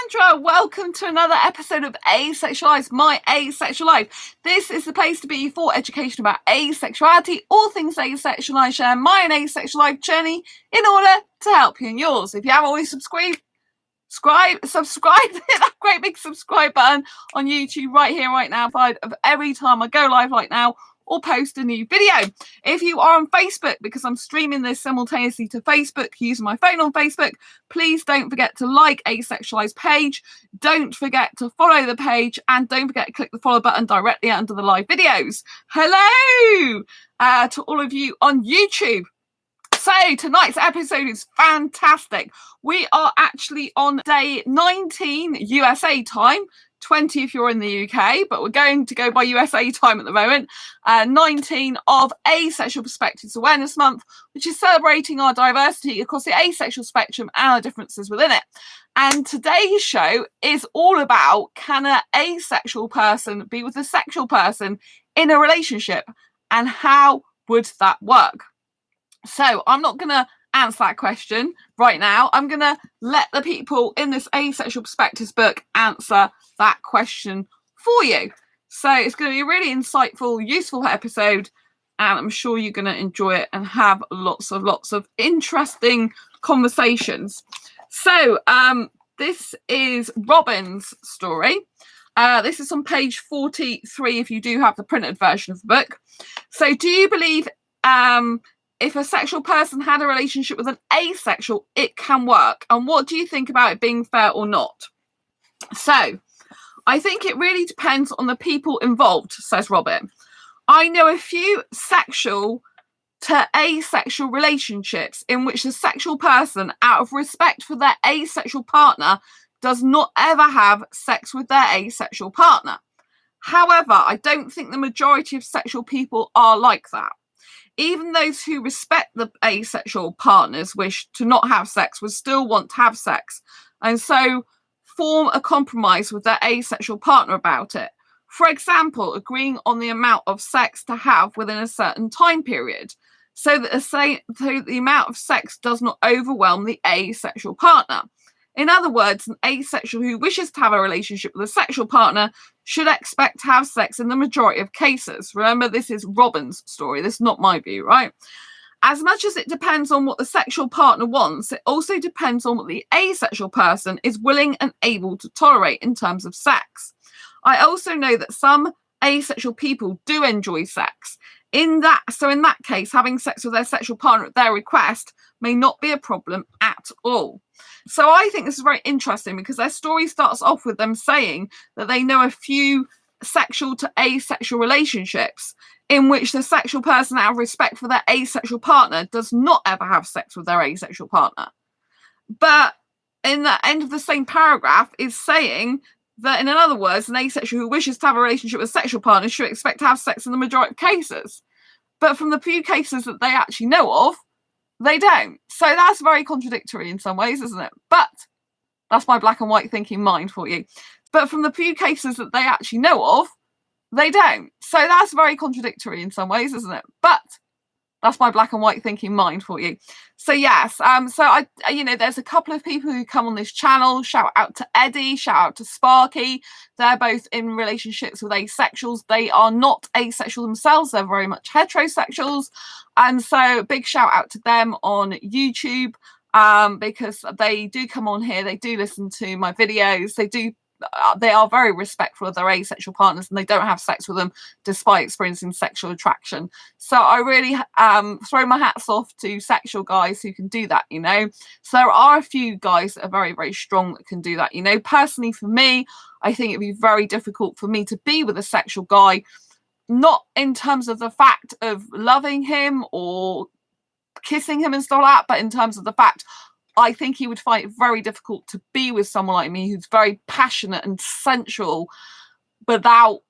Sandra, welcome to another episode of Asexualise, my asexual life. This is the place to be for education about asexuality, all things asexual. I share my asexual life journey in order to help you in yours. If you haven't already subscribe, hit that great big subscribe button on YouTube right here, right now, of every time I go live right now or post a new video. If you are on Facebook, because I'm streaming this simultaneously to Facebook using my phone on Facebook, please don't forget to like Asexualise page, don't forget to follow the page, and don't forget to click the follow button directly under the live videos. Hello to all of you on YouTube. So tonight's episode is fantastic. We are actually on day 19 USA time, 20 if you're in the UK, but we're going to go by USA time at the moment. 19 of Asexual Perspectives Awareness Month, which is celebrating our diversity across the asexual spectrum and our differences within it. And today's show is all about, can an asexual person be with a sexual person in a relationship, and how would that work? So I'm not going to answer that question right now. I'm going to let the people in this Asexual Perspectives book answer that question for you. So it's going to be a really insightful, useful episode, and I'm sure you're going to enjoy it and have lots of interesting conversations. So this is Robin's story. This is on page 43 if you do have the printed version of the book. So do you believe if a sexual person had a relationship with an asexual, it can work? And what do you think about it being fair or not? So, I think it really depends on the people involved, says Robin. I know a few sexual to asexual relationships in which the sexual person, out of respect for their asexual partner, does not ever have sex with their asexual partner. However, I don't think the majority of sexual people are like that. Even those who respect the asexual partner's wish to not have sex would still want to have sex, and so form a compromise with their asexual partner about it. For example, agreeing on the amount of sex to have within a certain time period, so that the amount of sex does not overwhelm the asexual partner. In other words, an asexual who wishes to have a relationship with a sexual partner should expect to have sex in the majority of cases. Remember, this is Robin's story. This is not my view, right? As much as it depends on what the sexual partner wants, it also depends on what the asexual person is willing and able to tolerate in terms of sex. I also know that some asexual people do enjoy sex. In that case, having sex with their sexual partner at their request may not be a problem at all. So I think this is very interesting because their story starts off with them saying that they know a few sexual to asexual relationships in which the sexual person, out of respect for their asexual partner, does not ever have sex with their asexual partner. But in the end of the same paragraph is saying that, in other words, an asexual who wishes to have a relationship with a sexual partner should expect to have sex in the majority of cases. But from the few cases that they actually know of, they don't. So that's very contradictory in some ways, isn't it? But that's my black and white thinking mind for you. But from the few cases that they actually know of, they don't. So that's very contradictory in some ways, isn't it? But that's my black and white thinking mind for you. So yes, there's a couple of people who come on this channel. Shout out to Eddie, shout out to Sparky. They're both in relationships with asexuals. They are not asexual themselves. They're very much heterosexuals. And so big shout out to them on YouTube because they do come on here. They do listen to my videos. They are very respectful of their asexual partners, and they don't have sex with them despite experiencing sexual attraction. So I really throw my hats off to sexual guys who can do that, you know. So there are a few guys that are very, very strong that can do that, you know. Personally, for me, I think it'd be very difficult for me to be with a sexual guy, not in terms of the fact of loving him or kissing him and stuff like that, but in terms of the fact I think he would find it very difficult to be with someone like me who's very passionate and sensual without,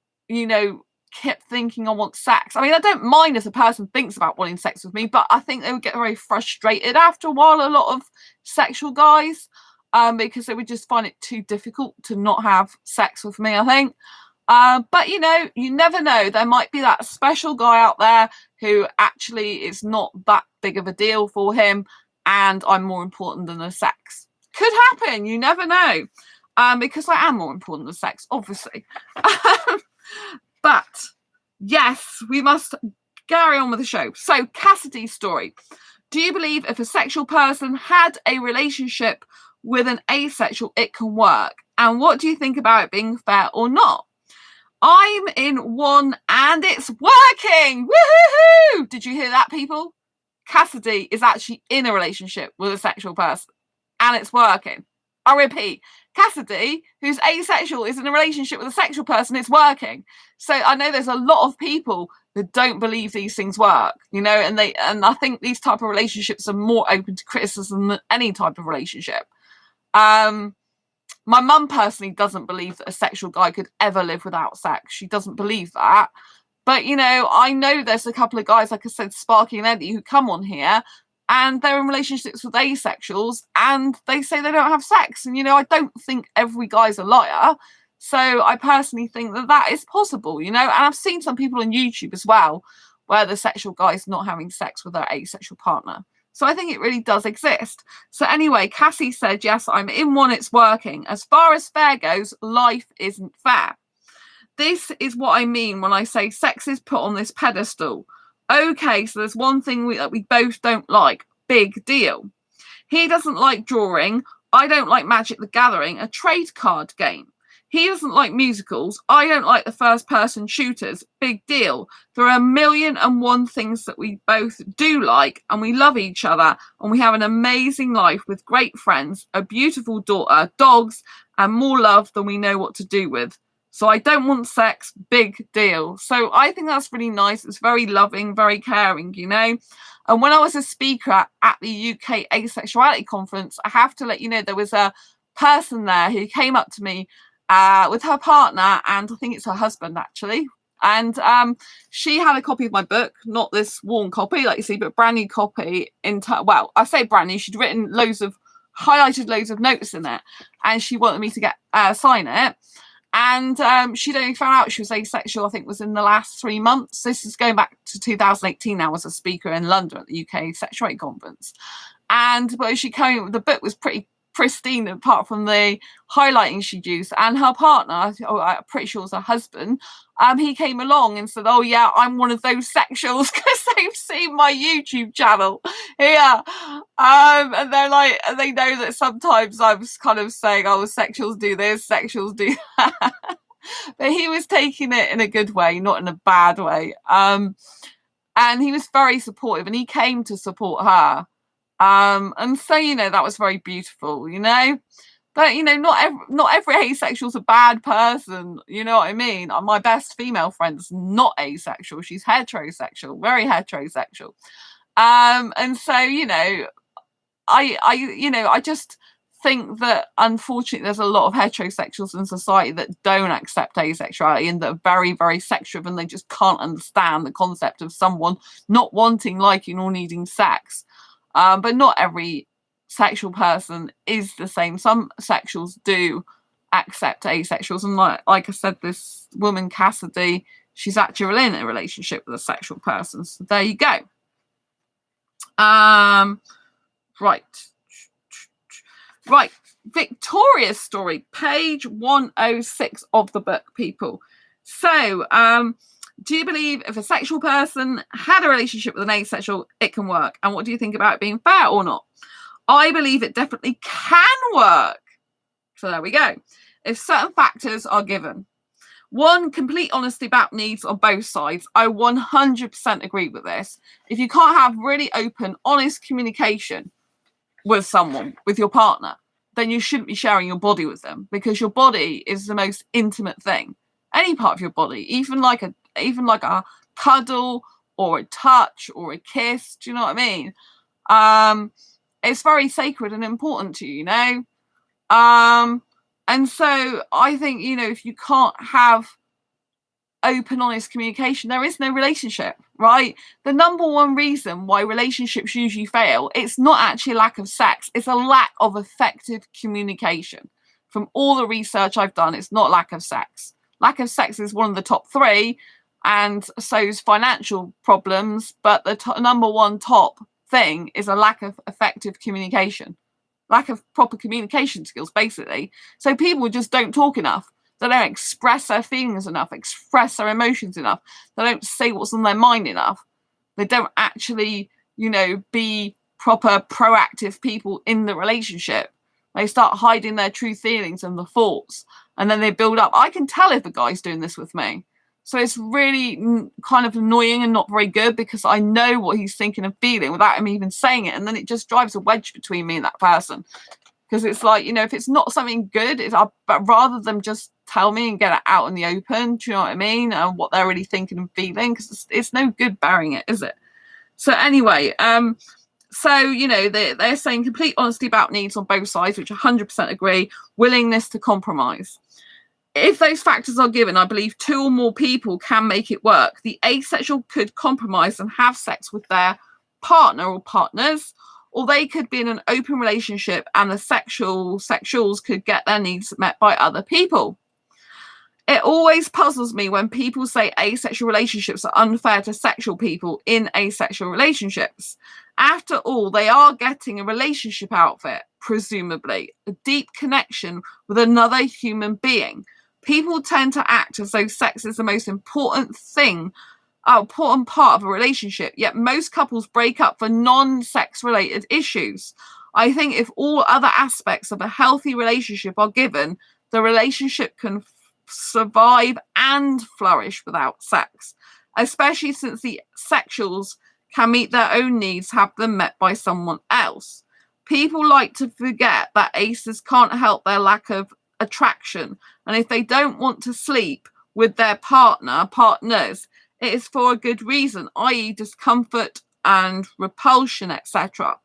kept thinking I want sex. I mean, I don't mind if a person thinks about wanting sex with me, but I think they would get very frustrated after a while, a lot of sexual guys, because they would just find it too difficult to not have sex with me, I think. But, you never know. There might be that special guy out there who actually is not that big of a deal for him, and I'm more important than the sex. Could happen. You never know. because I am more important than sex, obviously. But yes, we must carry on with the show. So, Cassidy's story. Do you believe if a sexual person had a relationship with an asexual, it can work? And what do you think about it being fair or not? I'm in one and it's working! Woohoo! Did you hear that, people? Cassidy is actually in a relationship with a sexual person and it's working. I repeat, Cassidy, who's asexual, is in a relationship with a sexual person, it's working. So I know there's a lot of people that don't believe these things work, you know, and I think these type of relationships are more open to criticism than any type of relationship. My mum personally doesn't believe that a sexual guy could ever live without sex. She doesn't believe that. But, you know, I know there's a couple of guys, like I said, Sparky and Eddie, who come on here and they're in relationships with asexuals and they say they don't have sex. And, you know, I don't think every guy's a liar. So I personally think that that is possible, you know, and I've seen some people on YouTube as well where the sexual guy's not having sex with their asexual partner. So I think it really does exist. So anyway, Cassie said, yes, I'm in one, it's working. As far as fair goes, life isn't fair. This is what I mean when I say sex is put on this pedestal. Okay, so there's one thing that we both don't like. Big deal. He doesn't like drawing. I don't like Magic the Gathering, a trade card game. He doesn't like musicals. I don't like the first-person shooters. Big deal. There are 1,000,001 things that we both do like, and we love each other, and we have an amazing life with great friends, a beautiful daughter, dogs, and more love than we know what to do with. So I don't want sex. Big deal. So I think that's really nice. It's very loving, very caring, you know. And when I was a speaker at the UK Asexuality conference, I have to let you know there was a person there who came up to me with her partner, and I think it's her husband actually. And she had a copy of my book, not this worn copy, like you see, but brand new copy. Well, I say brand new. She'd written highlighted loads of notes in it, and she wanted me to get sign it. And she'd only found out she was asexual, I think, was in the last 3 months. This is going back to 2018 now as a speaker in London at the UK Sexuality Conference. And but she came, the book was pretty pristine apart from the highlighting she'd used. And her partner, I'm pretty sure it was her husband, he came along and said, oh yeah, I'm one of those sexuals because they've seen my YouTube channel. Yeah. And they're like, they know that sometimes I was kind of saying, oh, sexuals do this, sexuals do that. But he was taking it in a good way, not in a bad way. And he was very supportive and he came to support her. And so, you know, that was very beautiful, you know. But, you know, not every asexual's a bad person, you know what I mean? My best female friend's not asexual, she's heterosexual, very heterosexual. And so, you know, I just think that unfortunately there's a lot of heterosexuals in society that don't accept asexuality and that are very, very sex driven. They just can't understand the concept of someone not wanting, liking, or needing sex. But not every sexual person is the same. Some sexuals do accept asexuals, and like I said, this woman Cassidy, she's actually in a relationship with a sexual person. So there you go. Right. Victoria's story, page 106 of the book, people. So, do you believe if a sexual person had a relationship with an asexual, it can work? And what do you think about it being fair or not? I believe it definitely can work. So there we go. If certain factors are given. 1, complete honesty about needs on both sides. I 100% agree with this. If you can't have really open, honest communication with someone, with your partner, then you shouldn't be sharing your body with them, because your body is the most intimate thing. Any part of your body, even like a cuddle or a touch or a kiss, do you know what I mean? It's very sacred and important to you, you know? And so I think, you know, if you can't have open, honest communication, there is no relationship, right? The number one reason why relationships usually fail, it's not actually a lack of sex, it's a lack of effective communication. From all the research I've done, it's not lack of sex. Lack of sex is one of the top 3, and so is financial problems, but the number one top thing is a lack of effective communication. lack of proper communication skills, basically. So people just don't talk enough. They don't express their feelings enough, express their emotions enough. They don't say what's on their mind enough. They don't actually, be proper proactive people in the relationship. They start hiding their true feelings and the thoughts, and then they build up. I can tell if a guy's doing this with me. So it's really kind of annoying and not very good, because I know what he's thinking and feeling without him even saying it. And then it just drives a wedge between me and that person. Because it's like, if it's not something good, but rather than just tell me and get it out in the open, do you know what I mean? And what they're really thinking and feeling, because it's no good burying it, is it? So anyway, they're saying complete honesty about needs on both sides, which 100% agree, willingness to compromise. If those factors are given, I believe 2 or more people can make it work. The asexual could compromise and have sex with their partner or partners, or they could be in an open relationship and the sexuals could get their needs met by other people. It always puzzles me when people say asexual relationships are unfair to sexual people in asexual relationships. After all, they are getting a relationship out of it, presumably, a deep connection with another human being. People tend to act as though sex is the most important part of a relationship, yet most couples break up for non-sex related issues. I think if all other aspects of a healthy relationship are given, the relationship can survive and flourish without sex, especially since the sexuals can meet their own needs, have them met by someone else. People like to forget that aces can't help their lack of attraction, and if they don't want to sleep with their partners, it is for a good reason, i.e. discomfort and repulsion, etc.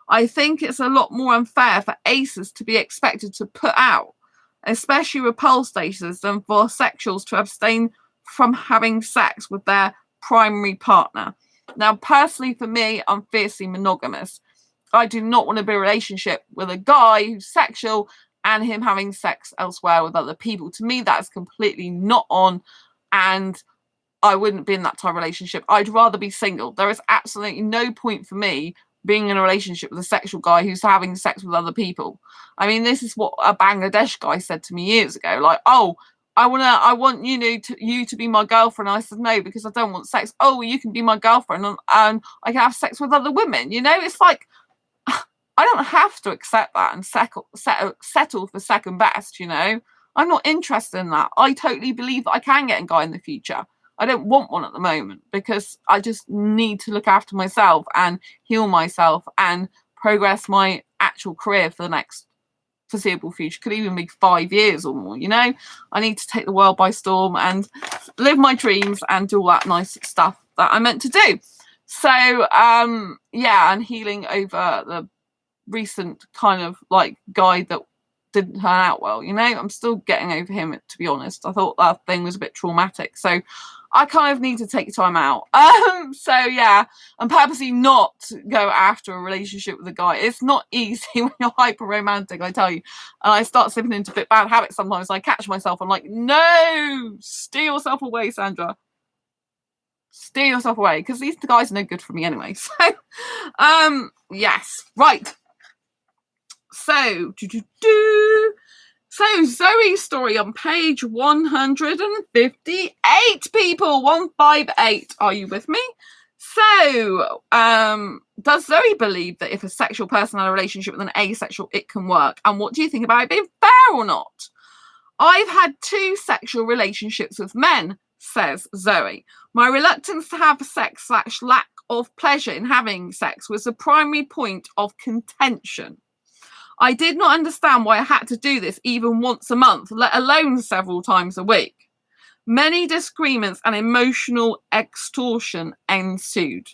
I think it's a lot more unfair for aces to be expected to put out, especially repulsed aces, than for sexuals to abstain from having sex with their primary partner. Now, personally, for me, I'm fiercely monogamous. I do not want to be in a relationship with a guy who's sexual and him having sex elsewhere with other people. To me, that is completely not on, and I wouldn't be in that type of relationship. I'd rather be single. There is absolutely no point for me being in a relationship with a sexual guy who's having sex with other people. I mean, this is what a Bangladesh guy said to me years ago. Like, oh, I want you to be my girlfriend. I said no, because I don't want sex. Oh, well, you can be my girlfriend, and I can have sex with other women. It's like, I don't have to accept that and settle for second best. I'm not interested in that. I totally believe that I can get a guy in the future. I don't want one at the moment, because I just need to look after myself and heal myself and progress my actual career for the next foreseeable future. Could even be 5 years or more. I need to take the world by storm and live my dreams and do all that nice stuff that I'm meant to do. So and healing over the recent kind of like guy that didn't turn out well. I'm still getting over him, to be honest. I thought that thing was a bit traumatic, so I kind of need to take time out. And purposely not go after a relationship with a guy. It's not easy when you're hyper romantic, I tell you. And I start slipping into a bit bad habits sometimes. I catch myself. I'm like, no, steer yourself away, Sandra. Steer yourself away, because these guys are no good for me anyway. So, yes, right. So, Zoe's story on page 158, people. 158. Are you with me? So, does Zoe believe that if a sexual person had a relationship with an asexual, it can work? And what do you think about it being fair or not? I've had 2 sexual relationships with men, says Zoe. My reluctance to have sex / lack of pleasure in having sex was the primary point of contention. I did not understand why I had to do this even once a month, let alone several times a week. Many disagreements and emotional extortion ensued.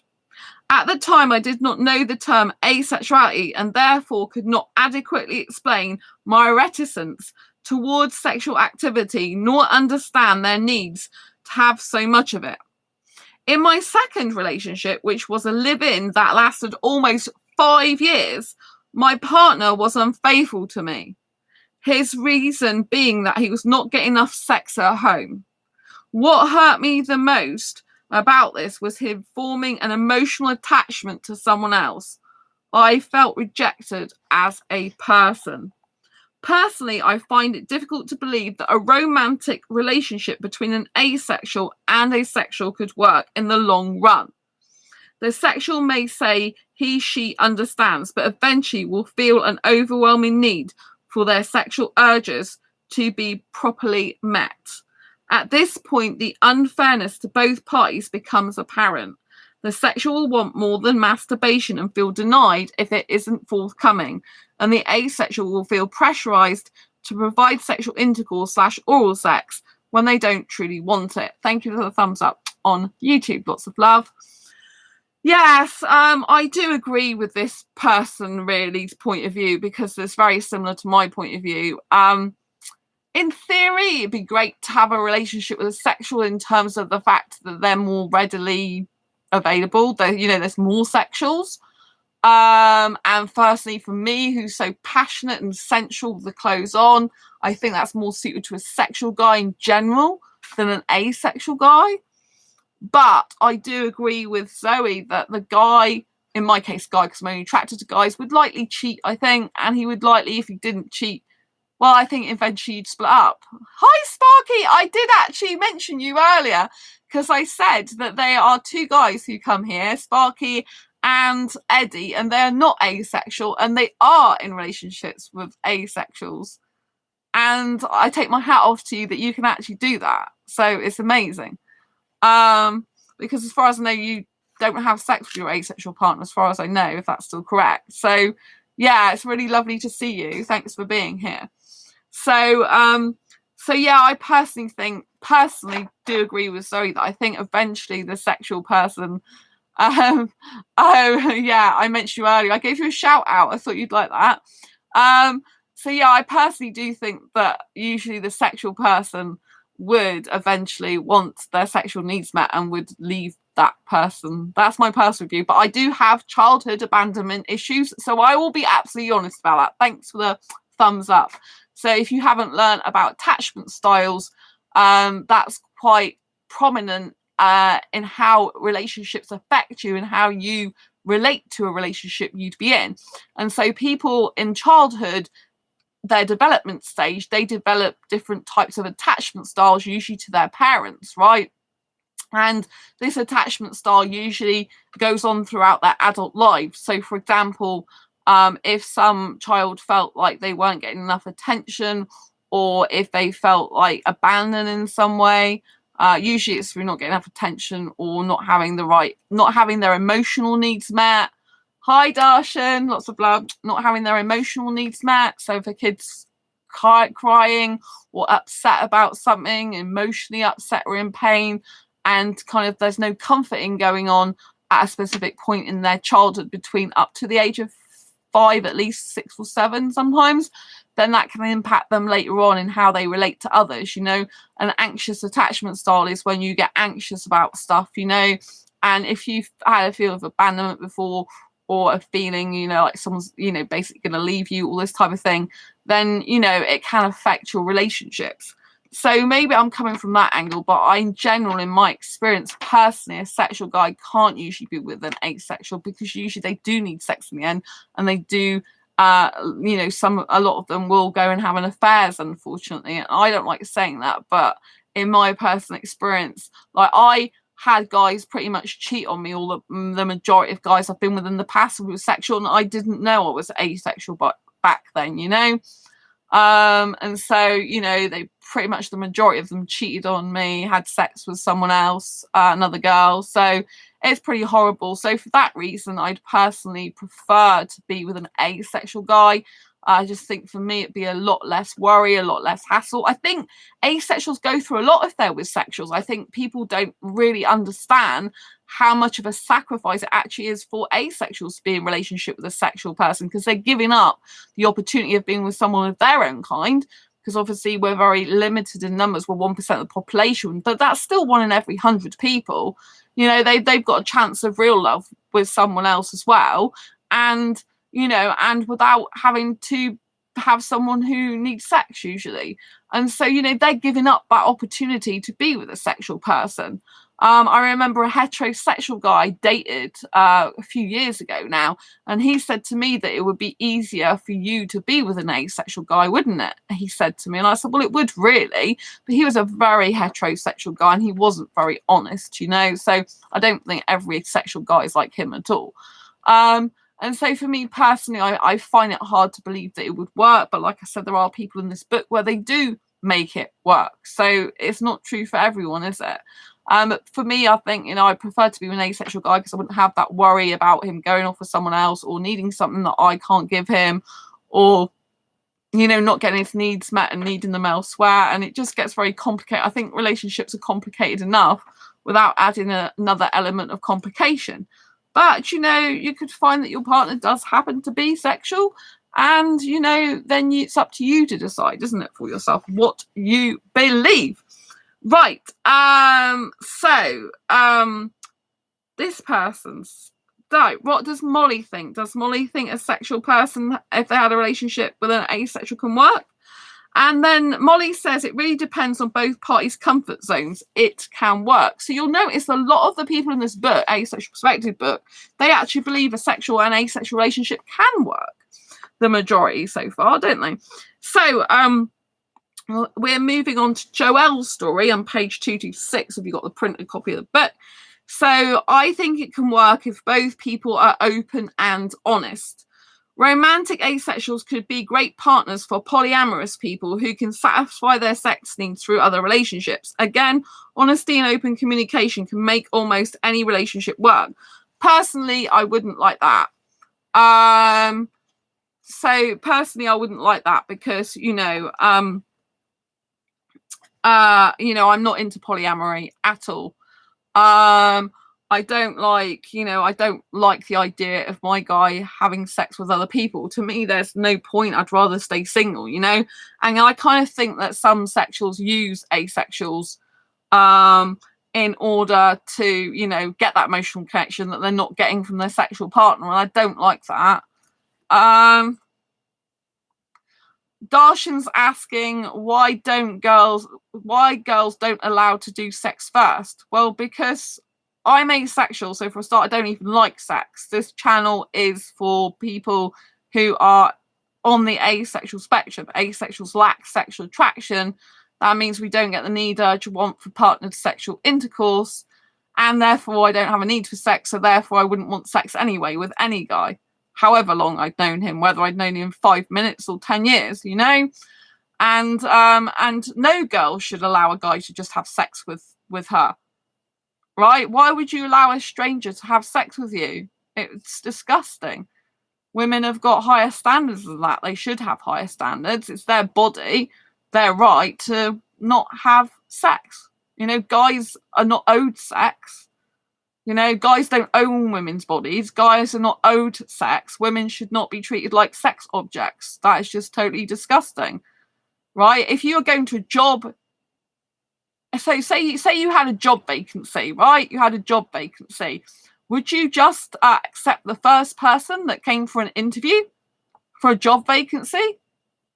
At the time, I did not know the term asexuality and therefore could not adequately explain my reticence towards sexual activity nor understand their needs to have so much of it. In my second relationship, which was a live-in that lasted almost 5 years, my partner was unfaithful to me. His reason being that he was not getting enough sex at home. What hurt me the most about this was him forming an emotional attachment to someone else. I felt rejected as a person. Personally, I find it difficult to believe that a romantic relationship between an asexual and a sexual could work in the long run. The sexual may say she understands, but eventually will feel an overwhelming need for their sexual urges to be properly met. At this point, the unfairness to both parties becomes apparent. The sexual will want more than masturbation and feel denied if it isn't forthcoming, and the asexual will feel pressurized to provide sexual intercourse / oral sex when they don't truly want it. Thank you for the thumbs up on YouTube. Lots of love. Yes, I do agree with this person really's point of view, because it's very similar to my point of view. In theory, it'd be great to have a relationship with a sexual in terms of the fact that they're more readily available. There's more sexuals. And firstly, for me, who's so passionate and sensual with the clothes on, I think that's more suited to a sexual guy in general than an asexual guy. But I do agree with Zoe that the guy, in my case, guy, because I'm only attracted to guys, would likely cheat, I think. And he would likely, if he didn't cheat, well, I think eventually you'd split up. Hi, Sparky. I did actually mention you earlier because I said that there are two guys who come here, Sparky and Eddie, and they're not asexual, and they are in relationships with asexuals. And I take my hat off to you that you can actually do that. So it's amazing. Because as far as I know, you don't have sex with your asexual partner, as far as I know, if that's still correct. So yeah, it's really lovely to see you. Thanks for being here. So yeah, I personally do agree with Zoe that I think eventually the sexual person, oh yeah, I mentioned you earlier. I gave you a shout out. I thought you'd like that. So yeah, I personally do think that usually the sexual person would eventually want their sexual needs met and would leave that person. That's my personal view. But I do have childhood abandonment issues, so I will be absolutely honest about that. Thanks for the thumbs up. So if you haven't learned about attachment styles, that's quite prominent in how relationships affect you and how you relate to a relationship you'd be in. And so people in childhood, their development stage, they develop different types of attachment styles, usually to their parents, right? And this attachment style usually goes on throughout their adult lives. So for example, if some child felt like they weren't getting enough attention, or if they felt like abandoned in some way, usually it's through not getting enough attention or not having their emotional needs met. Hi, Darshan, lots of love. Not having their emotional needs met. So if a kid's crying or upset about something, emotionally upset or in pain, and kind of there's no comforting going on at a specific point in their childhood between up to the age of 5, at least 6 or 7 sometimes, then that can impact them later on in how they relate to others. An anxious attachment style is when you get anxious about stuff, and if you've had a feel of abandonment before, or a feeling, like someone's, basically going to leave you, all this type of thing, then, it can affect your relationships. So maybe I'm coming from that angle, but in general, in my experience, personally, a sexual guy can't usually be with an asexual, because usually they do need sex in the end, and they do, a lot of them will go and have an affairs, unfortunately. And I don't like saying that, but in my personal experience, like I had guys pretty much cheat on me. All the majority of guys I've been with in the past who were sexual, and I didn't know I was asexual back then, and so they pretty much, the majority of them cheated on me, had sex with someone else, another girl. So it's pretty horrible. So for that reason, I'd personally prefer to be with an asexual guy. I just think for me it'd be a lot less worry, a lot less hassle. I think asexuals go through a lot if they're with sexuals. I think people don't really understand how much of a sacrifice it actually is for asexuals to be in relationship with a sexual person, because they're giving up the opportunity of being with someone of their own kind, because obviously we're very limited in numbers. We're 1% of the population, but that's still 1 in every 100 people. They've got a chance of real love with someone else as well, and and without having to have someone who needs sex usually. And so, they're giving up that opportunity to be with a sexual person. I remember a heterosexual guy I dated a few years ago now, and he said to me that it would be easier for you to be with an asexual guy, wouldn't it? He said to me, and I said, well, it would really, but he was a very heterosexual guy and he wasn't very honest, you know, so I don't think every sexual guy is like him at all. And so for me personally, I find it hard to believe that it would work, but like I said, there are people in this book where they do make it work, so it's not true for everyone, is it? For me, I think, you know, I prefer to be with an asexual guy because I wouldn't have that worry about him going off with someone else or needing something that I can't give him, or, you know, not getting his needs met and needing them elsewhere. And it just gets very complicated. I think relationships are complicated enough without adding another element of complication. But, you know, you could find that your partner does happen to be sexual, and, you know, then it's up to you to decide, isn't it, for yourself, what you believe. Right. This person's right. What does Molly think? Does Molly think a sexual person, if they had a relationship with an asexual, can work? And then Molly says it really depends on both parties' comfort zones. It can work. So you'll notice a lot of the people in this book, Asexual Perspective book, they actually believe a sexual and asexual relationship can work. The majority so far, don't they? So we're moving on to Joelle's story on page 226 if you've got the printed copy of the book. So I think it can work if both people are open and honest. Romantic asexuals could be great partners for polyamorous people who can satisfy their sex needs through other relationships. Again, honesty and open communication can make almost any relationship work. Personally, I wouldn't like that. So personally, I wouldn't like that because, you know, I'm not into polyamory at all. I don't like the idea of my guy having sex with other people. To me, there's no point. I'd rather stay single, you know. And I kind of think that some sexuals use asexuals in order to, you know, get that emotional connection that they're not getting from their sexual partner, and I don't like that. Darshan's asking why girls don't allow to do sex first. Well, because I'm asexual, so for a start, I don't even like sex. This channel is for people who are on the asexual spectrum. Asexuals lack sexual attraction. That means we don't get the need, urge, or want for partnered sexual intercourse, and therefore I don't have a need for sex, so therefore I wouldn't want sex anyway with any guy, however long I'd known him, whether I'd known him 5 minutes or 10 years, you know? And no girl should allow a guy to just have sex with her, right? Why would you allow a stranger to have sex with you? It's disgusting. Women have got higher standards than that. They should have higher standards. It's their body, their right to not have sex. You know, guys are not owed sex. You know, guys don't own women's bodies. Guys are not owed sex. Women should not be treated like sex objects. That is just totally disgusting, right? If you're going to a job, so say you had a job vacancy, right? You had a job vacancy. Would you just accept the first person that came for an interview for a job vacancy?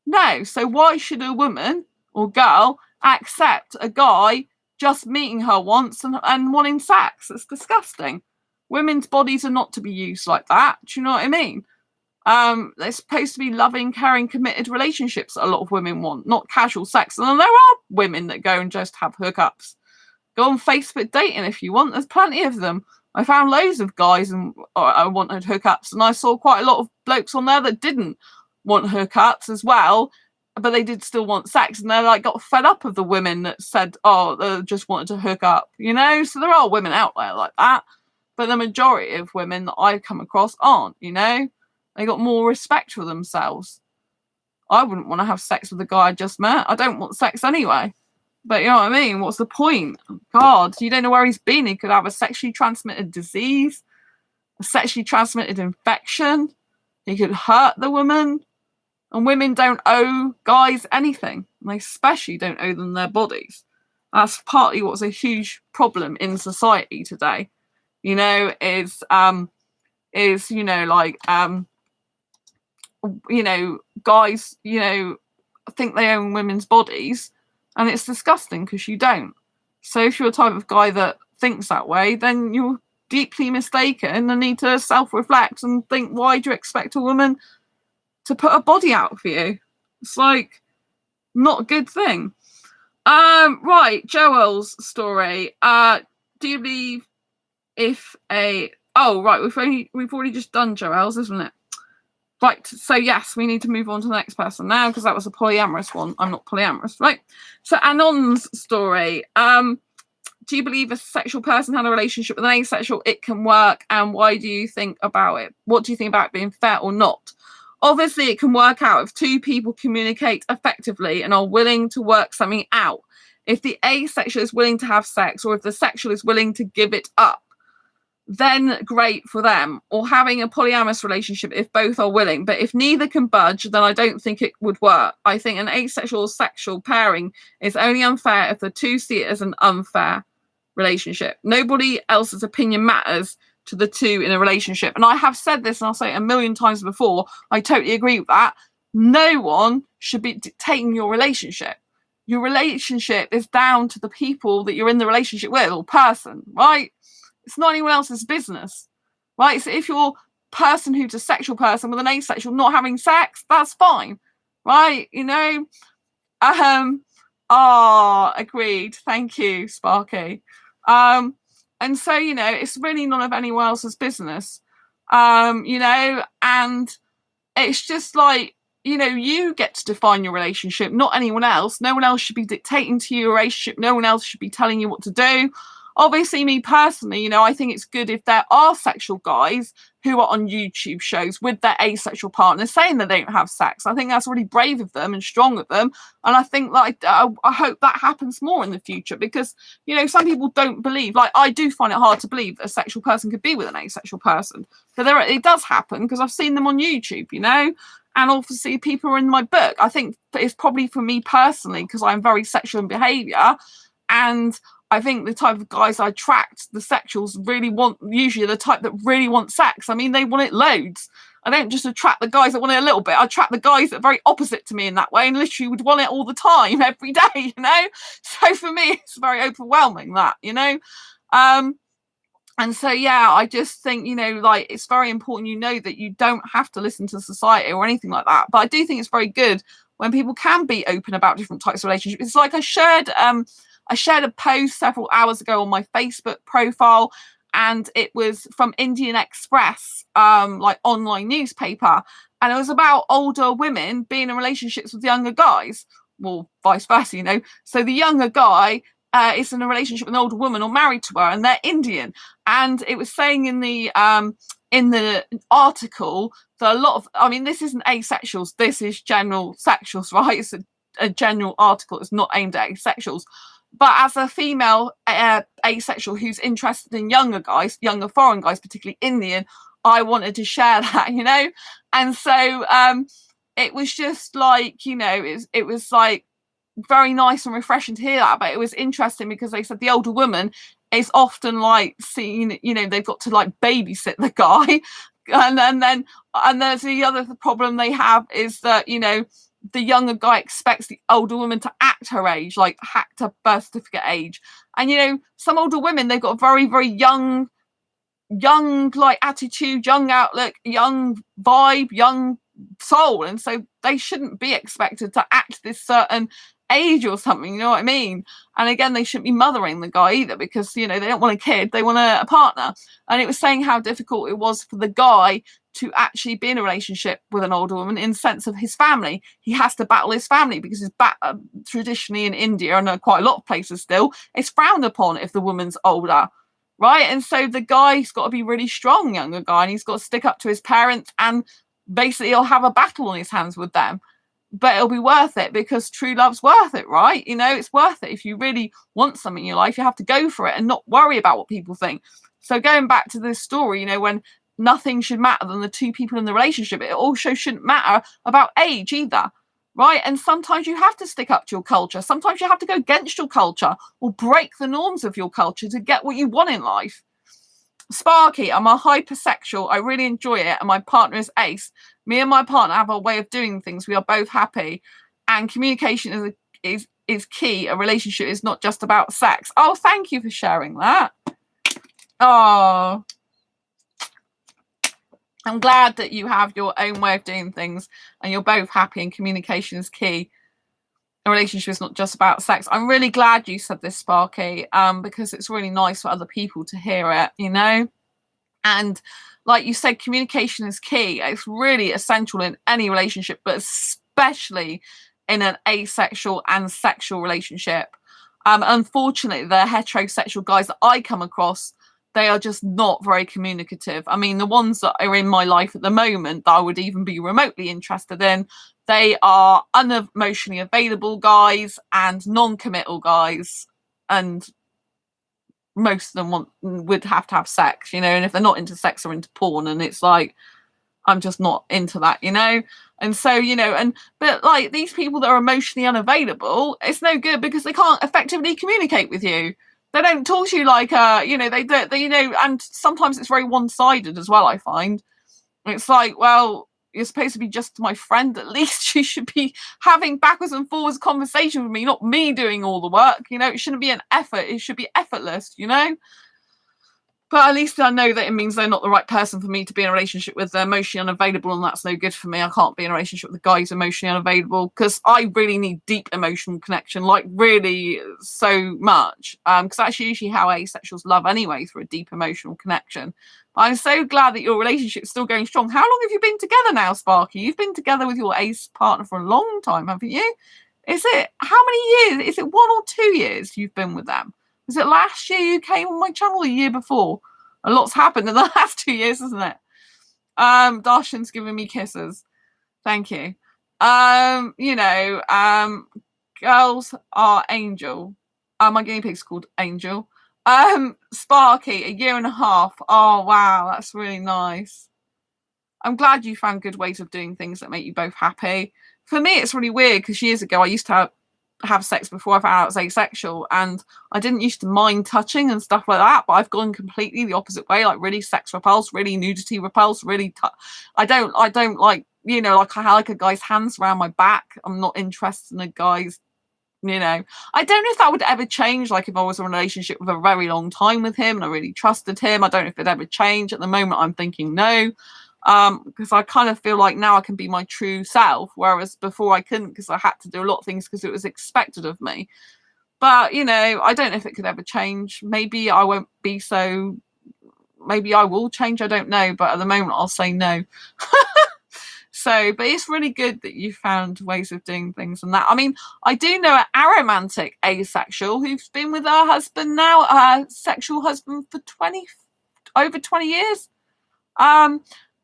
No. So why should a woman or girl accept a guy just meeting her once and wanting sex? It's disgusting. Women's bodies are not to be used like that. Do you know what I mean? They're supposed to be loving, caring, committed relationships that a lot of women want, not casual sex. And there are women that go and just have hookups. Go on Facebook dating if you want. There's plenty of them. I found loads of guys and I wanted hookups, and I saw quite a lot of blokes on there that didn't want hookups as well, but they did still want sex, and they like got fed up of the women that said, oh, they just wanted to hook up, you know? So there are women out there like that, but the majority of women that I come across aren't, you know? They got more respect for themselves. I wouldn't want to have sex with the guy I just met. I don't want sex anyway. But you know what I mean? What's the point? God, you don't know where he's been. He could have a sexually transmitted disease, a sexually transmitted infection. He could hurt the woman. And women don't owe guys anything. And they especially don't owe them their bodies. That's partly what's a huge problem in society today. You know, guys, you know, think they own women's bodies. And it's disgusting because you don't. So if you're a type of guy that thinks that way, then you're deeply mistaken and need to self-reflect and think, why do you expect a woman to put a body out for you? It's like not a good thing. Right, Joel's story. Do you believe if a we've already just done Joel's, isn't it? Right, so yes, we need to move on to the next person now because that was a polyamorous one. I'm not polyamorous, right? So Anon's story. Do you believe a sexual person had a relationship with an asexual, it can work, and why do you think about it? What do you think about it being fair or not? Obviously, it can work out if two people communicate effectively and are willing to work something out. If the asexual is willing to have sex, or if the sexual is willing to give it up, then great for them. Or having a polyamorous relationship if both are willing. But if neither can budge, then I don't think it would work. I think an asexual sexual pairing is only unfair if the two see it as an unfair relationship. Nobody else's opinion matters to the two in a relationship. And I have said this, and I'll say it a million times before, I totally agree with that. No one should be dictating your relationship. Your relationship is down to the people that you're in the relationship with, or person, right? It's not anyone else's business, right? So if you're a person who's a sexual person with an asexual not having sex, that's fine, right? You know, agreed. Thank you, Sparky. And so, you know, it's really none of anyone else's business, you know, and it's just like, you know, you get to define your relationship, not anyone else. No one else should be dictating to your relationship. No one else should be telling you what to do. Obviously, me personally, you know, I think it's good if there are sexual guys who are on YouTube shows with their asexual partners saying that they don't have sex. I think that's really brave of them and strong of them. And I think that I hope that happens more in the future because, you know, some people don't believe, like I do find it hard to believe that a sexual person could be with an asexual person. But it does happen because I've seen them on YouTube, you know. And obviously people are in my book. I think it's probably for me personally because I'm very sexual in behaviour, and I think the type of guys I attract, the sexuals, really want, usually the type that really want sex. I mean, they want it loads. I don't just attract the guys that want it a little bit. I attract the guys that are very opposite to me in that way and literally would want it all the time, every day, you know? So for me, it's very overwhelming, that, you know? And so, yeah, I just think, you know, like, it's very important, you know, that you don't have to listen to society or anything like that. But I do think it's very good when people can be open about different types of relationships. It's like I shared a post several hours ago on my Facebook profile, and it was from Indian Express, like online newspaper. And it was about older women being in relationships with younger guys. Well, vice versa, you know. So the younger guy is in a relationship with an older woman or married to her, and they're Indian. And it was saying in the article that a lot of, I mean, this isn't asexuals, this is general sexuals, right? It's a general article. It's not aimed at asexuals. But as a female asexual who's interested in younger guys, younger foreign guys, particularly Indian, I wanted to share that, you know? And so it was just like, you know, it was like very nice and refreshing to hear that. But it was interesting because they said the older woman is often like seen, you know, they've got to like babysit the guy. And there's the other problem they have is that, you know, the younger guy expects the older woman to act her age, like act her birth certificate age. And, you know, some older women, they've got a very, very young like attitude, young outlook, young vibe, young soul. And so they shouldn't be expected to act this certain age or something, you know what I mean? And again, they shouldn't be mothering the guy either because, you know, they don't want a kid, they want a partner. And it was saying how difficult it was for the guy to actually be in a relationship with an older woman in the sense of his family. He has to battle his family because his traditionally in India and quite a lot of places still, it's frowned upon if the woman's older, right? And so the guy's got to be really strong, younger guy, and he's got to stick up to his parents, and basically he'll have a battle on his hands with them. But it'll be worth it because true love's worth it, right? You know, it's worth it. If you really want something in your life, you have to go for it and not worry about what people think. So going back to this story, you know, when nothing should matter than the two people in the relationship, it also shouldn't matter about age either, right? And sometimes you have to stick up to your culture. Sometimes you have to go against your culture or break the norms of your culture to get what you want in life. Sparky, I'm a hypersexual. I really enjoy it, and my partner is ace. Me and my partner have a way of doing things. We are both happy, and communication is is key. A relationship is not just about sex. Oh, thank you for sharing that. Oh, I'm glad that you have your own way of doing things and you're both happy and communication is key. A relationship is not just about sex. I'm really glad you said this, Sparky, because it's really nice for other people to hear it, you know? And like you said, communication is key. It's really essential in any relationship, but especially in an asexual and sexual relationship. Unfortunately, the heterosexual guys that I come across, they are just not very communicative. I mean, the ones that are in my life at the moment that I would even be remotely interested in, they are unemotionally available guys and non-committal guys. And most of them would have to have sex, you know, and if they're not into sex, they're into porn. And it's like, I'm just not into that, you know? And so, you know, but like these people that are emotionally unavailable, it's no good because they can't effectively communicate with you. They don't talk to you like, you know, they you know, and sometimes it's very one-sided as well, I find. It's like, well, you're supposed to be just my friend. At least you should be having backwards and forwards conversation with me, not me doing all the work. You know, it shouldn't be an effort. It should be effortless, you know? But at least I know that it means they're not the right person for me to be in a relationship with. They're emotionally unavailable, and that's no good for me. I can't be in a relationship with a guy who's emotionally unavailable because I really need deep emotional connection, like really so much. Because that's usually how asexuals love anyway, through a deep emotional connection. But I'm so glad that your relationship's still going strong. How long have you been together now, Sparky? You've been together with your ace partner for a long time, haven't you? Is it, how many years? Is it 1 or 2 years you've been with them? Was it last year you came on my channel, the year before? A lot's happened in the last 2 years, isn't it? Darshan's giving me kisses. Thank you. You know, girls are Angel. My guinea pig's called Angel. Sparky, 1.5 years. Oh, wow, that's really nice. I'm glad you found good ways of doing things that make you both happy. For me, it's really weird because years ago I used to have sex before I found out I was asexual, and I didn't used to mind touching and stuff like that, but I've gone completely the opposite way, like really sex repulsed, really nudity repulsed, really I don't like, you know, like I like a guy's hands around my back. I'm not interested in a guy's, you know, I don't know if that would ever change, like if I was in a relationship with a very long time with him and I really trusted him. I don't know if it'd ever change. At the moment I'm thinking no, because I kind of feel like now I can be my true self, whereas before I couldn't because I had to do a lot of things because it was expected of me. But, you know, I don't know if it could ever change. Maybe I won't be so, maybe I will change, I don't know, but at the moment I'll say no. So, but it's really good that you found ways of doing things and that. I mean, I do know an aromantic asexual who's been with her husband now, her sexual husband, for over 20 years.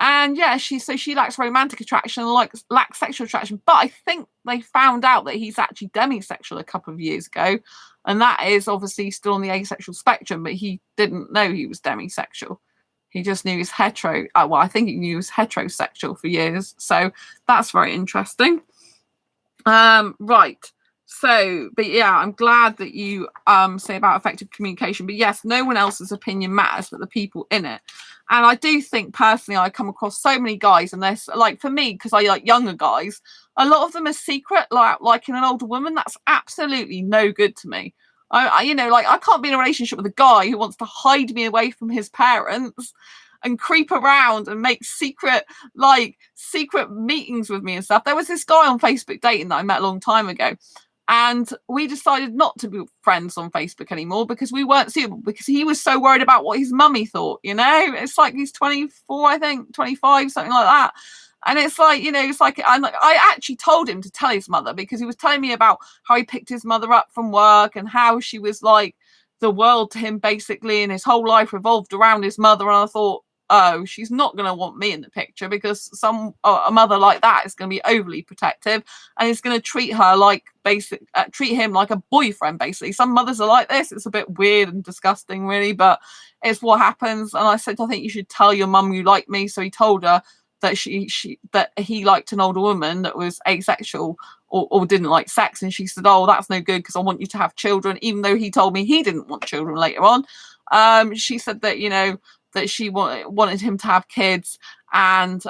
And yeah, she lacks romantic attraction and lacks sexual attraction. But I think they found out that he's actually demisexual a couple of years ago. And that is obviously still on the asexual spectrum, but he didn't know he was demisexual. He just knew he was hetero. Well, I think he knew he was heterosexual for years. So that's very interesting. Right. So, but yeah, I'm glad that you say about effective communication. But yes, no one else's opinion matters but the people in it. And I do think personally I come across so many guys, and there's like, for me, because I like younger guys, a lot of them are secret, like in an older woman. That's absolutely no good to me. I you know, like I can't be in a relationship with a guy who wants to hide me away from his parents and creep around and make secret meetings with me and stuff. There was this guy on Facebook dating that I met a long time ago. And we decided not to be friends on Facebook anymore because we weren't suitable, because he was so worried about what his mummy thought, you know? It's like he's 24, I think, 25, something like that. And it's like, you know, it's like, I actually told him to tell his mother because he was telling me about how he picked his mother up from work and how she was like the world to him, basically, and his whole life revolved around his mother. And I thought, oh, she's not going to want me in the picture because a mother like that is going to be overly protective and is going to treat her like treat him like a boyfriend, basically. Some mothers are like this. It's a bit weird and disgusting, really, but it's what happens. And I said, I think you should tell your mum you like me. So he told her that that he liked an older woman that was asexual or didn't like sex. And she said, oh, that's no good because I want you to have children, even though he told me he didn't want children later on. She said that, you know, that she wanted him to have kids, and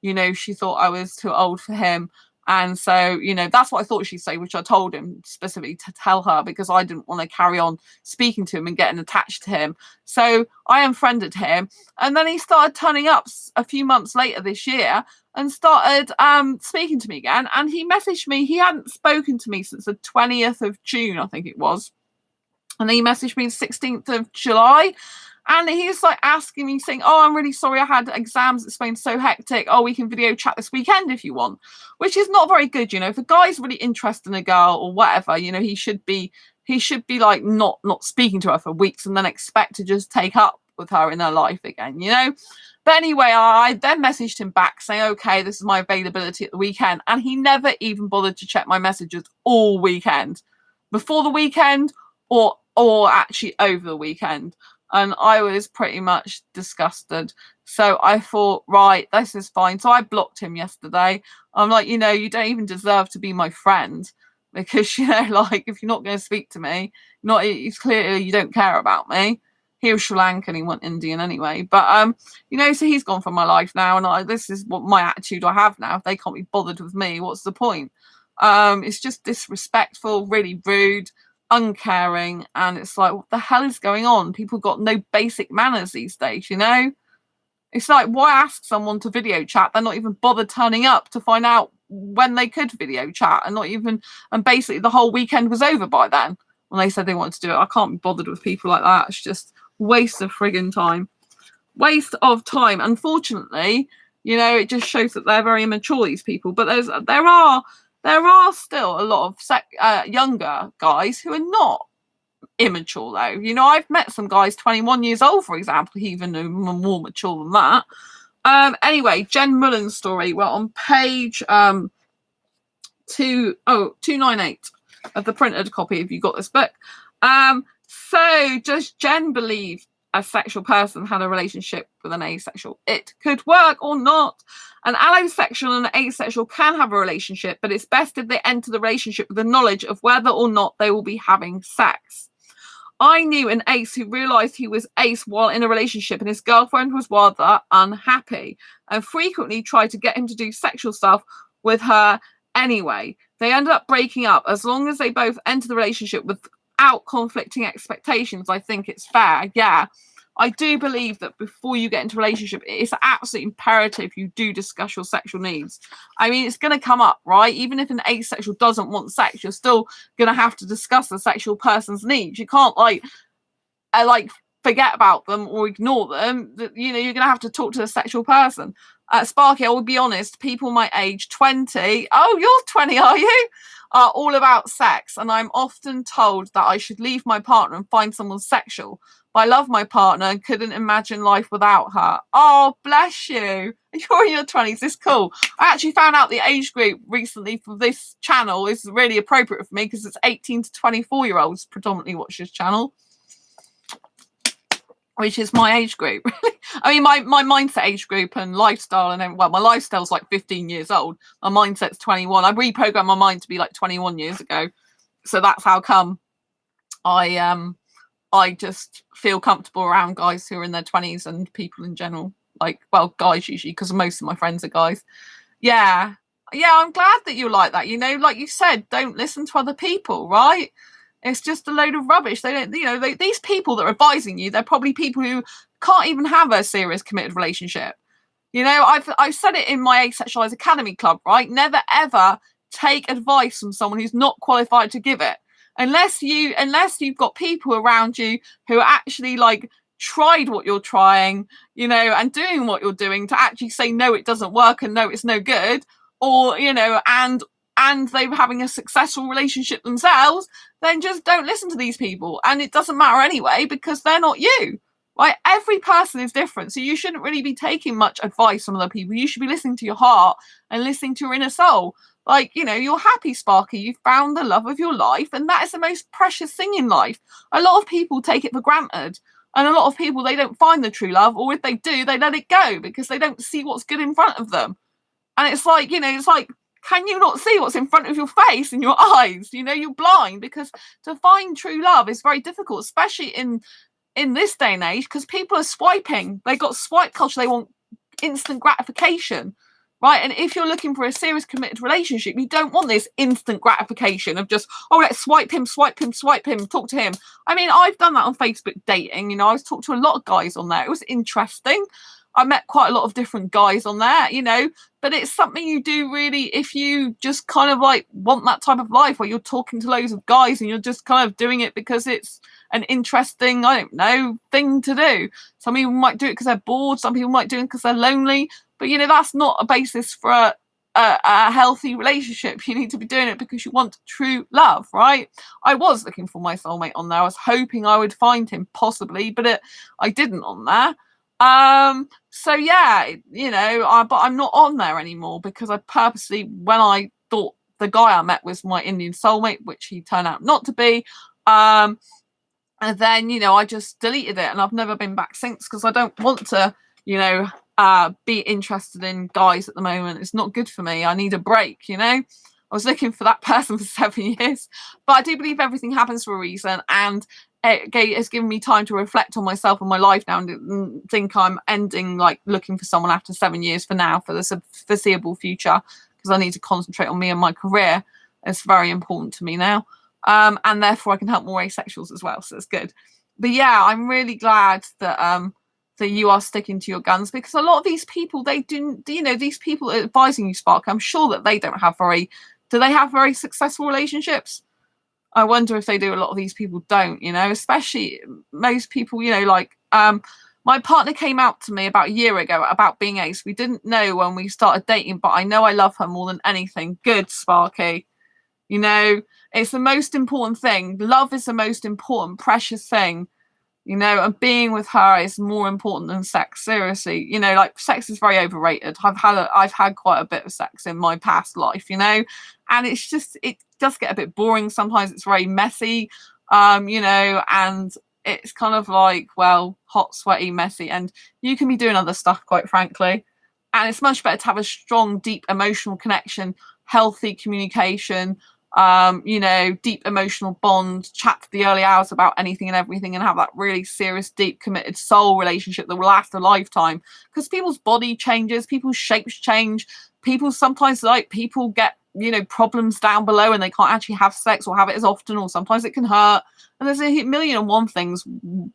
you know, she thought I was too old for him. And so, that's what I thought she'd say, which I told him specifically to tell her because I didn't want to carry on speaking to him and getting attached to him. So I unfriended him. And then he started turning up a few months later this year and started speaking to me again. And he messaged me. He hadn't spoken to me since the 20th of June, I think it was. And then he messaged me the 16th of July. And he's like asking me, saying, "Oh, I'm really sorry, I had exams. It's been so hectic. Oh, we can video chat this weekend if you want," which is not very good. If a guy's really interested in a girl or whatever, he should be like not speaking to her for weeks and then expect to just take up with her in her life again. But anyway, I then messaged him back saying, "Okay, this is my availability at the weekend," and he never even bothered to check my messages all weekend, before the weekend or actually over the weekend. And I was pretty much disgusted. So I thought, right, this is fine. So I blocked him yesterday. I'm like, you don't even deserve to be my friend because, if you're not going to speak to me, it's clearly you don't care about me. He was Sri Lankan, he went Indian anyway. But, so he's gone from my life now. And this is what my attitude I have now. If they can't be bothered with me, what's the point? It's just disrespectful, really rude, uncaring, and it's like, what the hell is going on? People got no basic manners these days. It's like, why ask someone to video chat? They're not even bothered turning up to find out when they could video chat, and basically the whole weekend was over by then when they said they wanted to do it. I can't be bothered with people like that. It's just waste of friggin' time. Unfortunately, it just shows that they're very immature, these people. But there are still a lot of younger guys who are not immature, though. I've met some guys 21 years old, for example, even more mature than that. Anyway, Jen Mullen's story. Well, on page 298 of the printed copy, if you got this book. So does Jen believe a sexual person had a relationship with an asexual? It could work or not. An allosexual and an asexual can have a relationship, but it's best if they enter the relationship with the knowledge of whether or not they will be having sex. I knew an ace who realised he was ace while in a relationship, and his girlfriend was rather unhappy and frequently tried to get him to do sexual stuff with her anyway. They ended up breaking up. As long as they both enter the relationship without conflicting expectations, I think it's fair. Yeah, I do believe that before you get into a relationship, it's absolutely imperative you do discuss your sexual needs. I mean, it's going to come up, right? Even if an asexual doesn't want sex, you're still going to have to discuss the sexual person's needs. You can't forget about them or ignore them. You're going to have to talk to the sexual person. Sparky, I will be honest, people my age, 20, oh, you're 20, are you? Are all about sex, and I'm often told that I should leave my partner and find someone sexual. But I love my partner and couldn't imagine life without her. Oh, bless you. You're in your 20s. It's cool. I actually found out the age group recently for this channel is really appropriate for me because it's 18 to 24-year-olds predominantly watch this channel, which is my age group. I mean, my mindset age group and lifestyle, and well, my lifestyle's like 15 years old. My mindset's 21. I reprogrammed my mind to be like 21 years ago. So that's how come I just feel comfortable around guys who are in their 20s and people in general. Guys usually, because most of my friends are guys. Yeah, I'm glad that you're like that. Like you said, don't listen to other people, right? It's just a load of rubbish. They don't, these people that are advising you, they're probably people who can't even have a serious committed relationship. I've said it in my Asexualise Academy club, right? Never ever take advice from someone who's not qualified to give it. Unless you've got people around you who actually tried what you're trying, and doing what you're doing to actually say, no, it doesn't work and no, it's no good. Or, and they're having a successful relationship themselves, then just don't listen to these people. And it doesn't matter anyway, because they're not you. Right? Every person is different. So you shouldn't really be taking much advice from other people. You should be listening to your heart and listening to your inner soul. You're happy, Sparky. You found the love of your life, and that is the most precious thing in life. A lot of people take it for granted. And a lot of people, they don't find the true love, or if they do, they let it go because they don't see what's good in front of them. And it's like, can you not see what's in front of your face and your eyes? You're blind, because to find true love is very difficult, especially in this day and age, because people are swiping. They got swipe culture. They want instant gratification, right? And if you're looking for a serious committed relationship, you don't want this instant gratification of just, oh, let's swipe him, talk to him. I mean, I've done that on Facebook dating. You know, I was talked to a lot of guys on there. It was interesting. I met quite a lot of different guys on there, you know, but it's something you do really if you just kind of like want that type of life where you're talking to loads of guys and you're just kind of doing it because it's an interesting, I don't know, thing to do. Some people might do it because they're bored. Some people might do it because they're lonely. But, you know, that's not a basis for a healthy relationship. You need to be doing it because you want true love, right? I was looking for my soulmate on there. I was hoping I would find him possibly, but I didn't on there. So yeah, you know, but I'm not on there anymore because I purposely, when I thought the guy I met was my Indian soulmate, which he turned out not to be, and then, you know, I just deleted it and I've never been back since because I don't want to, you know, be interested in guys at the moment. It's not good for me. I need a break, you know. I was looking for that person for 7 years, but I do believe everything happens for a reason, and it has given me time to reflect on myself and my life now, and think I'm ending like looking for someone after 7 years for now, for the foreseeable future, because I need to concentrate on me and my career. It's very important to me now, and therefore I can help more asexuals as well, so it's good. But yeah, I'm really glad that that you are sticking to your guns, because a lot of these people, they do, you know, these people advising you, Spark, I'm sure that they don't have do they have very successful relationships? I wonder if they do. A lot of these people don't, you know, especially most people, you know, like my partner came out to me about a year ago about being ace. We didn't know when we started dating, but I know I love her more than anything. Good, Sparky. You know, it's the most important thing. Love is the most important, precious thing, you know, and being with her is more important than sex. Seriously, you know, like sex is very overrated. I've had quite a bit of sex in my past life, you know, and it's just, it does get a bit boring sometimes. It's very messy, you know, and it's kind of like, well, hot, sweaty, messy, and you can be doing other stuff, quite frankly. And it's much better to have a strong, deep emotional connection, healthy communication, you know, deep emotional bond, chat to the early hours about anything and everything, and have that really serious, deep, committed soul relationship that will last a lifetime. Because people's body changes, people's shapes change, people sometimes, like, people get, you know, problems down below and they can't actually have sex or have it as often, or sometimes it can hurt. And there's a million and one things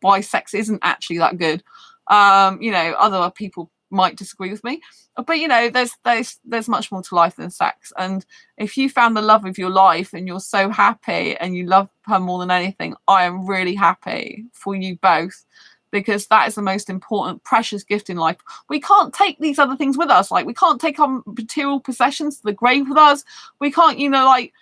why sex isn't actually that good. You know, other people might disagree with me, but you know, there's much more to life than sex. And if you found the love of your life and you're so happy and you love her more than anything, I am really happy for you both, because that is the most important, precious gift in life. We can't take these other things with us. Like, we can't take our material possessions to the grave with us. We can't, you know, like,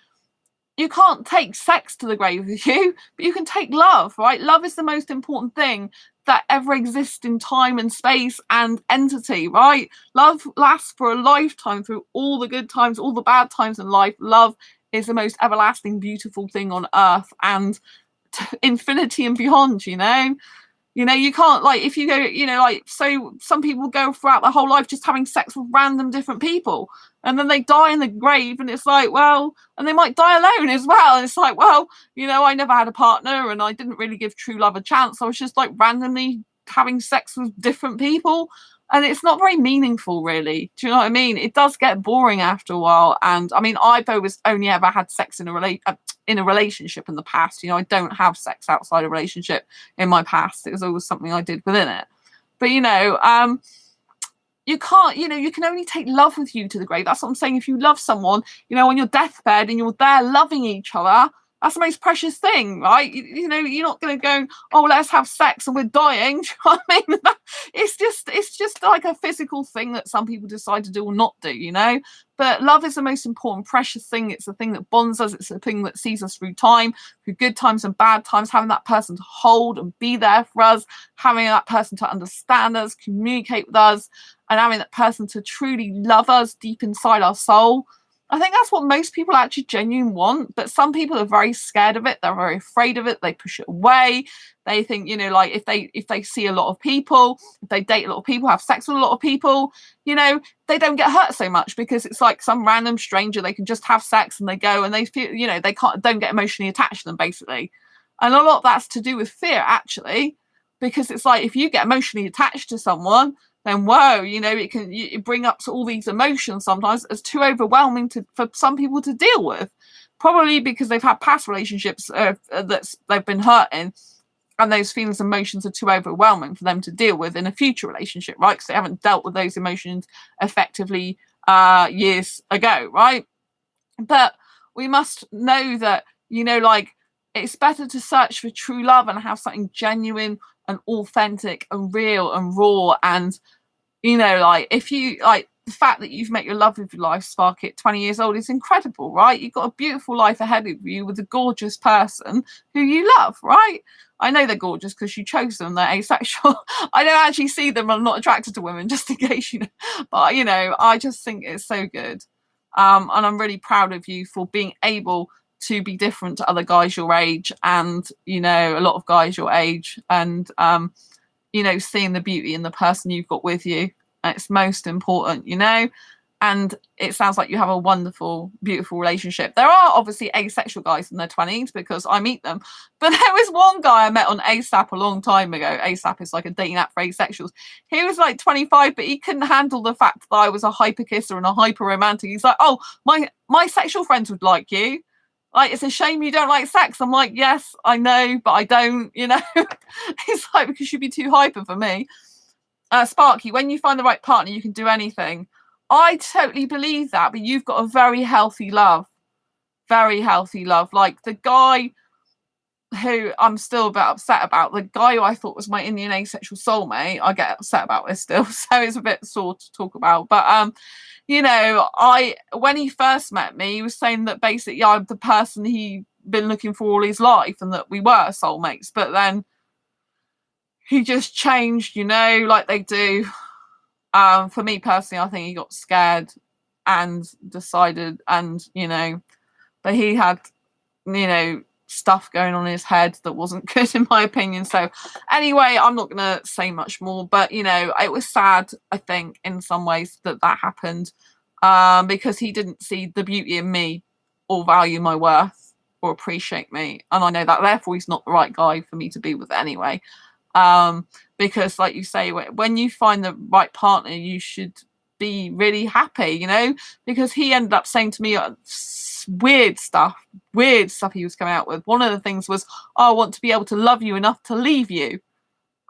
you can't take sex to the grave with you, but you can take love, right? Love is the most important thing that ever exists in time and space and entity, right? Love lasts for a lifetime, through all the good times, all the bad times in life. Love is the most everlasting, beautiful thing on earth, and infinity and beyond, you know? You know, you can't, like, if you go, you know, like, so some people go throughout their whole life just having sex with random different people, and then they die in the grave, and it's like, well, and they might die alone as well. And it's like, well, you know, I never had a partner and I didn't really give true love a chance. I was just like randomly having sex with different people. And it's not very meaningful, really. Do you know what I mean? It does get boring after a while. And I mean, I've always only ever had sex in a relationship in the past. You know, I don't have sex outside a relationship in my past. It was always something I did within it. But, you know, you can't, you know, you can only take love with you to the grave. That's what I'm saying. If you love someone, you know, on your deathbed and you're there loving each other, that's the most precious thing, right? You know, you're not going to go, oh, let's have sex and we're dying. Do you know what I mean? It's just like a physical thing that some people decide to do or not do, you know? But love is the most important, precious thing. It's the thing that bonds us. It's the thing that sees us through time, through good times and bad times, having that person to hold and be there for us, having that person to understand us, communicate with us, and having that person to truly love us deep inside our soul. I think that's what most people actually genuinely want, but some people are very scared of it. They're very afraid of it. They push it away. They think, you know, like, if they see a lot of people, if they date a lot of people, have sex with a lot of people, you know, they don't get hurt so much, because it's like some random stranger. They can just have sex and they go, and they feel, you know, they don't get emotionally attached to them, basically. And a lot of that's to do with fear, actually, because it's like, if you get emotionally attached to someone, then whoa, you know, it bring up all these emotions sometimes as too overwhelming for some people to deal with, probably because they've had past relationships that they've been hurt in, and those feelings and emotions are too overwhelming for them to deal with in a future relationship, right? Because they haven't dealt with those emotions effectively years ago, right? But we must know that, you know, like, it's better to search for true love and have something genuine and authentic and real and raw. And, you know, like, if you, like, the fact that you've met your love of your life, Sparky, at 20 years old is incredible, right? You've got a beautiful life ahead of you with a gorgeous person who you love, right? I know they're gorgeous because you chose them. They're asexual. I don't actually see them. I'm not attracted to women, just in case, you know. But, you know, I just think it's so good. And I'm really proud of you for being able to be different to other guys your age, and, you know, a lot of guys your age, and, you know, seeing the beauty in the person you've got with you. It's most important, you know. And it sounds like you have a wonderful, beautiful relationship. There are obviously asexual guys in their 20s, because I meet them. But there was one guy I met on ASAP a long time ago. ASAP is like a dating app for asexuals. He was like 25, but he couldn't handle the fact that I was a hyper kisser and a hyper romantic. He's like, oh, my sexual friends would like you. Like, it's a shame you don't like sex. I'm like, yes, I know, but I don't, you know. It's like, because you'd be too hyper for me. Sparky, when you find the right partner, you can do anything. I totally believe that, but you've got a very healthy love. Very healthy love. Like, the guy who I'm still a bit upset about, the guy who I thought was my Indian asexual soulmate, I get upset about this still, so it's a bit sore to talk about. But you know, when he first met me, he was saying that basically I'm the person he'd been looking for all his life, and that we were soulmates. But then he just changed, you know, like they do. For me personally, I think he got scared and decided, and, you know, but he had, you know, stuff going on in his head that wasn't good, in my opinion. So anyway, I'm not going to say much more, but, you know, it was sad, I think, in some ways that happened, because he didn't see the beauty in me or value my worth or appreciate me. And I know that, therefore, he's not the right guy for me to be with anyway. Because, like you say, when you find the right partner, you should be really happy, you know, because he ended up saying to me weird stuff he was coming out with. One of the things was, oh, I want to be able to love you enough to leave you.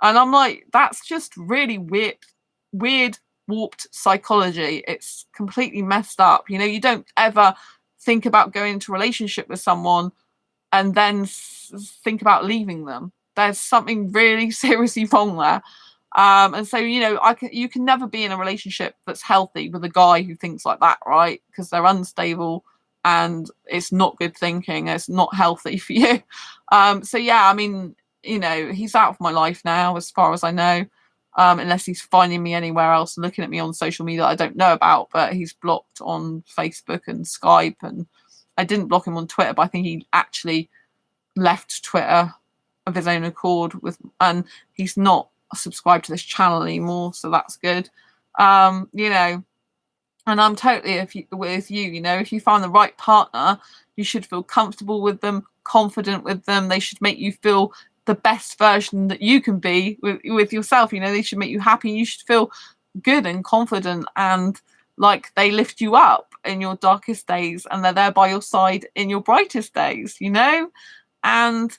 And I'm like, that's just really weird, warped psychology. It's completely messed up. You know, you don't ever think about going into a relationship with someone and then think about leaving them. There's something really seriously wrong there. And so, you know, you can never be in a relationship that's healthy with a guy who thinks like that, right? Because they're unstable and it's not good thinking. It's not healthy for you. So, yeah, I mean, you know, he's out of my life now, as far as I know, unless he's finding me anywhere else and looking at me on social media I don't know about. But he's blocked on Facebook and Skype, and I didn't block him on Twitter, but I think he actually left Twitter of his own accord, and he's not subscribed to this channel anymore, so that's good. You know, and I'm totally with you. You know, if you find the right partner, you should feel comfortable with them, confident with them. They should make you feel the best version that you can be with yourself. You know, they should make you happy. You should feel good and confident, and like they lift you up in your darkest days, and they're there by your side in your brightest days, you know. And,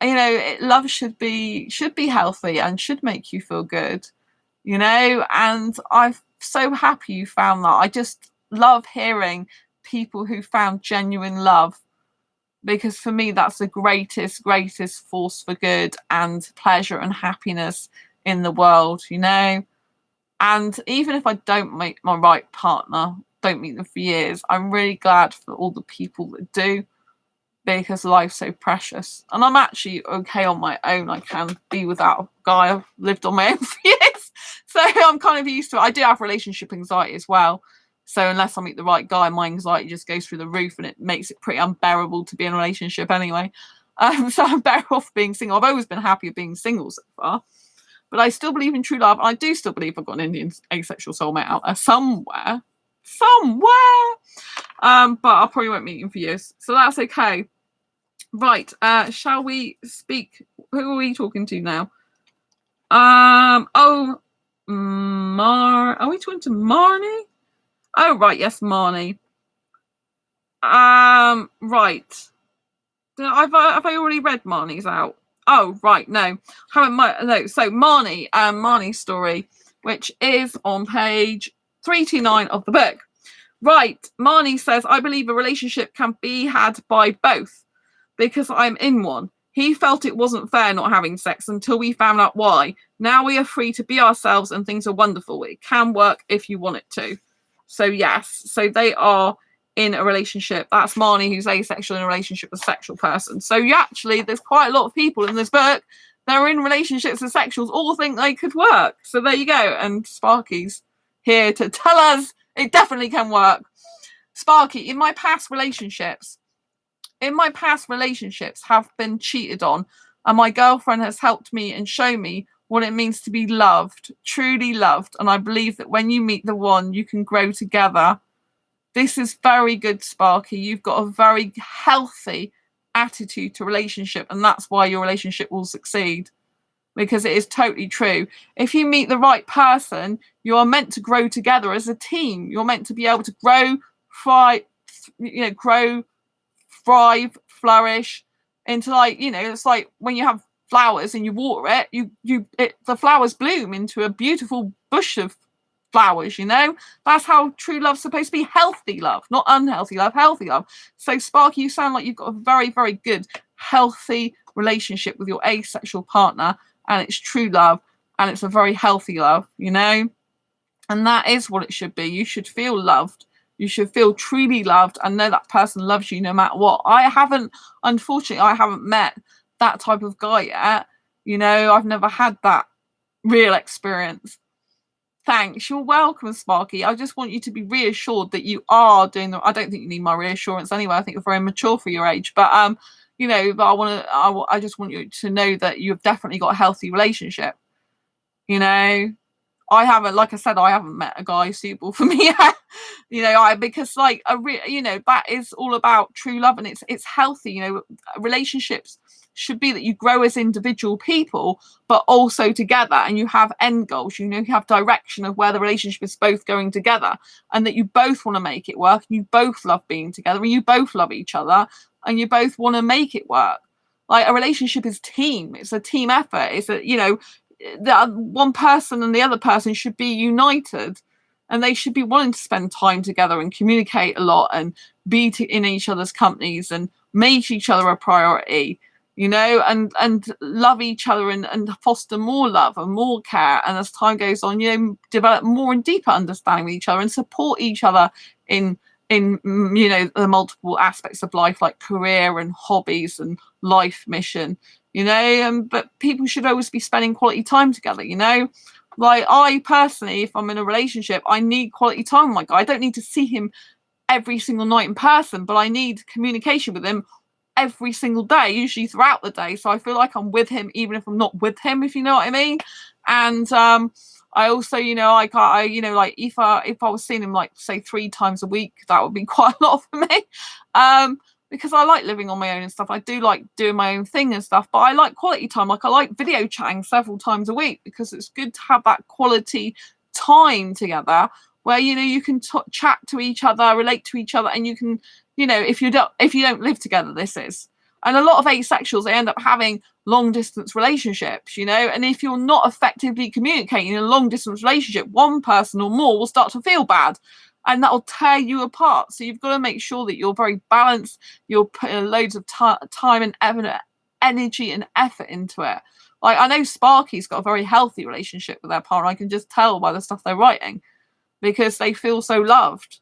you know, love should be healthy and should make you feel good, you know. And I'm so happy you found that. I just love hearing people who found genuine love, because for me that's the greatest force for good and pleasure and happiness in the world, you know. And even if I don't meet my right partner, don't meet them for years, I'm really glad for all the people that do, because life's so precious. And I'm actually okay on my own. I can be without a guy. I've lived on my own for years, so I'm kind of used to it. I do have relationship anxiety as well, so unless I meet the right guy, my anxiety just goes through the roof, and it makes it pretty unbearable to be in a relationship anyway. So I'm better off being single. I've always been happy with being single so far, but I still believe in true love. I do still believe I've got an Indian asexual soulmate out there somewhere. But I probably won't meet him for years, so that's okay. Right, shall we speak? Who are we talking to now? Oh, Are we talking to Marnie? Oh, right, yes, Marnie. Right. Have I already read Marnie's out? Oh, right, no. Haven't no. So Marnie's story, which is on page 329 of the book. Right, Marnie says, I believe a relationship can be had by both because I'm in one. He felt it wasn't fair not having sex until we found out why. Now we are free to be ourselves and things are wonderful. It can work if you want it to. So yes, so they are in a relationship. That's Marnie, who's asexual, in a relationship with a sexual person. So you actually, there's quite a lot of people in this book that are in relationships with sexuals, all think they could work. So there you go. And Sparky's here to tell us it definitely can work. Sparky, in my past relationships have been cheated on, and my girlfriend has helped me and shown me what it means to be loved, truly loved. And I believe that when you meet the one, you can grow together. This is very good, Sparky. You've got a very healthy attitude to relationship, and that's why your relationship will succeed. Because it is totally true. If you meet the right person, you are meant to grow together as a team. You're meant to be able to grow, thrive, flourish into, like, it's like when you have flowers and you water it, the flowers bloom into a beautiful bush of flowers. That's how true love's supposed to be. Healthy love, not unhealthy love, healthy love. So Sparky, you sound like you've got a very, very good, healthy relationship with your asexual partner. And it's true love, and it's a very healthy love, and that is what it should be. You should feel loved. You should feel truly loved and know that person loves you no matter what. Unfortunately, I haven't met that type of guy yet. I've never had that real experience. Thanks. You're welcome, Sparky. I just want you to be reassured that you are doing I don't think you need my reassurance anyway. I think you're very mature for your age, but but I just want you to know that you've definitely got a healthy relationship. I haven't, like I said, I haven't met a guy suitable for me yet. Because that is all about true love, and it's healthy. Relationships should be that you grow as individual people, but also together, and you have end goals. You have direction of where the relationship is both going together, and that you both want to make it work. And you both love being together, and you both love each other, and you both want to make it work. Like, a relationship is team. It's a team effort. It's the one person and the other person should be united, and they should be wanting to spend time together and communicate a lot and be in each other's companies and make each other a priority, and love each other and foster more love and more care. And as time goes on, develop more and deeper understanding with each other and support each other in the multiple aspects of life, like career and hobbies and life mission. But people should always be spending quality time together. Like, I personally, if I'm in a relationship, I need quality time with my guy. I don't need to see him every single night in person, but I need communication with him every single day, usually throughout the day. So I feel like I'm with him even if I'm not with him, if you know what I mean. And I also, like, if I was seeing him, like, say 3 times a week, that would be quite a lot for me. Because I like living on my own and stuff. I do like doing my own thing and stuff, but I like quality time. Like, I like video chatting several times a week because it's good to have that quality time together where, you can chat to each other, relate to each other, and you can, if you don't live together, this is. And a lot of asexuals, they end up having long distance relationships, and if you're not effectively communicating in a long distance relationship, one person or more will start to feel bad. And that'll tear you apart. So you've got to make sure that you're very balanced. You're putting loads of time and energy and effort into it. Like, I know Sparky's got a very healthy relationship with their partner. I can just tell by the stuff they're writing, because they feel so loved.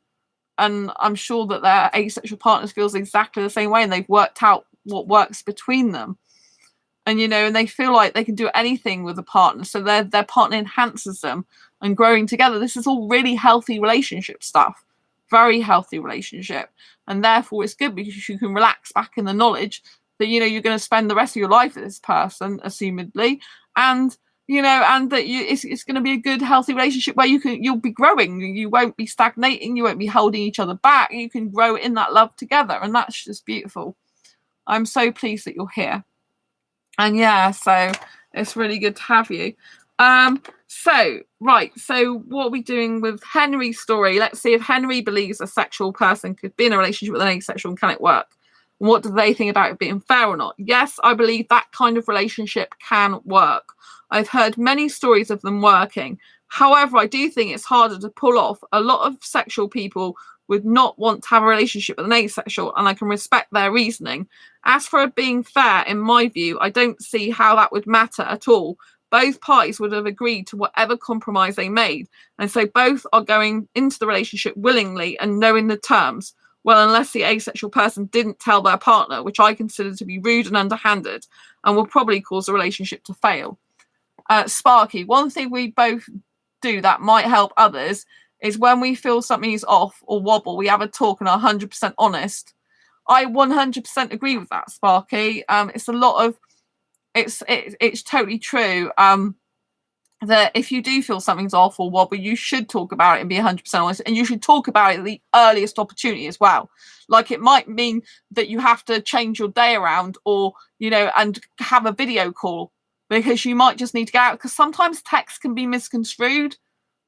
And I'm sure that their asexual partners feels exactly the same way, and they've worked out what works between them. And, and they feel like they can do anything with a partner. So their partner enhances them and growing together. This is all really healthy relationship stuff. Very healthy relationship. And therefore it's good because you can relax back in the knowledge that, you're going to spend the rest of your life with this person, assumedly. And, and that it's going to be a good, healthy relationship where you'll be growing. You won't be stagnating. You won't be holding each other back. You can grow in that love together. And that's just beautiful. I'm so pleased that you're here. And yeah, so it's really good to have you. So, right, so what are we doing with Henry's story? Let's see if Henry believes a sexual person could be in a relationship with an asexual, and can it work? What do they think about it being fair or not? Yes, I believe that kind of relationship can work. I've heard many stories of them working. However, I do think it's harder to pull off. A lot of sexual people would not want to have a relationship with an asexual, and I can respect their reasoning. As for it being fair, in my view, I don't see how that would matter at all. Both parties would have agreed to whatever compromise they made, and so both are going into the relationship willingly and knowing the terms. Well, unless the asexual person didn't tell their partner, which I consider to be rude and underhanded, and will probably cause the relationship to fail. Sparky, one thing we both do that might help others is when we feel something is off or wobble, we have a talk and are 100% honest. I 100% agree with that, Sparky. It's a lot of, it's totally true. That if you do feel something's off or wobble, you should talk about it and be 100% honest, and you should talk about it at the earliest opportunity as well. Like, it might mean that you have to change your day around, or, you know, and have a video call, because you might just need to get out, because sometimes text can be misconstrued.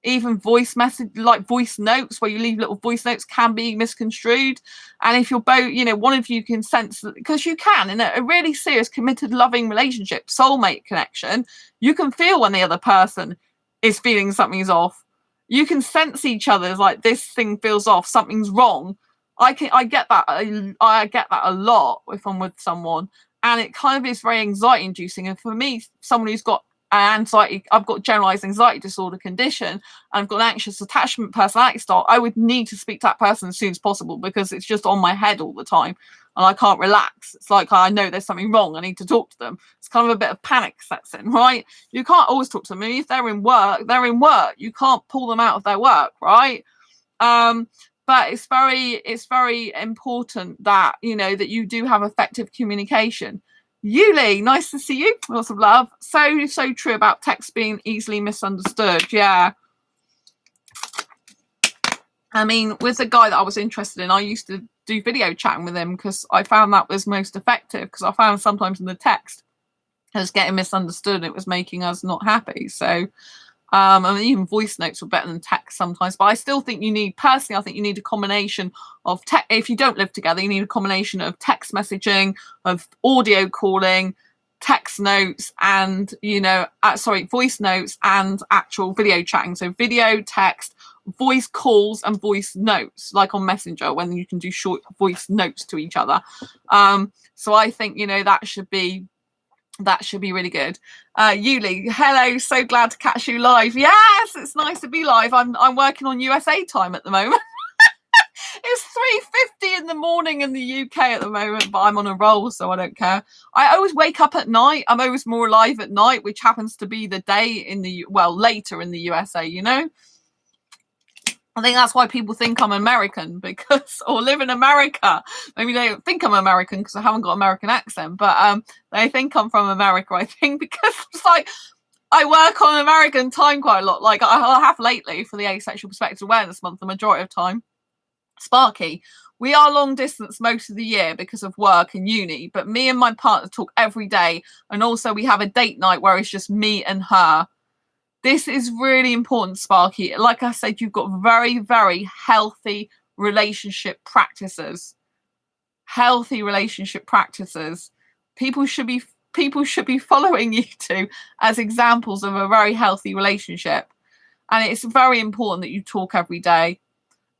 Even voice message, like voice notes, where you leave little voice notes, can be misconstrued. And if you're both, you know, one of you can sense that, because you can, in a really serious, committed, loving relationship, soulmate connection, you can feel when the other person is feeling something's off. You can sense each other's, like, this thing feels off, something's wrong. I get that a lot if I'm with someone, and it kind of is very anxiety inducing. And for me, someone who's got anxiety, I've got generalized anxiety disorder condition, I've got an anxious attachment personality style, I would need to speak to that person as soon as possible, because it's just on my head all the time and I can't relax. It's like, I know there's something wrong, I need to talk to them. It's kind of a bit of panic sets in, right? You can't always talk to them. I mean, if they're in work, they're in work. You can't pull them out of their work, right? But it's very important that, you know, that you do have effective communication. Yuli, nice to see you. Lots of love. So true about text being easily misunderstood. Yeah. I mean, with the guy that I was interested in, I used to do video chatting with him because I found that was most effective, because I found sometimes in the text it was getting misunderstood and it was making us not happy. So I mean, even voice notes were better than text sometimes, but I still think you need, personally, I think you need a combination of if you don't live together, you need a combination of text messaging, of audio calling, text notes, and, you know, voice notes and actual video chatting. So video, text, voice calls, and voice notes, like on Messenger, when you can do short voice notes to each other. So I think, you know, that should be really good. Yuli, hello, so glad to catch you live. Yes, it's nice to be live. I'm working on USA time at the moment. It's 3:50 in the morning in the UK at the moment, but I'm on a roll, so I don't care. I always wake up at night. I'm always more alive at night, which happens to be the day in later in the USA, you know. I think that's why people think I'm American, or live in America. Maybe they don't think I'm American because I haven't got an American accent, but they think I'm from America, I think, because it's like I work on American time quite a lot. Like I have lately for the Asexual Perspective Awareness Month, the majority of time. Sparky, we are long distance most of the year because of work and uni, but me and my partner talk every day, and also we have a date night where it's just me and her. This is really important, Sparky. Like I said, you've got very, very healthy relationship practices. Healthy relationship practices. People should be following you two as examples of a very healthy relationship. And it's very important that you talk every day.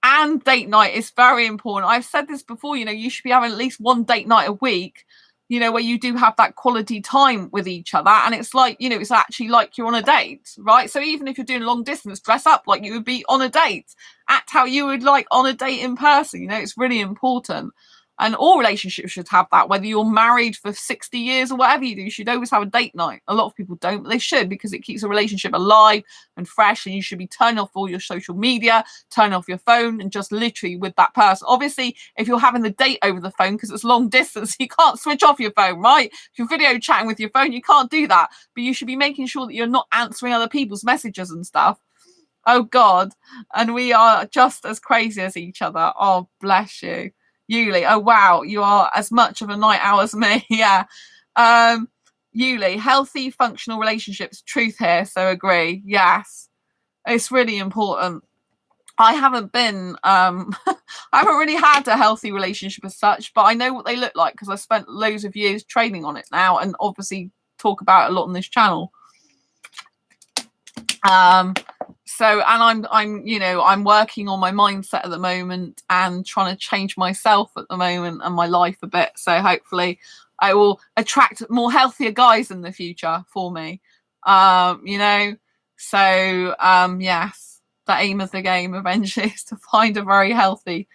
And date night is very important. I've said this before, you know, you should be having at least one date night a week, you know, where you do have that quality time with each other. And it's like, you know, it's actually like you're on a date, right? So even if you're doing long distance, dress up like you would be on a date. Act how you would like on a date in person. You know, it's really important. And all relationships should have that, whether you're married for 60 years or whatever you do, you should always have a date night. A lot of people don't, but they should, because it keeps a relationship alive and fresh, and you should be turning off all your social media, turn off your phone, and just literally with that person. Obviously, if you're having the date over the phone, because it's long distance, you can't switch off your phone, right? If you're video chatting with your phone, you can't do that. But you should be making sure that you're not answering other people's messages and stuff. Oh, God. And we are just as crazy as each other. Oh, bless you. Yuli, oh wow, you are as much of a night owl as me. Yeah. Yuli, healthy functional relationships, truth here, so agree. Yes, it's really important. I haven't been I haven't really had a healthy relationship as such, but I know what they look like because I spent loads of years training on it now, and obviously talk about it a lot on this channel. So, and I'm working on my mindset at the moment and trying to change myself at the moment and my life a bit. So hopefully I will attract more healthier guys in the future for me. Yes, the aim of the game eventually is to find a very healthy,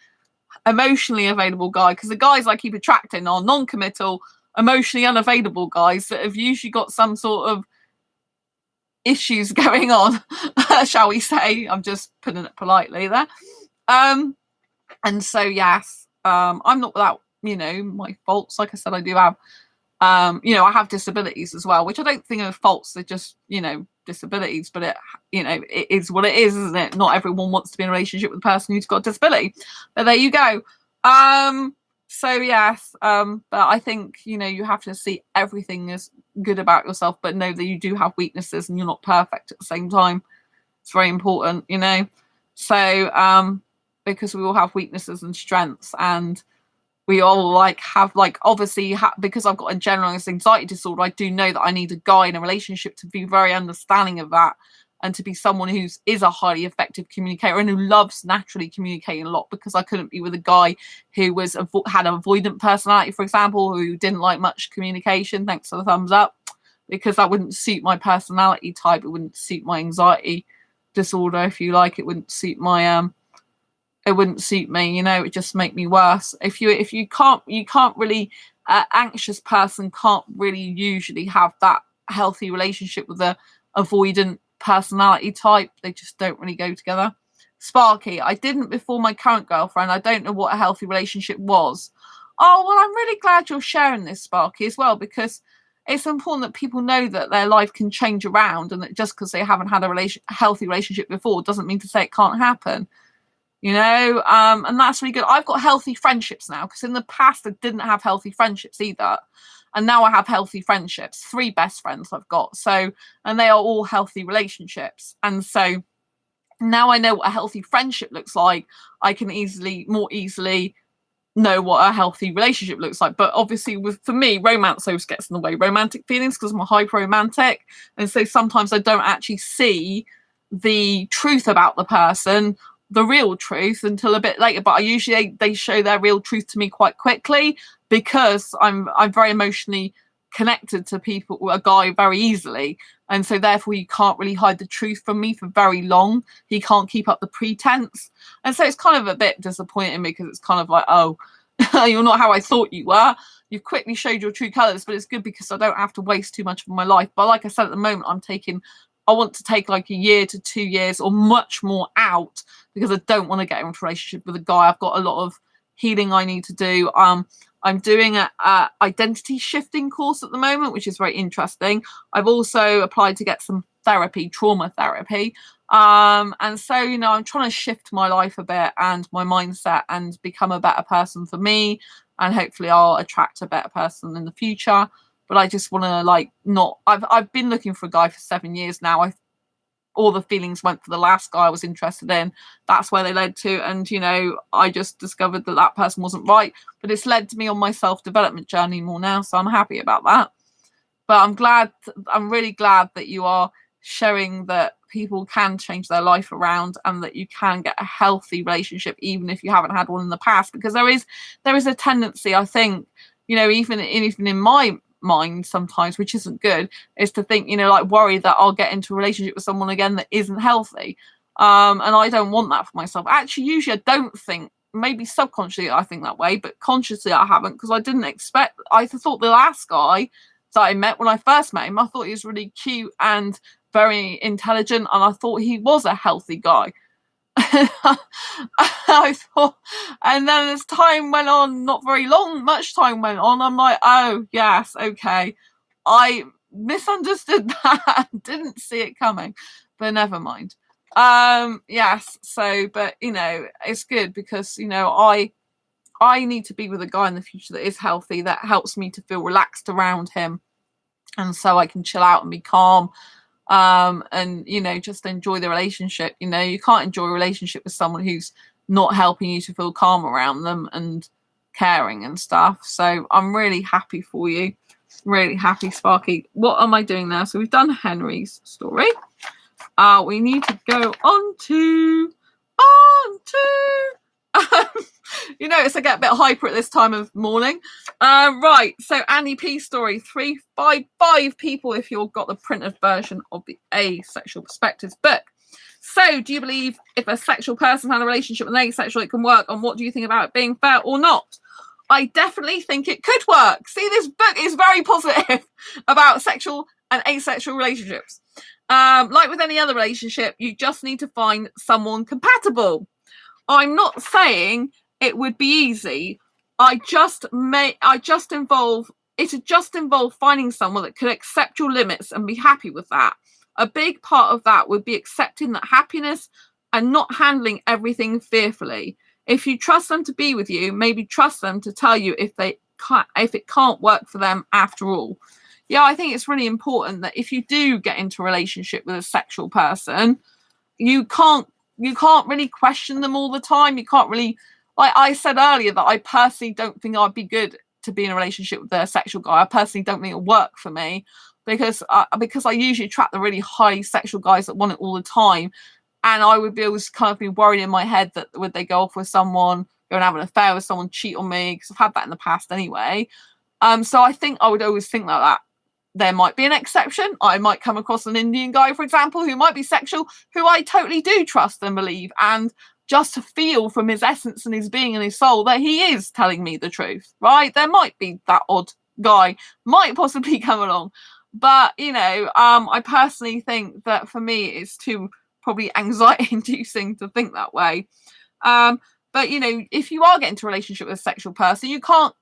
emotionally available guy, because the guys I keep attracting are non-committal, emotionally unavailable guys that have usually got some sort of issues going on, shall we say. I'm just putting it politely there. And so yes, I'm not without, my faults. Like I said, I do have I have disabilities as well, which I don't think are faults. They're just, disabilities, but it is what it is, isn't it? Not everyone wants to be in a relationship with a person who's got a disability, but there you go. So yes, but I think, you have to see everything as good about yourself, but know that you do have weaknesses and you're not perfect at the same time. It's very important, So, because we all have weaknesses and strengths, and we all have obviously because I've got a generalized anxiety disorder, I do know that I need a guy in a relationship to be very understanding of that, and to be someone who is a highly effective communicator and who loves naturally communicating a lot, because I couldn't be with a guy who had an avoidant personality, for example, who didn't like much communication. Thanks for the thumbs up. Because that wouldn't suit my personality type. It wouldn't suit my anxiety disorder, if you like. It wouldn't suit my it wouldn't suit me, it would just make me worse. If you can't really, anxious person can't really usually have that healthy relationship with a avoidant personality type. They just don't really go together. Sparky, I didn't before my current girlfriend. I don't know what a healthy relationship was. Oh, well, I'm really glad you're sharing this, Sparky, as well, because it's important that people know that their life can change around, and that just because they haven't had a healthy relationship before doesn't mean to say it can't happen. And that's really good. I've got healthy friendships now, because in the past I didn't have healthy friendships either, and now I have healthy friendships. 3 best friends I've got, so, and they are all healthy relationships, and so now I know what a healthy friendship looks like. I can more easily know what a healthy relationship looks like. But obviously, for me, romance always gets in the way. Romantic feelings, because I'm a hyper romantic, and so sometimes I don't actually see the truth about the person, the real truth, until a bit later. But they show their real truth to me quite quickly, because I'm very emotionally connected to people, a guy, very easily, and so therefore you can't really hide the truth from me for very long. He can't keep up the pretense, and so it's kind of a bit disappointing, because it's kind of like, oh, you're not how I thought you were. You've quickly showed your true colors. But it's good because I don't have to waste too much of my life. But like I said, at the moment I want to take like a year to 2 years or much more out, because I don't want to get into a relationship with a guy. I've got a lot of healing I need to do. I'm doing a identity shifting course at the moment, which is very interesting. I've also applied to get some therapy, trauma therapy. And so, I'm trying to shift my life a bit and my mindset and become a better person for me. And hopefully I'll attract a better person in the future. But I just want to I've been looking for a guy for 7 years now. All the feelings went for the last guy I was interested in. That's where they led to. And, I just discovered that person wasn't right. But it's led to me on my self-development journey more now. So I'm happy about that. But I'm really glad that you are showing that people can change their life around, and that you can get a healthy relationship even if you haven't had one in the past. Because there is a tendency, I think, even in my mind sometimes, which isn't good, is to think, worry that I'll get into a relationship with someone again that isn't healthy. And I don't want that for myself. Actually, usually I don't think, maybe subconsciously I think that way, but consciously I haven't, because I thought the last guy that I met, when I first met him, I thought he was really cute and very intelligent, and I thought he was a healthy guy. I thought, and then as time went on, not very long, much time went on, I'm like, oh yes, okay, I misunderstood that, didn't see it coming, but never mind. Yes, so, but it's good, because I need to be with a guy in the future that is healthy, that helps me to feel relaxed around him, and so I can chill out and be calm, and you know, just enjoy the relationship. You know, you can't enjoy a relationship with someone who's not helping you to feel calm around them and caring and stuff. So I'm really happy for you, really happy, Sparky. What am I doing now? So we've done Henry's story. We need to go on to you notice I get a bit hyper at this time of morning. Right, so Annie P story 355 people if you've got the printed version of the Asexual Perspectives book. So, do you believe if a sexual person had a relationship with an asexual, it can work? And what do you think about it being fair or not? I definitely think it could work. See, this book is very positive about sexual and asexual relationships. Like with any other relationship, you just need to find someone compatible. I'm not saying it would be easy. It just involve finding someone that could accept your limits and be happy with that. A big part of that would be accepting that happiness and not handling everything fearfully. If you trust them to be with you, maybe trust them to tell you if it can't work for them after all. Yeah, I think it's really important that if you do get into a relationship with a sexual person, you can't really question them all the time. You can't really, like I said earlier, that I personally don't think I'd be good to be in a relationship with a sexual guy. I personally don't think it'll work for me because I usually attract the really high sexual guys that want it all the time. And I would be always kind of be worried in my head that would they go off with someone, go and have an affair with someone, cheat on me, because I've had that in the past anyway. So I think I would always think like that. There might be an exception. I might come across an Indian guy, for example, who might be sexual, who I totally do trust and believe, and just to feel from his essence and his being and his soul that he is telling me the truth, right? There might be that odd guy, might possibly come along. But, you know, I personally think that for me, it's too probably anxiety inducing to think that way. But, you know, if you are getting into a relationship with a sexual person, you can't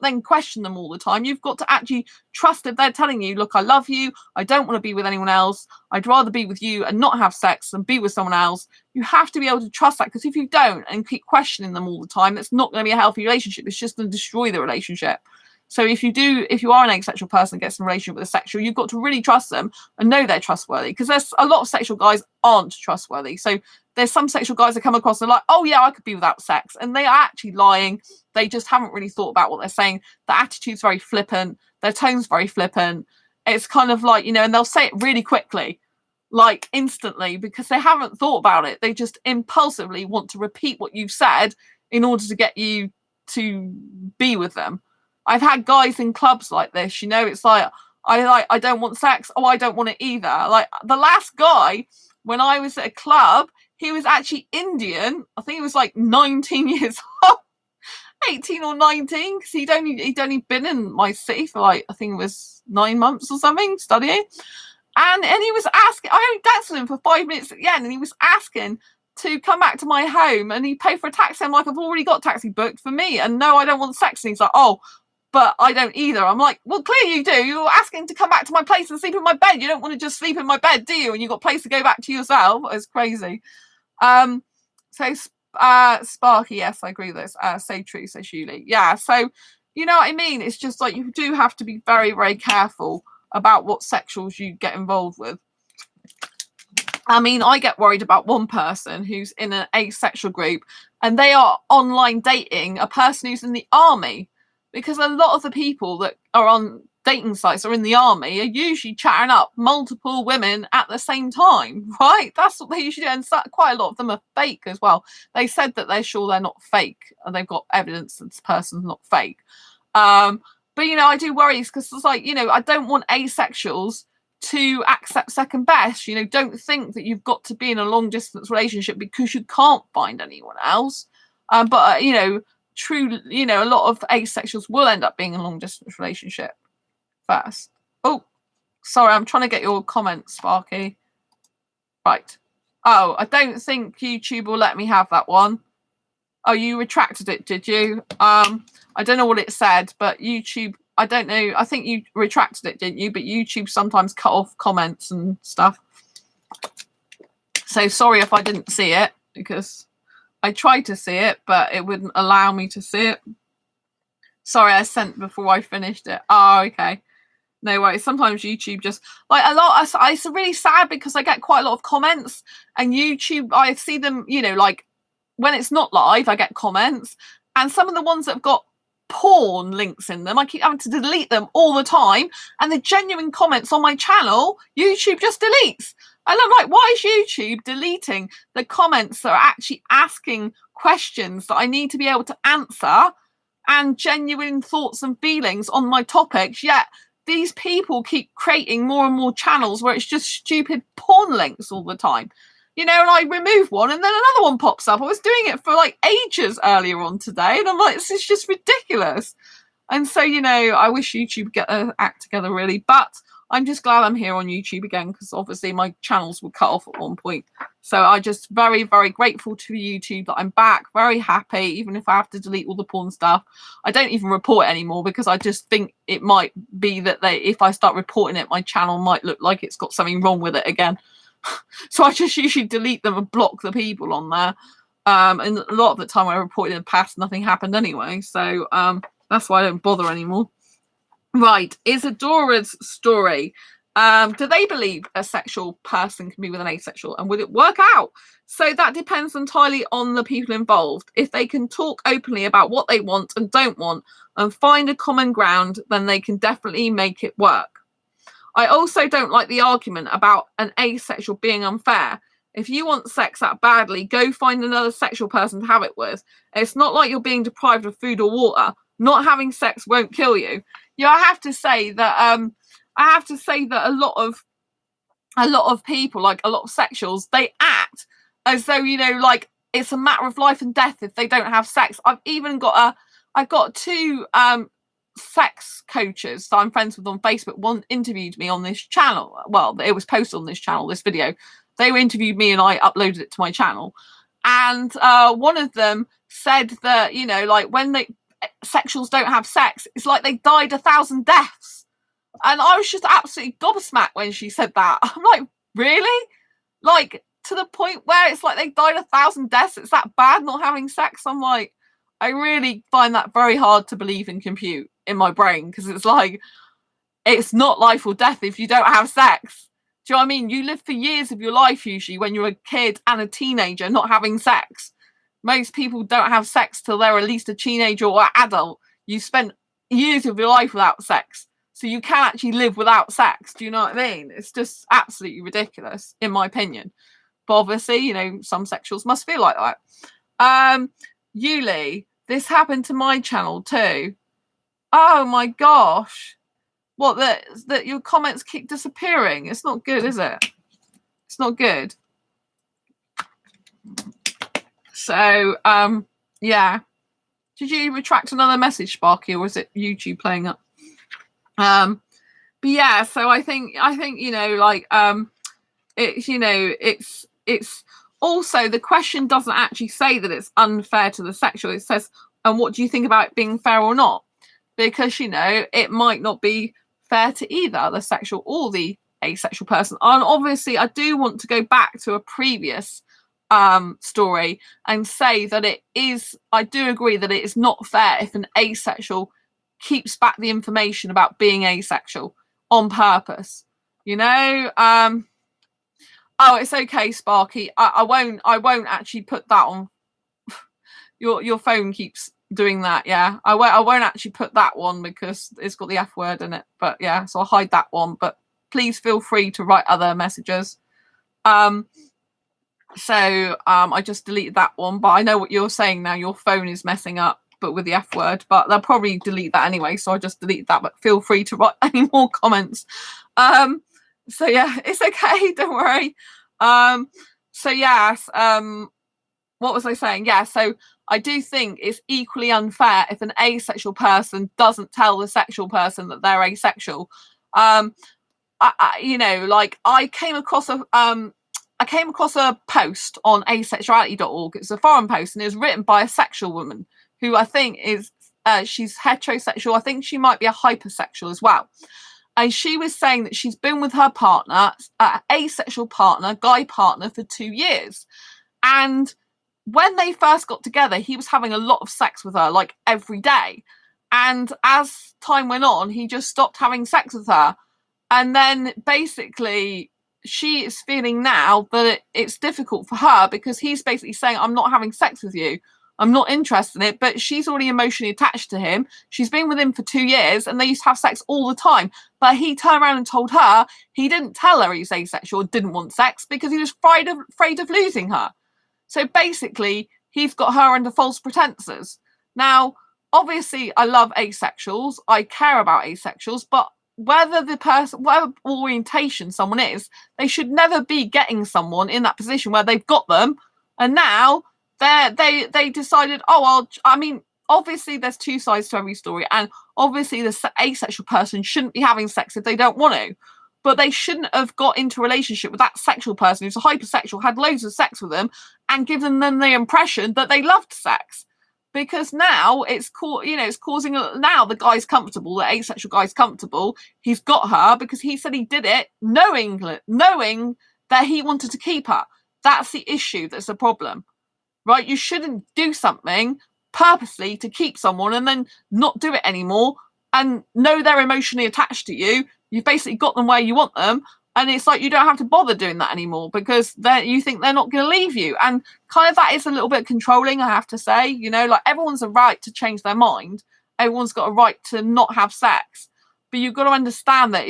then question them all the time. You've got to actually trust if they're telling you, look, I love you, I don't want to be with anyone else, I'd rather be with you and not have sex than be with someone else. You have to be able to trust that, because if you don't and keep questioning them all the time, it's not going to be a healthy relationship. It's just going to destroy the relationship. So if you are an asexual person, gets in a relationship with a sexual, you've got to really trust them and know they're trustworthy, because there's a lot of sexual guys aren't trustworthy. So there's some sexual guys that come across and are like, oh yeah, I could be without sex, and they are actually lying. They just haven't really thought about what they're saying. The attitude's very flippant, their tone's very flippant. It's kind of like, you know, and they'll say it really quickly, like instantly, because they haven't thought about it. They just impulsively want to repeat what you've said in order to get you to be with them. I've had guys in clubs like this, you know, it's like, I don't want sex. Oh, I don't want it either. Like the last guy, when I was at a club, he was actually Indian. I think he was like 19 years old, 18 or 19, because he'd only been in my city for like, I think it was 9 months or something, studying. And he was asking, I only danced with him for 5 minutes at the end, and he was asking to come back to my home, and he paid for a taxi. I'm like, I've already got a taxi booked for me, and no, I don't want sex. And he's like, oh, but I don't either. I'm like, well, clearly you do. You're asking to come back to my place and sleep in my bed. You don't want to just sleep in my bed, do you? And you've got a place to go back to yourself. It's crazy. So Sparky, yes, I agree with this. So true, says Julie. Yeah, so you know what I mean? It's just like you do have to be very, very careful about what sexuals you get involved with. I mean, I get worried about one person who's in an asexual group, and they are online dating a person who's in the army. Because a lot of the people that are on dating sites are in the army are usually chatting up multiple women at the same time, right? That's what they usually do. And quite a lot of them are fake as well. They said that they're sure they're not fake, and they've got evidence that this person's not fake. But, you know, I do worry because it's like, you know, I don't want asexuals to accept second best. You know, don't think that you've got to be in a long distance relationship because you can't find anyone else. But, you know, true, you know, a lot of asexuals will end up being in a long distance relationship first. Oh, sorry, I'm trying to get your comments, Sparky. Right. Oh, I don't think YouTube will let me have that one. Oh, you retracted it, did you? I don't know what it said, but YouTube, I don't know. I think you retracted it, didn't you? But YouTube sometimes cut off comments and stuff. So sorry if I didn't see it, because I tried to see it, but it wouldn't allow me to see it. Sorry, I sent before I finished it. Oh, okay. No way. Sometimes YouTube just like a lot. It's really sad because I get quite a lot of comments, and YouTube, I see them, you know, like when it's not live, I get comments, and some of the ones that have got porn links in them, I keep having to delete them all the time. And the genuine comments on my channel, YouTube just deletes. And I'm like, why is YouTube deleting the comments that are actually asking questions that I need to be able to answer and genuine thoughts and feelings on my topics? Yet these people keep creating more and more channels where it's just stupid porn links all the time. You know, and I remove one and then another one pops up. I was doing it for like ages earlier on today, and I'm like, this is just ridiculous. And so, you know, I wish YouTube would get their act together, really. But I'm just glad I'm here on YouTube again, because obviously my channels were cut off at one point. So I just very, very grateful to YouTube that I'm back, very happy, even if I have to delete all the porn stuff. I don't even report it anymore because I just think it might be that if I start reporting it, my channel might look like it's got something wrong with it again. So I just usually delete them and block the people on there. And a lot of the time I reported in the past, nothing happened anyway. So that's why I don't bother anymore. Right, Isadora's story. Do they believe a sexual person can be with an asexual, and would it work out? So that depends entirely on the people involved. If they can talk openly about what they want and don't want and find a common ground, then they can definitely make it work. I also don't like the argument about an asexual being unfair. If you want sex that badly, go find another sexual person to have it with. It's not like you're being deprived of food or water. Not having sex won't kill you. Yeah, I have to say that a lot of people, like a lot of sexuals, they act as though, you know, like it's a matter of life and death if they don't have sex. I've got two sex coaches that I'm friends with on Facebook. One interviewed me on this channel. Well, it was posted on this channel, this video. They interviewed me and I uploaded it to my channel. And one of them said that, you know, like when sexuals don't have sex, it's like they died 1,000 deaths. And I was just absolutely gobsmacked when she said that. I'm like, really? Like, to the point where it's like they died 1,000 deaths? It's that bad not having sex? I'm like, I really find that very hard to believe and compute in my brain, because it's like, it's not life or death if you don't have sex. Do you know what I mean? You live for years of your life usually when you're a kid and a teenager not having sex. Most people don't have sex till they're at least a teenager or adult. You spent years of your life without sex. So you can actually live without sex. Do you know what I mean? It's just absolutely ridiculous, in my opinion. But obviously, you know, some sexuals must feel like that. Yuli, this happened to my channel too. Oh my gosh. What, that your comments keep disappearing? It's not good, is it? It's not good. So, yeah. Did you retract another message, Sparky, or was it YouTube playing up? But yeah, so I think, you know, like, it's, you know, it's also, the question doesn't actually say that it's unfair to the sexual. It says, and what do you think about it being fair or not? Because, you know, it might not be fair to either the sexual or the asexual person. And obviously, I do want to go back to a previous story and say that I do agree that it is not fair if an asexual keeps back the information about being asexual on purpose. You know, oh, it's okay, Sparky. I won't actually put that on. Your phone keeps doing that. Yeah, I won't actually put that one because it's got the F word in it. But yeah, so I'll hide that one. But please feel free to write other messages. So I just deleted that one, but I know what you're saying now. Your phone is messing up, but with the F word. But they'll probably delete that anyway, so I just deleted that. But feel free to write any more comments. So yeah, it's okay. Don't worry. So yes. What was I saying? Yeah. So I do think it's equally unfair if an asexual person doesn't tell the sexual person that they're asexual. You know, like I came across a post on asexuality.org. It's a forum post, and it was written by a sexual woman who I think is she's heterosexual. I think she might be a hypersexual as well. And she was saying that she's been with her partner, asexual partner, guy partner, for 2 years. And when they first got together, he was having a lot of sex with her, like every day. And as time went on, he just stopped having sex with her. And then basically she is feeling now that it's difficult for her because he's basically saying, I'm not having sex with you. I'm not interested in it. But she's already emotionally attached to him. She's been with him for 2 years and they used to have sex all the time. But he turned around and told her he didn't tell her he's asexual, didn't want sex because he was afraid of losing her. So basically, he's got her under false pretenses. Now, obviously, I love asexuals. I care about asexuals, but whether the person, whatever orientation someone is, they should never be getting someone in that position where they've got them, and now they decided, oh, I mean, obviously there's two sides to every story, and obviously the asexual person shouldn't be having sex if they don't want to, but they shouldn't have got into a relationship with that sexual person who's a hypersexual, had loads of sex with them, and given them the impression that they loved sex. Because now it's causing now the guy's comfortable, the asexual guy's comfortable. He's got her because he said he did it knowing that he wanted to keep her. That's the issue. That's the problem, right? You shouldn't do something purposely to keep someone and then not do it anymore and know they're emotionally attached to you. You've basically got them where you want them. And it's like you don't have to bother doing that anymore because you think they're not going to leave you. And kind of that is a little bit controlling, I have to say. You know, like everyone's a right to change their mind. Everyone's got a right to not have sex. But you've got to understand that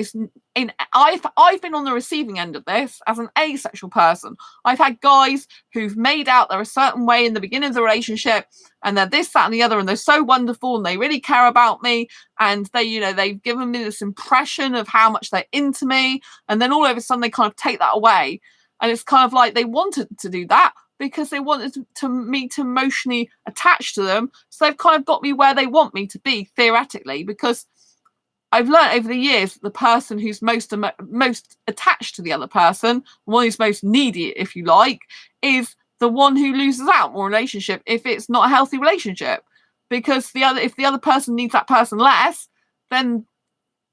I've been on the receiving end of this as an asexual person. I've had guys who've made out they're a certain way in the beginning of the relationship and they're this, that, and the other, and they're so wonderful and they really care about me and they've given me this impression of how much they're into me, and then all of a sudden they kind of take that away. And it's kind of like they wanted to do that because they wanted me to emotionally attach to them. So they've kind of got me where they want me to be, theoretically, because I've learned over the years that the person who's most attached to the other person, the one who's most needy, if you like, is the one who loses out more relationship if it's not a healthy relationship. Because if the other person needs that person less, then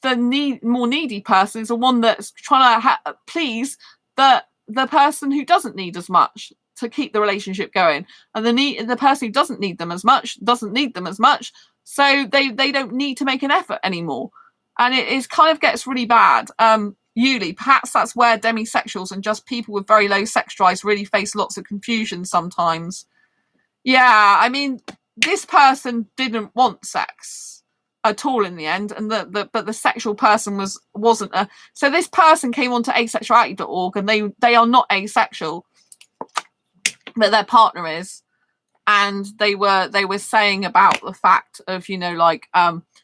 the more needy person is the one that's trying to please the person who doesn't need as much to keep the relationship going, and the person who doesn't need them as much, so they don't need to make an effort anymore. And it kind of gets really bad. Yuli, perhaps that's where demisexuals and just people with very low sex drives really face lots of confusion sometimes. Yeah, I mean, this person didn't want sex at all in the end, and but the sexual person wasn't. So this person came onto asexuality.org, and they are not asexual, but their partner is, and they were saying about the fact of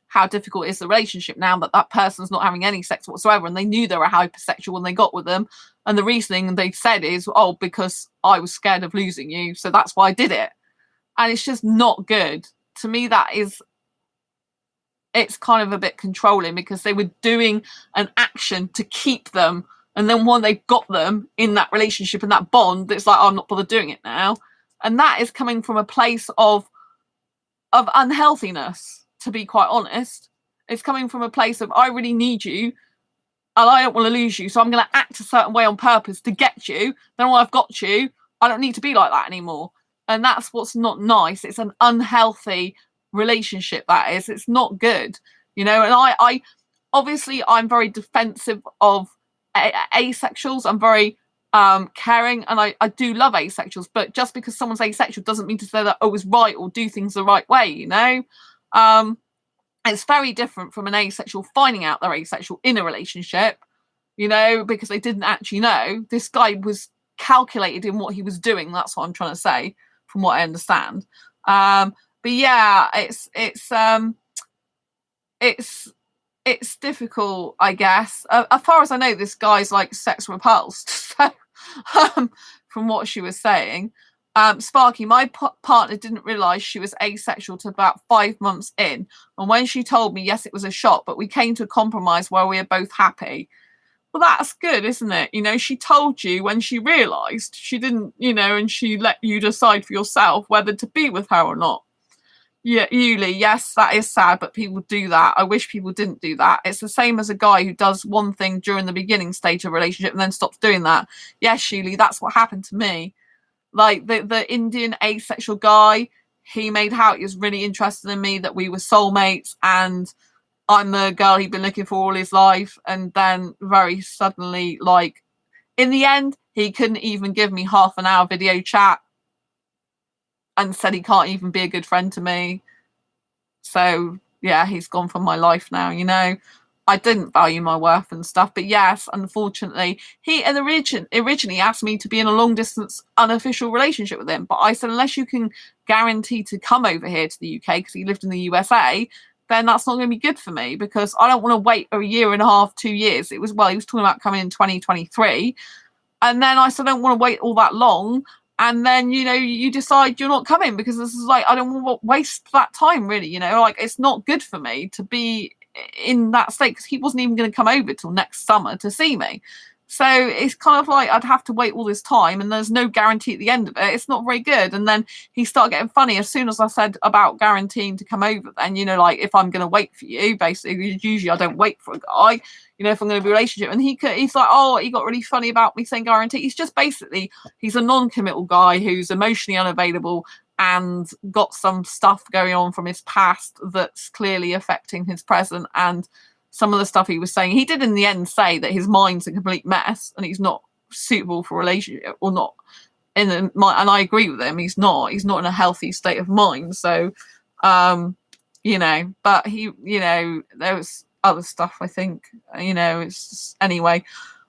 how difficult is the relationship now that person's not having any sex whatsoever, and they knew they were hypersexual when they got with them, and the reasoning they said is, oh, because I was scared of losing you, so that's why I did it. And it's just not good. To me, it's kind of a bit controlling because they were doing an action to keep them, and then when they got them in that relationship and that bond, it's like, oh, I'm not bothered doing it now. And that is coming from a place of unhealthiness. To be quite honest, it's coming from a place of I really need you and I don't want to lose you, so I'm going to act a certain way on purpose to get you. Then when I've got you, I don't need to be like that anymore. And that's what's not nice. It's an unhealthy relationship, that is. It's not good, And I obviously I'm very defensive of asexuals. I'm very caring, and I do love asexuals, but just because someone's asexual doesn't mean to say that it's right or do things the right way, It's very different from an asexual finding out they're asexual in a relationship, because they didn't actually know. This guy was calculated in what he was doing. That's what I'm trying to say, from what I understand. But yeah, it's difficult, I guess. As far as I know, this guy's like sex repulsed. So, from what she was saying. Sparky, my partner didn't realise she was asexual to about 5 months in. And when she told me, yes, it was a shock, but we came to a compromise where we are both happy. Well, that's good, isn't it? She told you when she realised. She didn't, and she let you decide for yourself whether to be with her or not. Yeah, Yuli, yes, that is sad, but people do that. I wish people didn't do that. It's the same as a guy who does one thing during the beginning stage of a relationship and then stops doing that. Yes, Yuli, that's what happened to me. Like the Indian asexual guy, he made out he was really interested in me, that we were soulmates, and I'm the girl he'd been looking for all his life. And then very suddenly, like, in the end, he couldn't even give me half an hour video chat and said he can't even be a good friend to me. So yeah, he's gone from my life now, you know. I didn't value my worth and stuff, but yes, unfortunately, he had originally asked me to be in a long distance unofficial relationship with him. But I said, unless you can guarantee to come over here to the UK, because he lived in the USA, then that's not going to be good for me, because I don't want to wait a year and a half, 2 years. He was talking about coming in 2023. And then I said, I don't want to wait all that long. And then, you know, you decide you're not coming, because this is like, I don't want to waste that time, really, you know, like, it's not good for me to be in that state, because he wasn't even going to come over till next summer to see me. So it's kind of like I'd have to wait all this time, and there's no guarantee at the end of it. It's not very good. And then he started getting funny as soon as I said about guaranteeing to come over. Then, you know, like, if I'm going to wait for you, basically, usually I don't wait for a guy, you know, if I'm going to be in a relationship. And he's like, oh, he got really funny about me saying guarantee. He's just basically, he's a non-committal guy who's emotionally unavailable and got some stuff going on from his past that's clearly affecting his present. And some of the stuff he was saying, he did in the end say that his mind's a complete mess and he's not suitable for a relationship, or not in the mind. And I agree with him. He's not in a healthy state of mind. So, you know, but he, you know, there was other stuff, I think, you know, it's just, anyway,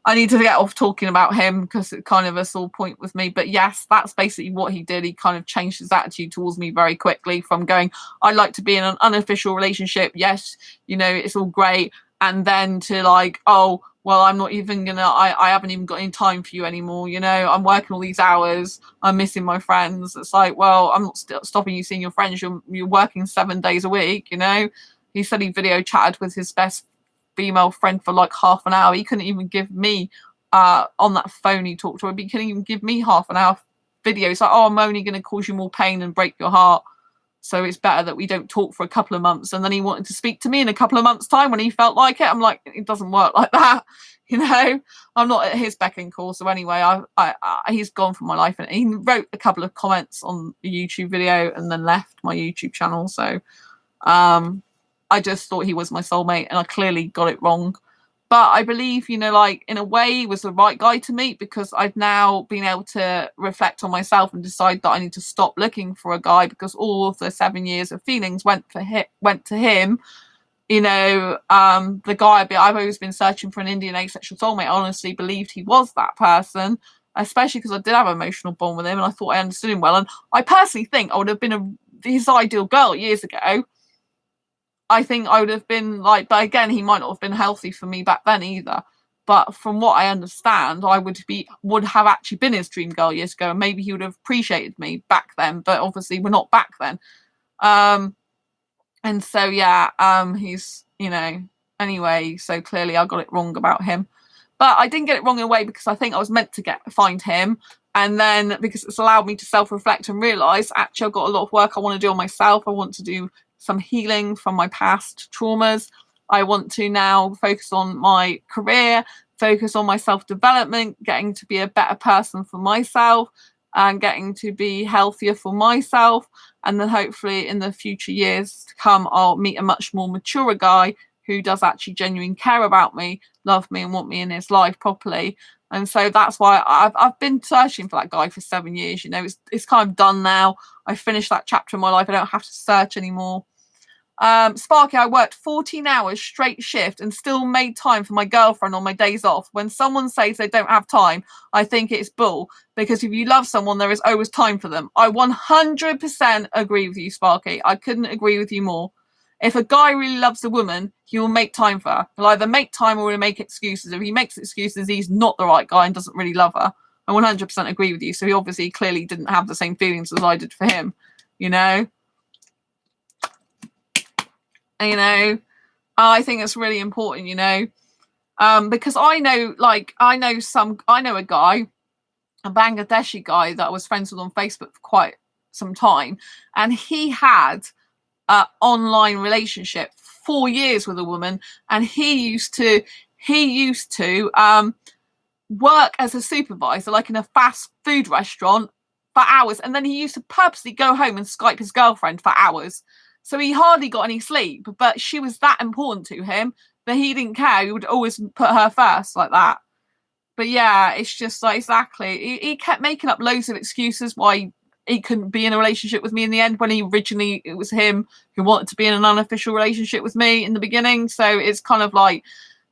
I need to get off talking about him, because it's kind of a sore point with me. But yes, that's basically what he did. He kind of changed his attitude towards me very quickly, from going, I'd like to be in an unofficial relationship. Yes, you know, it's all great. And then to like, oh, well, I'm not even gonna, I haven't even got any time for you anymore. You know, I'm working all these hours. I'm missing my friends. It's like, well, I'm not stopping you seeing your friends. You're working 7 days a week, you know. He said he video chatted with his best female friend for like half an hour. He couldn't even give me on that phone he talked to her, but he couldn't even give me half an hour video. It's like, oh, I'm only going to cause you more pain and break your heart, so it's better that we don't talk for a couple of months. And then he wanted to speak to me in a couple of months' time when he felt like it. I'm like, it doesn't work like that, you know. I'm not at his beck and call. So anyway, he's gone from my life, and he wrote a couple of comments on the YouTube video and then left my YouTube channel. So I just thought he was my soulmate, and I clearly got it wrong. But I believe, you know, like, in a way, he was the right guy to meet, because I've now been able to reflect on myself and decide that I need to stop looking for a guy, because all of the 7 years of feelings went to him. You know, the guy I've always been searching for, an Indian asexual soulmate. I honestly believed he was that person, especially because I did have an emotional bond with him, and I thought I understood him well. And I personally think I would have been his ideal girl years ago. I think I would have been like, but again, he might not have been healthy for me back then either. But from what I understand, I would have actually been his dream girl years ago, and maybe he would have appreciated me back then. But obviously, we're not back then. And so yeah, he's, you know, anyway. So clearly, I got it wrong about him. But I didn't get it wrong in a way, because I think I was meant to find him. And then because it's allowed me to self-reflect and realise, actually, I've got a lot of work I want to do on myself. I want to do some healing from my past traumas. I want to now focus on my career, focus on my self-development, getting to be a better person for myself, and getting to be healthier for myself. And then hopefully in the future years to come, I'll meet a much more mature guy who does actually genuinely care about me, love me, and want me in his life properly. And so that's why I've been searching for that guy for 7 years. You know, it's kind of done now. I finished that chapter in my life. I don't have to search anymore. Sparky, I worked 14 hours straight shift and still made time for my girlfriend on my days off. When someone says they don't have time, I think it's bull, because if you love someone, there is always time for them. I 100% agree with you, Sparky. I couldn't agree with you more. If a guy really loves a woman, he will make time for her. He'll either make time or he'll make excuses. If he makes excuses, he's not the right guy and doesn't really love her. I 100% agree with you. So he obviously clearly didn't have the same feelings as I did for him, you know? And, you know, I think it's really important, you know, because I know a guy, a Bangladeshi guy that I was friends with on Facebook for quite some time, and he had an online relationship, 4 years with a woman, and he used to work as a supervisor, like in a fast food restaurant, for hours. And then he used to purposely go home and Skype his girlfriend for hours. So he hardly got any sleep, but she was that important to him that he didn't care. He would always put her first like that. But yeah, it's just like, exactly. He kept making up loads of excuses why he couldn't be in a relationship with me in the end, when it was him who wanted to be in an unofficial relationship with me in the beginning. So it's kind of like,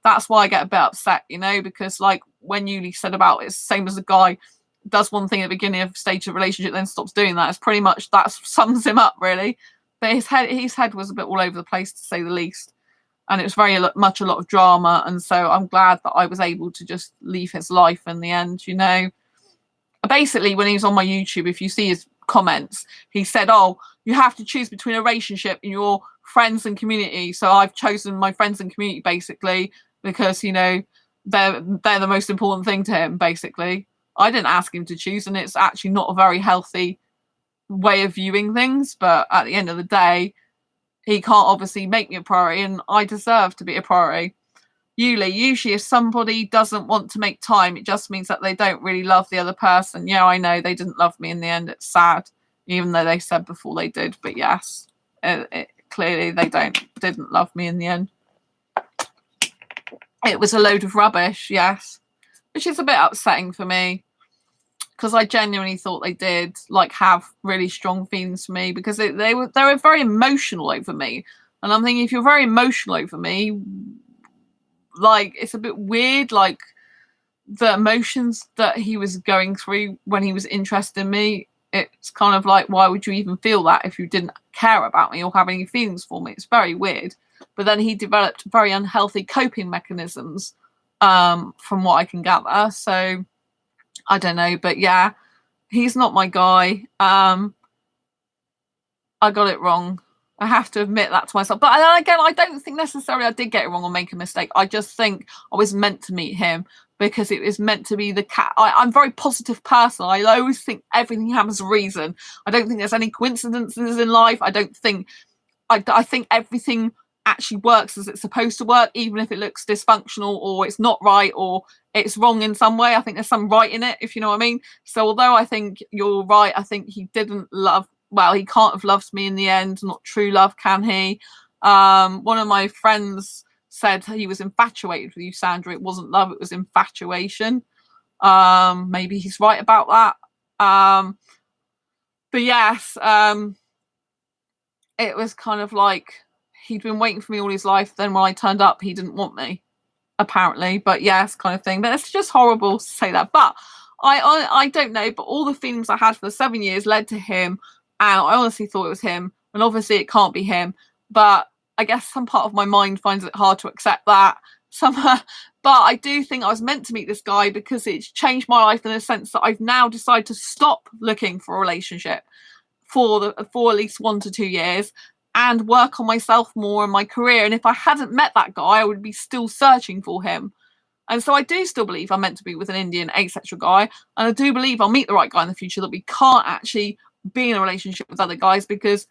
that's why I get a bit upset, you know, because like when you said about it's the same as a guy does one thing at the beginning of stage of relationship, then stops doing that. It's pretty much, that sums him up really. But his head was a bit all over the place, to say the least. And it was very much a lot of drama. And so I'm glad that I was able to just leave his life in the end, you know. Basically, when he was on my YouTube, if you see his comments, he said, oh, you have to choose between a relationship and your friends and community. So I've chosen my friends and community, basically, because, you know, they're the most important thing to him, basically. I didn't ask him to choose, and it's actually not a very healthy way of viewing things. But at the end of the day, he can't obviously make me a priority, and I deserve to be a priority. Usually if somebody doesn't want to make time, it just means that they don't really love the other person. Yeah, I know they didn't love me in the end. It's sad, even though they said before they did. But yes, clearly they didn't love me in the end. It was a load of rubbish, yes, which is a bit upsetting for me, because I genuinely thought they did like have really strong feelings for me, because they were very emotional over me. And I'm thinking, if you're very emotional over me, like, it's a bit weird, like the emotions that he was going through when he was interested in me. It's kind of like, why would you even feel that if you didn't care about me or have any feelings for me? It's very weird. But then he developed very unhealthy coping mechanisms, from what I can gather. So I don't know, but yeah, he's not my guy. I got it wrong. I have to admit that to myself. But then again, I don't think necessarily I did get it wrong or make a mistake. I just think I was meant to meet him, because it was meant to be the cat. I'm a very positive person. I always think everything happens for a reason. I don't think there's any coincidences in life. I think everything actually works as it's supposed to work, even if it looks dysfunctional or it's not right or it's wrong in some way. I think there's some right in it, if you know what I mean. So although I think you're right, I think he didn't love, well, he can't have loved me in the end. Not true love, can he? One of my friends said he was infatuated with you, Sandra. It wasn't love, it was infatuation. Maybe he's right about that. But yes, it was kind of like he'd been waiting for me all his life. Then when I turned up, he didn't want me, apparently. But yes, kind of thing. But it's just horrible to say that. But I don't know. But all the feelings I had for the 7 years led to him. And I honestly thought it was him. And obviously it can't be him. But I guess some part of my mind finds it hard to accept that. But I do think I was meant to meet this guy, because it's changed my life in the sense that I've now decided to stop looking for a relationship for at least 1 to 2 years, and work on myself more in my career. And if I hadn't met that guy, I would be still searching for him. And so I do still believe I'm meant to be with an Indian asexual guy. And I do believe I'll meet the right guy in the future, that we can't actually be in a relationship with other guys, because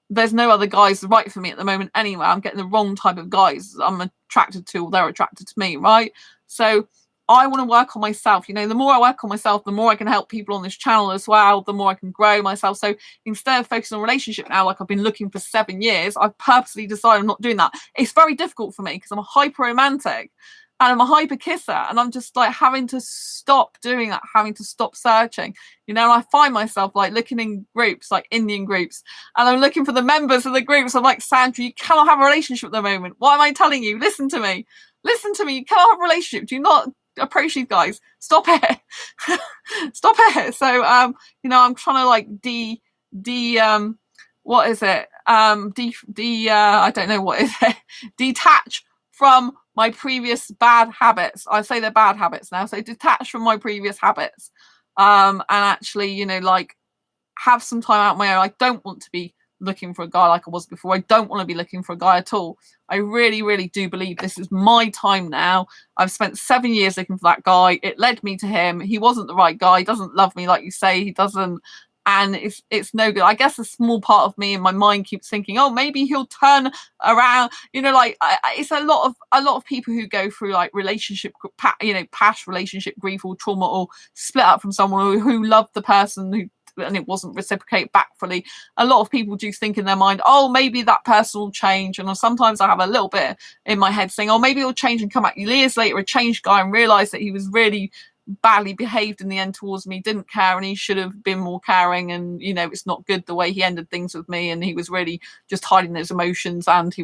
there's no other guys right for me at the moment anyway. I'm getting the wrong type of guys I'm attracted to, or they're attracted to me, right? So I want to work on myself. You know, the more I work on myself, the more I can help people on this channel as well, the more I can grow myself. So instead of focusing on relationship now, like I've been looking for 7 years, I've purposely decided I'm not doing that. It's very difficult for me, because I'm a hyper romantic and I'm a hyper kisser, and I'm just like having to stop doing that, having to stop searching, you know. And I find myself like looking in groups, like Indian groups, and I'm looking for the members of the groups. I'm like, Sandra, you cannot have a relationship at the moment. What am I telling you? Listen to me. You cannot have a relationship. Do not approach these guys. Stop it. Stop it. So you know, I'm trying to like what is it? I don't know what is it. Detach from my previous bad habits. I say they're bad habits now. So detach from my previous habits. And actually, you know, like have some time out my own. I don't want to be looking for a guy like I was before. I don't want to be looking for a guy at all. I really, really do believe this is my time now. I've spent 7 years looking for that guy. It led me to him. He wasn't the right guy. He doesn't love me like you say. He doesn't. And it's no good. I guess a small part of me in my mind keeps thinking, oh, maybe he'll turn around. You know, like it's a lot of people who go through like past relationship grief or trauma, or split up from someone who loved the person, who and it wasn't reciprocated back fully. A lot of people do think in their mind, oh, maybe that person will change. And sometimes I have a little bit in my head saying, oh, maybe he'll change and come back years later, a changed guy, and realise that he was really badly behaved in the end towards me, didn't care, and he should have been more caring. And, you know, it's not good the way he ended things with me, and he was really just hiding those emotions, and he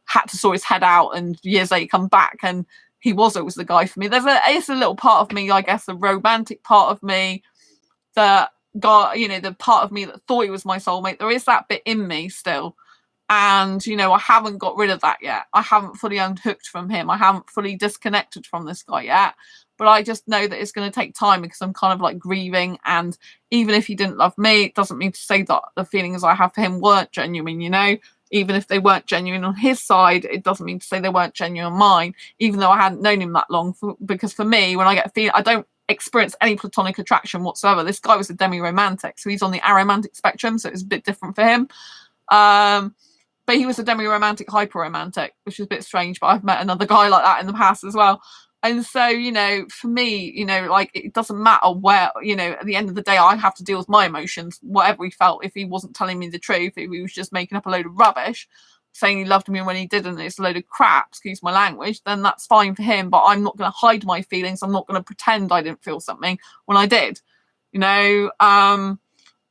had to sort his head out, and years later come back and he was always the guy for me. It's a little part of me, I guess, the romantic part of me that got, you know, the part of me that thought he was my soulmate. There is that bit in me still. And, you know, I haven't got rid of that yet. I haven't fully unhooked from him. I haven't fully disconnected from this guy yet. But I just know that it's going to take time because I'm kind of like grieving. And even if he didn't love me, it doesn't mean to say that the feelings I have for him weren't genuine, you know? Even if they weren't genuine on his side, it doesn't mean to say they weren't genuine on mine, even though I hadn't known him that long. Because for me, when I get a feeling, I don't experience any platonic attraction whatsoever. This guy was a demi-romantic, so he's on the aromantic spectrum, so it's a bit different for him. But he was a demi-romantic, hyper-romantic, which is a bit strange, but I've met another guy like that in the past as well. And so, you know, for me, you know, like, it doesn't matter where, you know, at the end of the day, I have to deal with my emotions, whatever he felt. If he wasn't telling me the truth, if he was just making up a load of rubbish, saying he loved me when he didn't, it's a load of crap, excuse my language, then that's fine for him. But I'm not going to hide my feelings. I'm not going to pretend I didn't feel something when I did, you know.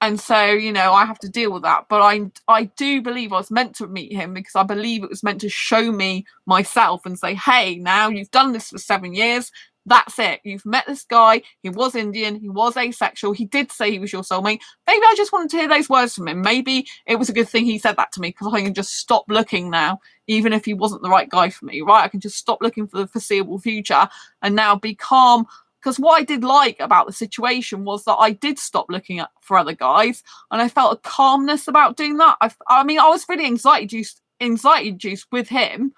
And so, you know, I have to deal with that. But I do believe I was meant to meet him because I believe it was meant to show me myself and say, hey, now you've done this for 7 years. That's it. You've met this guy. He was Indian. He was asexual. He did say he was your soulmate. Maybe I just wanted to hear those words from him. Maybe it was a good thing he said that to me because I can just stop looking now, even if he wasn't the right guy for me, right? I can just stop looking for the foreseeable future and now be calm. Because what I did like about the situation was that I did stop looking for other guys, and I felt a calmness about doing that. I mean, I was really anxiety induced with him.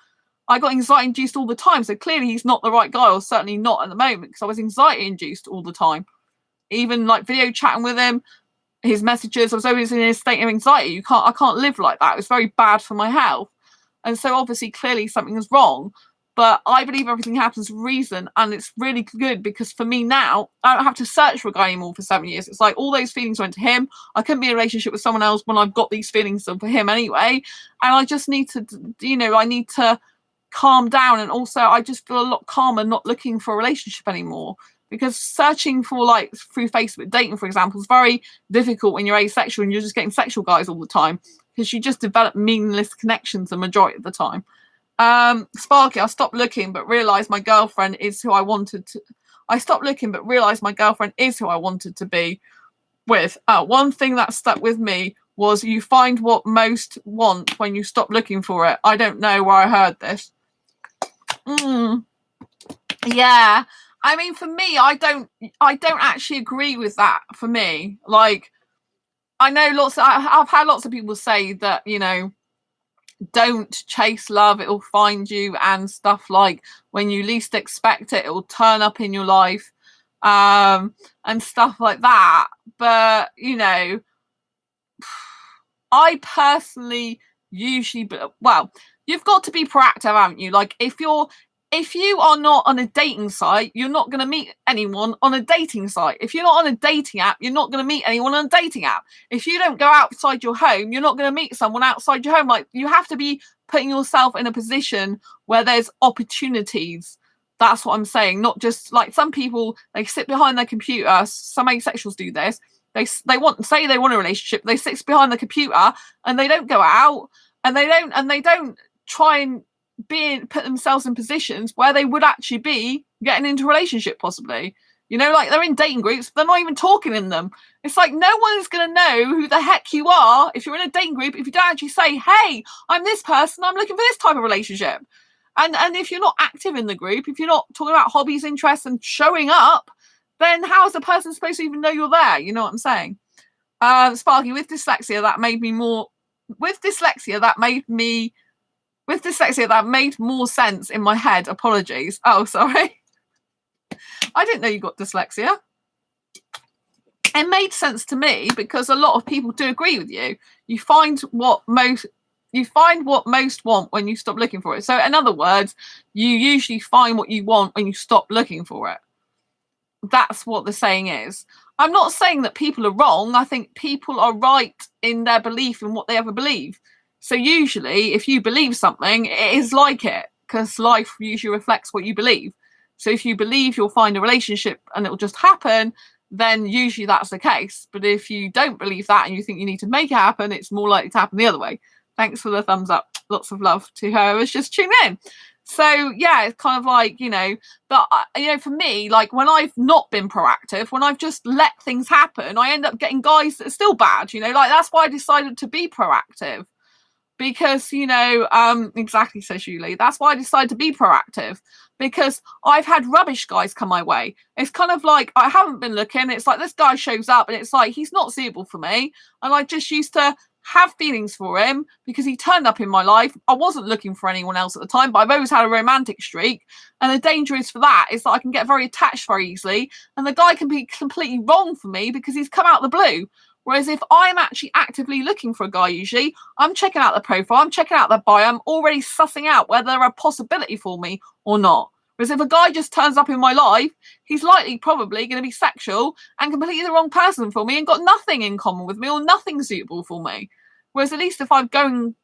I got anxiety induced all the time, so clearly he's not the right guy, or certainly not at the moment, because I was anxiety induced all the time. Even like video chatting with him, his messages, I was always in a state of anxiety. I can't live like that. It was very bad for my health, and so obviously, clearly something is wrong. But I believe everything happens for a reason, and it's really good because for me now, I don't have to search for a guy anymore for 7 years. It's like all those feelings went to him. I couldn't be in a relationship with someone else when I've got these feelings for him anyway. And I just need to, you know, I need to calm down. And also I just feel a lot calmer not looking for a relationship anymore. Because searching for, like, through Facebook dating, for example, is very difficult when you're asexual and you're just getting sexual guys all the time. Because you just develop meaningless connections the majority of the time. Sparky, I stopped looking but realised my girlfriend is who I wanted to. I stopped looking but realised my girlfriend is who I wanted to be with. One thing that stuck with me was you find what most want when you stop looking for it. I don't know where I heard this. Yeah. I mean, for me, I don't actually agree with that. For me, like, I know I've had lots of people say that, you know, don't chase love, it'll find you, and stuff like when you least expect it, it'll turn up in your life, and stuff like that. But, you know, I personally usually, well, you've got to be proactive, haven't you? Like, if you are not on a dating site, you're not going to meet anyone on a dating site. If you're not on a dating app, you're not going to meet anyone on a dating app. If you don't go outside your home, you're not going to meet someone outside your home. Like, you have to be putting yourself in a position where there's opportunities. That's what I'm saying. Not just like some people, they sit behind their computer. Some asexuals do this. They want a relationship. They sit behind the computer and they don't go out, and they don't try and put themselves in positions where they would actually be getting into a relationship, possibly. You know, like, they're in dating groups, but they're not even talking in them. It's like no one's going to know who the heck you are if you're in a dating group if you don't actually say, hey, I'm this person, I'm looking for this type of relationship. And if you're not active in the group, if you're not talking about hobbies, interests, and showing up, then how is the person supposed to even know you're there? You know what I'm saying? Sparky, with dyslexia, that made more sense in my head. Apologies. Oh, sorry. I didn't know you got dyslexia. It made sense to me because a lot of people do agree with you. You find what most want when you stop looking for it. So in other words, you usually find what you want when you stop looking for it. That's what the saying is. I'm not saying that people are wrong. I think people are right in their belief in what they ever believe. So usually, if you believe something, it is like it, because life usually reflects what you believe. So if you believe you'll find a relationship and it'll just happen, then usually that's the case. But if you don't believe that and you think you need to make it happen, it's more likely to happen the other way. Thanks for the thumbs up. Lots of love to her who's just tuned in. So yeah, it's kind of like, but for me, like when I've not been proactive, when I've just let things happen, I end up getting guys that are still bad, like that's why I decided to be proactive. Because, exactly, says Julie. That's why I decided to be proactive, because I've had rubbish guys come my way. It's kind of like I haven't been looking. It's like this guy shows up and it's like he's not suitable for me. And I just used to have feelings for him because he turned up in my life. I wasn't looking for anyone else at the time, but I've always had a romantic streak. And the danger is for that is that I can get very attached very easily. And the guy can be completely wrong for me because he's come out of the blue. Whereas if I'm actually actively looking for a guy, usually I'm checking out the profile, I'm checking out the bio, I'm already sussing out whether they're a possibility for me or not. Whereas if a guy just turns up in my life, he's probably going to be sexual and completely the wrong person for me and got nothing in common with me or nothing suitable for me. Whereas at least if I'm going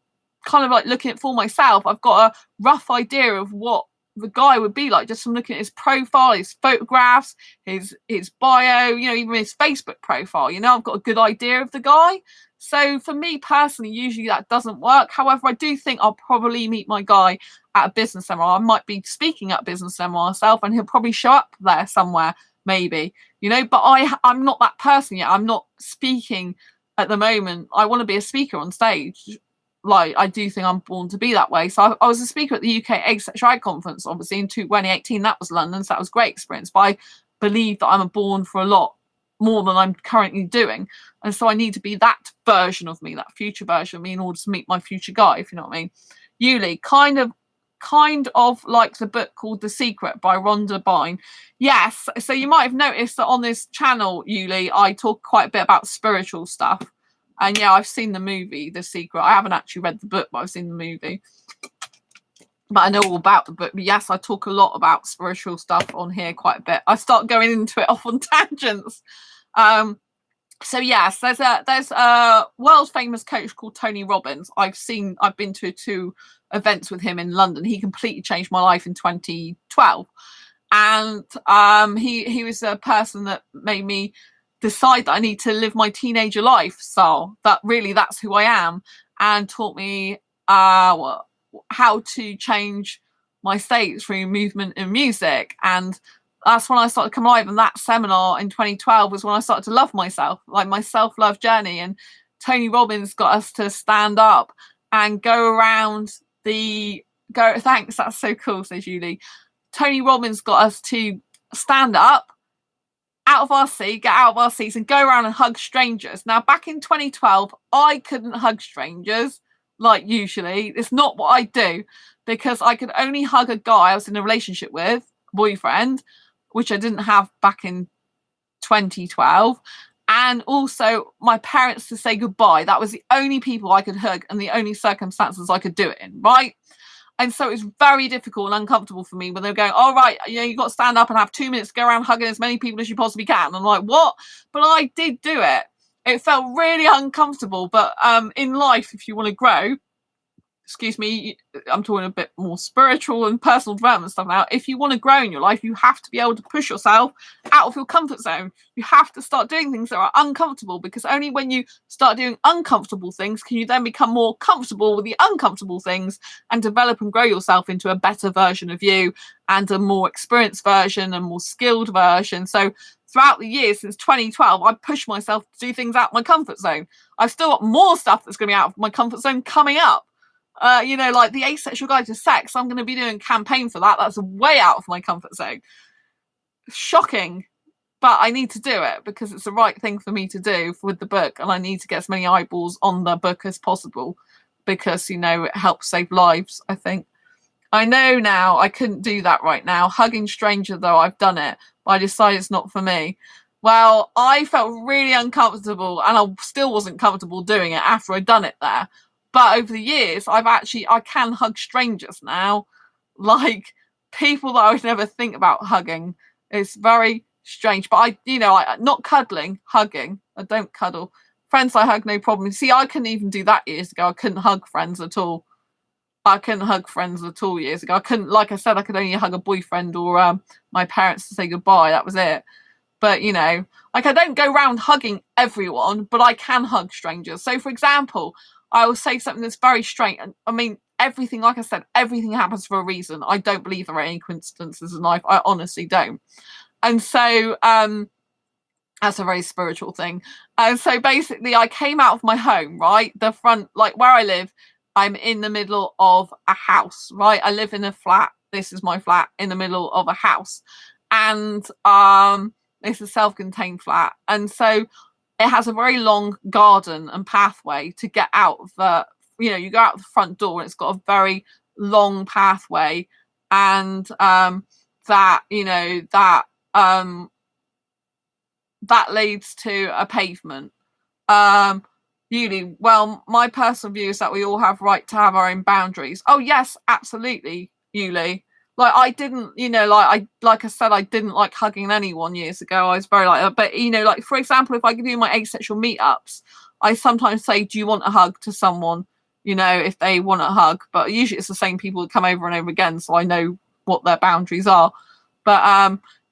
kind of like looking at for myself, I've got a rough idea of what the guy would be like just from looking at his profile, his photographs, his bio, even his Facebook profile. I've got a good idea of the guy. So for me personally, usually that doesn't work. However, I do think I'll probably meet my guy at a business seminar. I might be speaking at a business seminar myself and he'll probably show up there somewhere, maybe, but I'm not that person yet. I'm not speaking at the moment. I want to be a speaker on stage. Like, I do think I'm born to be that way. So I was a speaker at the UK Asexual conference, obviously, in 2018. That was London, so that was a great experience. But I believe that I'm born for a lot more than I'm currently doing. And so I need to be that version of me, that future version of me, in order to meet my future guy, if you know what I mean. Yuli, kind of like the book called The Secret by Rhonda Byrne. Yes, so you might have noticed that on this channel, Yuli, I talk quite a bit about spiritual stuff. And yeah, I've seen the movie, The Secret. I haven't actually read the book, but I've seen the movie. But I know all about the book. But yes, I talk a lot about spiritual stuff on here quite a bit. I start going into it off on tangents. So yes, there's a world famous coach called Tony Robbins. I've been to 2 events with him in London. He completely changed my life in 2012. And he was a person that made me decide that I need to live my teenager life. So that's who I am, and taught me how to change my state through movement and music. And that's when I started to come alive. And that seminar in 2012 was when I started to love myself, like my self-love journey. And Tony Robbins got us to stand up and go around thanks, that's so cool, says Julie. Tony Robbins got us to stand up, get out of our seats and go around and hug strangers. Now, back in 2012, I couldn't hug strangers like usually. It's not what I do, because I could only hug a guy I was in a relationship with, boyfriend, which I didn't have back in 2012. And also my parents to say goodbye. That was the only people I could hug and the only circumstances I could do it in, right? And so it's very difficult and uncomfortable for me when they're going, all right, you've got to stand up and have 2 minutes to go around hugging as many people as you possibly can. And I'm like, what? But I did do it. It felt really uncomfortable. But in life, if you want to grow, excuse me, I'm talking a bit more spiritual and personal development stuff now. If you want to grow in your life, you have to be able to push yourself out of your comfort zone. You have to start doing things that are uncomfortable, because only when you start doing uncomfortable things can you then become more comfortable with the uncomfortable things and develop and grow yourself into a better version of you, and a more experienced version and more skilled version. So throughout the years since 2012, I pushed myself to do things out of my comfort zone. I've still got more stuff that's going to be out of my comfort zone coming up. Like the Asexual Guide to Sex, I'm going to be doing a campaign for that. That's way out of my comfort zone. Shocking, but I need to do it because it's the right thing for me to do with the book, and I need to get as many eyeballs on the book as possible, because, it helps save lives, I think. I know now I couldn't do that right now. Hugging stranger, though, I've done it, but I decided it's not for me. Well, I felt really uncomfortable, and I still wasn't comfortable doing it after I'd done it there. But over the years, I can hug strangers now, like people that I would never think about hugging. It's very strange. But I not cuddling, hugging. I don't cuddle. Friends I hug, no problem. See, I couldn't even do that years ago. I couldn't hug friends at all. Years ago. I couldn't, like I said, I could only hug a boyfriend or my parents to say goodbye. That was it. But like I don't go around hugging everyone, but I can hug strangers. So for example, I will say something that's very strange. And I mean, everything, like I said, everything happens for a reason. I don't believe there are any coincidences in life. I honestly don't. And so that's a very spiritual thing. And so basically I came out of my home, right? The front, like where I live, I'm in the middle of a house, right? I live in a flat. This is my flat in the middle of a house. And it's a self-contained flat. And so it has a very long garden and pathway to get out of the, you go out the front door and it's got a very long pathway. And that leads to a pavement. Yuli, well, my personal view is that we all have right to have our own boundaries. Oh yes, absolutely, Yuli. Like I didn't, like I said, I didn't like hugging anyone years ago. I was very like, but like for example, if I do my asexual meetups, I sometimes say, "Do you want a hug?" to someone, if they want a hug. But usually it's the same people that come over and over again, so I know what their boundaries are. But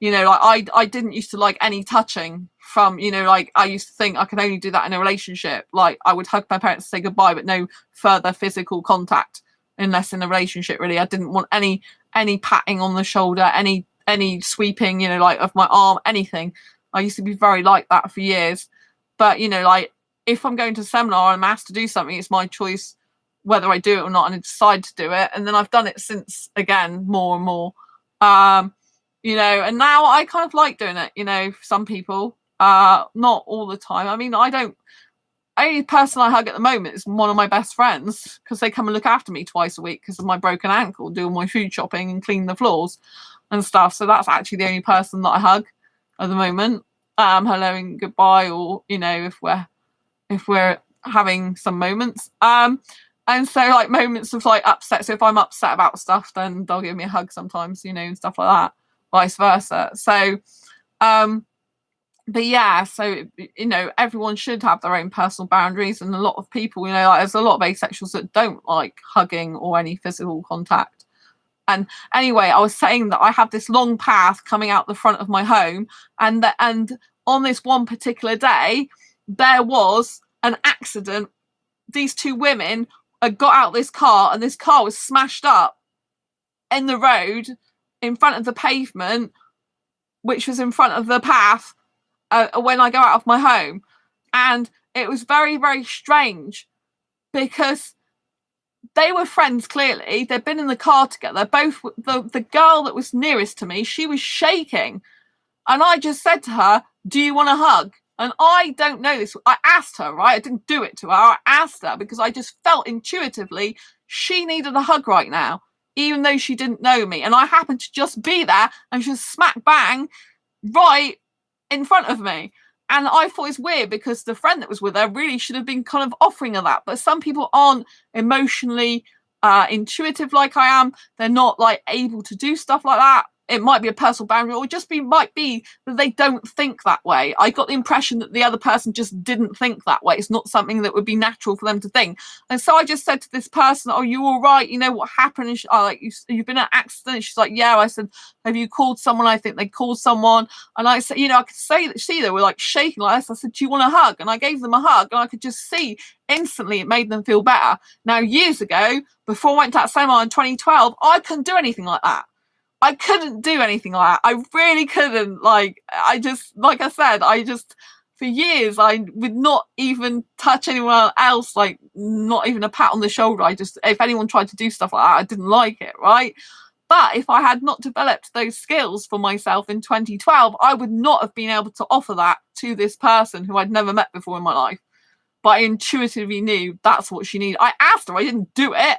like I didn't used to like any touching from, like I used to think I could only do that in a relationship. Like I would hug my parents to say goodbye, but no further physical contact unless in a relationship. Really, I didn't want any patting on the shoulder, any sweeping, like of my arm, anything. I used to be very like that for years. But like if I'm going to a seminar and I'm asked to do something, it's my choice whether I do it or not, and I decide to do it. And then I've done it since, again, more and more. And now I kind of like doing it, for some people. Not all the time. I mean, only person I hug at the moment is one of my best friends, because they come and look after me twice a week because of my broken ankle, do all my food shopping and clean the floors and stuff. So that's actually the only person that I hug at the moment. Hello and goodbye, or if we're having some moments. And so like moments of like upset. So if I'm upset about stuff, then they'll give me a hug sometimes, and stuff like that. Vice versa. So but yeah, so everyone should have their own personal boundaries, and a lot of people, like, there's a lot of asexuals that don't like hugging or any physical contact. And anyway, I was saying that I have this long path coming out the front of my home, and on this one particular day there was an accident. These two women had got out this car, and this car was smashed up in the road in front of the pavement, which was in front of the path when I go out of my home. And it was very, very strange because they were friends, clearly. They'd been in the car together. Both the girl that was nearest to me, she was shaking. And I just said to her, "Do you want a hug?" And I don't know this. I asked her, right? I didn't do it to her. I asked her because I just felt intuitively she needed a hug right now, even though she didn't know me. And I happened to just be there, and she was smack bang right in front of me. And I thought it's weird because the friend that was with her really should have been kind of offering her that. But some people aren't emotionally intuitive like I am. They're not like able to do stuff like that. It might be a personal boundary, or just might be that they don't think that way. I got the impression that the other person just didn't think that way. It's not something that would be natural for them to think. And so I just said to this person, "Oh, you all right? What happened?" And you've been in an accident. She's like, "Yeah." I said, "Have you called someone?" I think they called someone. And I said, I could see they were like shaking like this. I said, "Do you want a hug?" And I gave them a hug, and I could just see instantly it made them feel better. Now, years ago, before I went to that seminar in 2012, I couldn't do anything like that. I couldn't do anything like that. I really couldn't. Like I said, for years, I would not even touch anyone else, like not even a pat on the shoulder. If anyone tried to do stuff like that, I didn't like it, right? But if I had not developed those skills for myself in 2012, I would not have been able to offer that to this person who I'd never met before in my life. But I intuitively knew that's what she needed. I asked her, I didn't do it,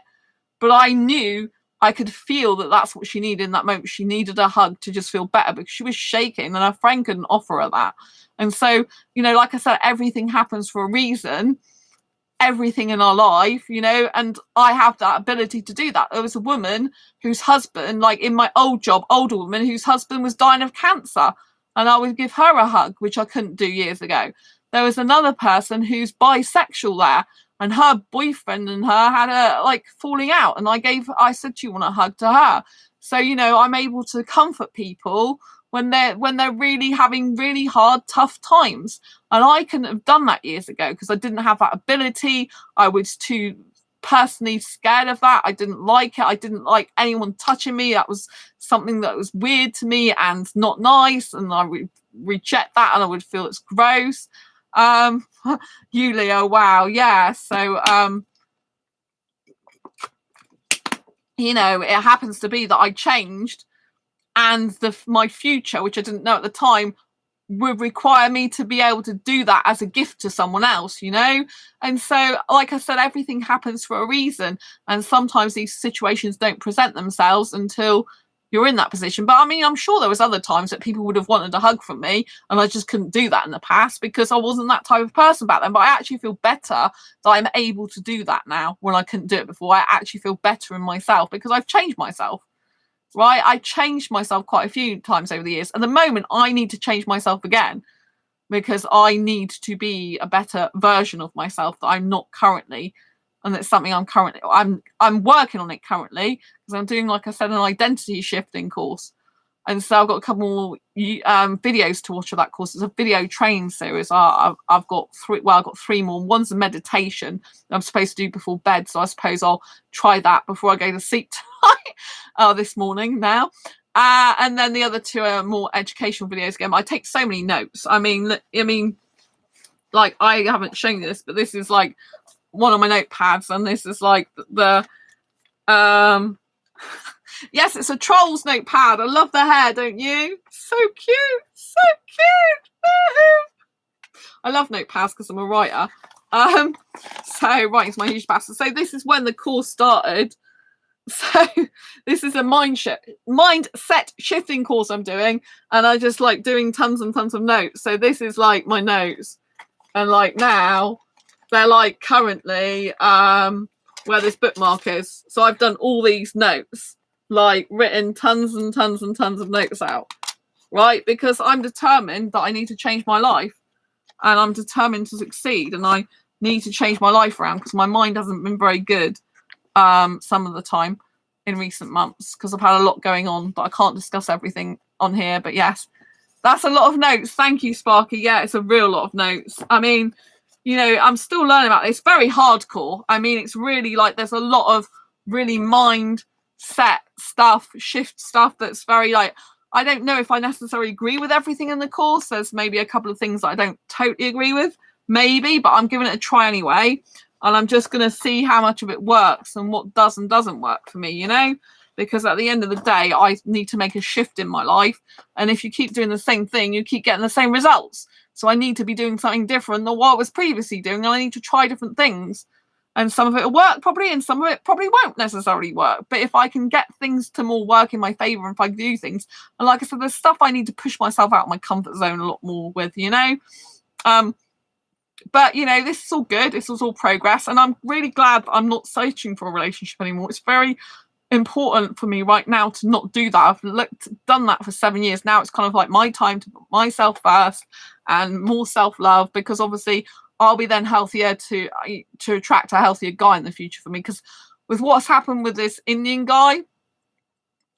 but I knew, I could feel that that's what she needed in that moment. She needed a hug to just feel better because she was shaking, and her friend couldn't offer her that. And so, like I said, everything happens for a reason. Everything in our life, and I have that ability to do that. There was a woman whose husband, like in my old job, older woman whose husband was dying of cancer. and I would give her a hug, which I couldn't do years ago. There was another person who's bisexual there, and her boyfriend and her had a like falling out, and I said, do you want a hug to her? So, you know, I'm able to comfort people when they're really having really hard, tough times. And I couldn't have done that years ago because I didn't have that ability. I was too personally scared of that. I didn't like it. I didn't like anyone touching me. That was something that was weird to me and not nice, and I would reject that, and I would feel it's gross. You, Leo, wow, yeah. So you know, it happens to be that I changed, and my future, which I didn't know at the time, would require me to be able to do that as a gift to someone else, you know? And so, like I said, everything happens for a reason. And sometimes these situations don't present themselves until you're in that position. But I mean, I'm sure there was other times that people would have wanted a hug from me, and I just couldn't do that in the past because I wasn't that type of person back then. But I actually feel better that I'm able to do that now when I couldn't do it before. I actually feel better in myself because I've changed myself. Right, I changed myself quite a few times over the years. At the moment, I need to change myself again because I need to be a better version of myself that I'm not currently, and it's something I'm working on it currently because I'm doing, like I said, an identity shifting course, and so I've got a couple more videos to watch of that course. It's a video training series. I've got three. Well, I've got three more. One's a meditation that I'm supposed to do before bed, so I suppose I'll try that before I go to sleep tonight. This morning now. And then the other two are more educational videos again. I take so many notes. I mean, like, I haven't shown you this, but this is like one of my notepads, and this is like the yes, it's a Trolls notepad. I love the hair, don't you? So cute, so cute. I love notepads because I'm a writer. So writing's my huge passion. So this is when the course started. So this is a mindset shifting course I'm doing, and I just like doing tons and tons of notes. So this is like my notes, and like now they're like currently where this bookmark is. So I've done all these notes, like written tons and tons and tons of notes out, right? Because I'm determined that I need to change my life, and I'm determined to succeed, and I need to change my life around because my mind hasn't been very good some of the time in recent months because I've had a lot going on, but I can't discuss everything on here. But yes, that's a lot of notes. Thank you, Sparky. Yeah, it's a real lot of notes. I mean, you know, I'm still learning about this. Very hardcore. I mean, it's really like there's a lot of really mindset stuff, shift stuff that's very like, I don't know if I necessarily agree with everything in the course. There's maybe a couple of things that I don't totally agree with, maybe, but I'm giving it a try anyway. And I'm just going to see how much of it works and what does and doesn't work for me, you know, because at the end of the day, I need to make a shift in my life. And if you keep doing the same thing, you keep getting the same results. So I need to be doing something different than what I was previously doing. And I need to try different things. And some of it will work probably, and some of it probably won't necessarily work. But if I can get things to more work in my favor, if I do things, and like I said, there's stuff I need to push myself out of my comfort zone a lot more with, you know. But, you know, this is all good. This was all progress. And I'm really glad that I'm not searching for a relationship anymore. It's very important for me right now to not do that. I've done that for 7 years. Now it's kind of like my time to put myself first and more self-love, because obviously I'll be then healthier to attract a healthier guy in the future for me. Because with what's happened with this Indian guy,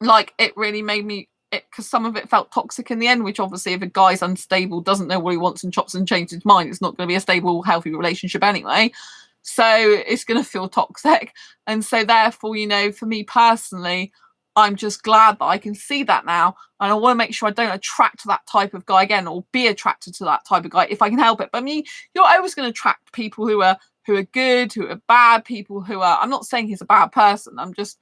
like, it really made me, because some of it felt toxic in the end, which obviously if a guy's unstable, doesn't know what he wants and chops and changes his mind, it's not going to be a stable, healthy relationship anyway. So it's going to feel toxic. And so therefore, you know, for me personally, I'm just glad that I can see that now. And I want to make sure I don't attract that type of guy again, or be attracted to that type of guy if I can help it. But I mean, you're always going to attract people who are good, who are bad, people who are, I'm not saying he's a bad person, I'm just,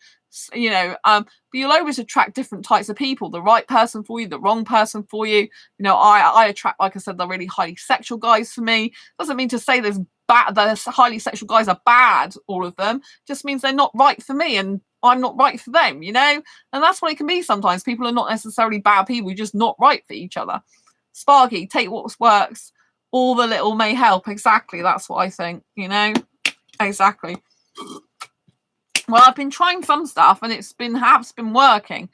you know, but you'll always attract different types of people, the right person for you, the wrong person for you. You know, I attract, like I said, the really highly sexual guys for me. Doesn't mean to say the highly sexual guys are bad, all of them. Just means they're not right for me and I'm not right for them, you know. And that's what it can be sometimes. People are not necessarily bad people, you're just not right for each other. Sparky, take what works, all the little may help. Exactly, that's what I think, you know. Exactly. Well, I've been trying some stuff and it's been working.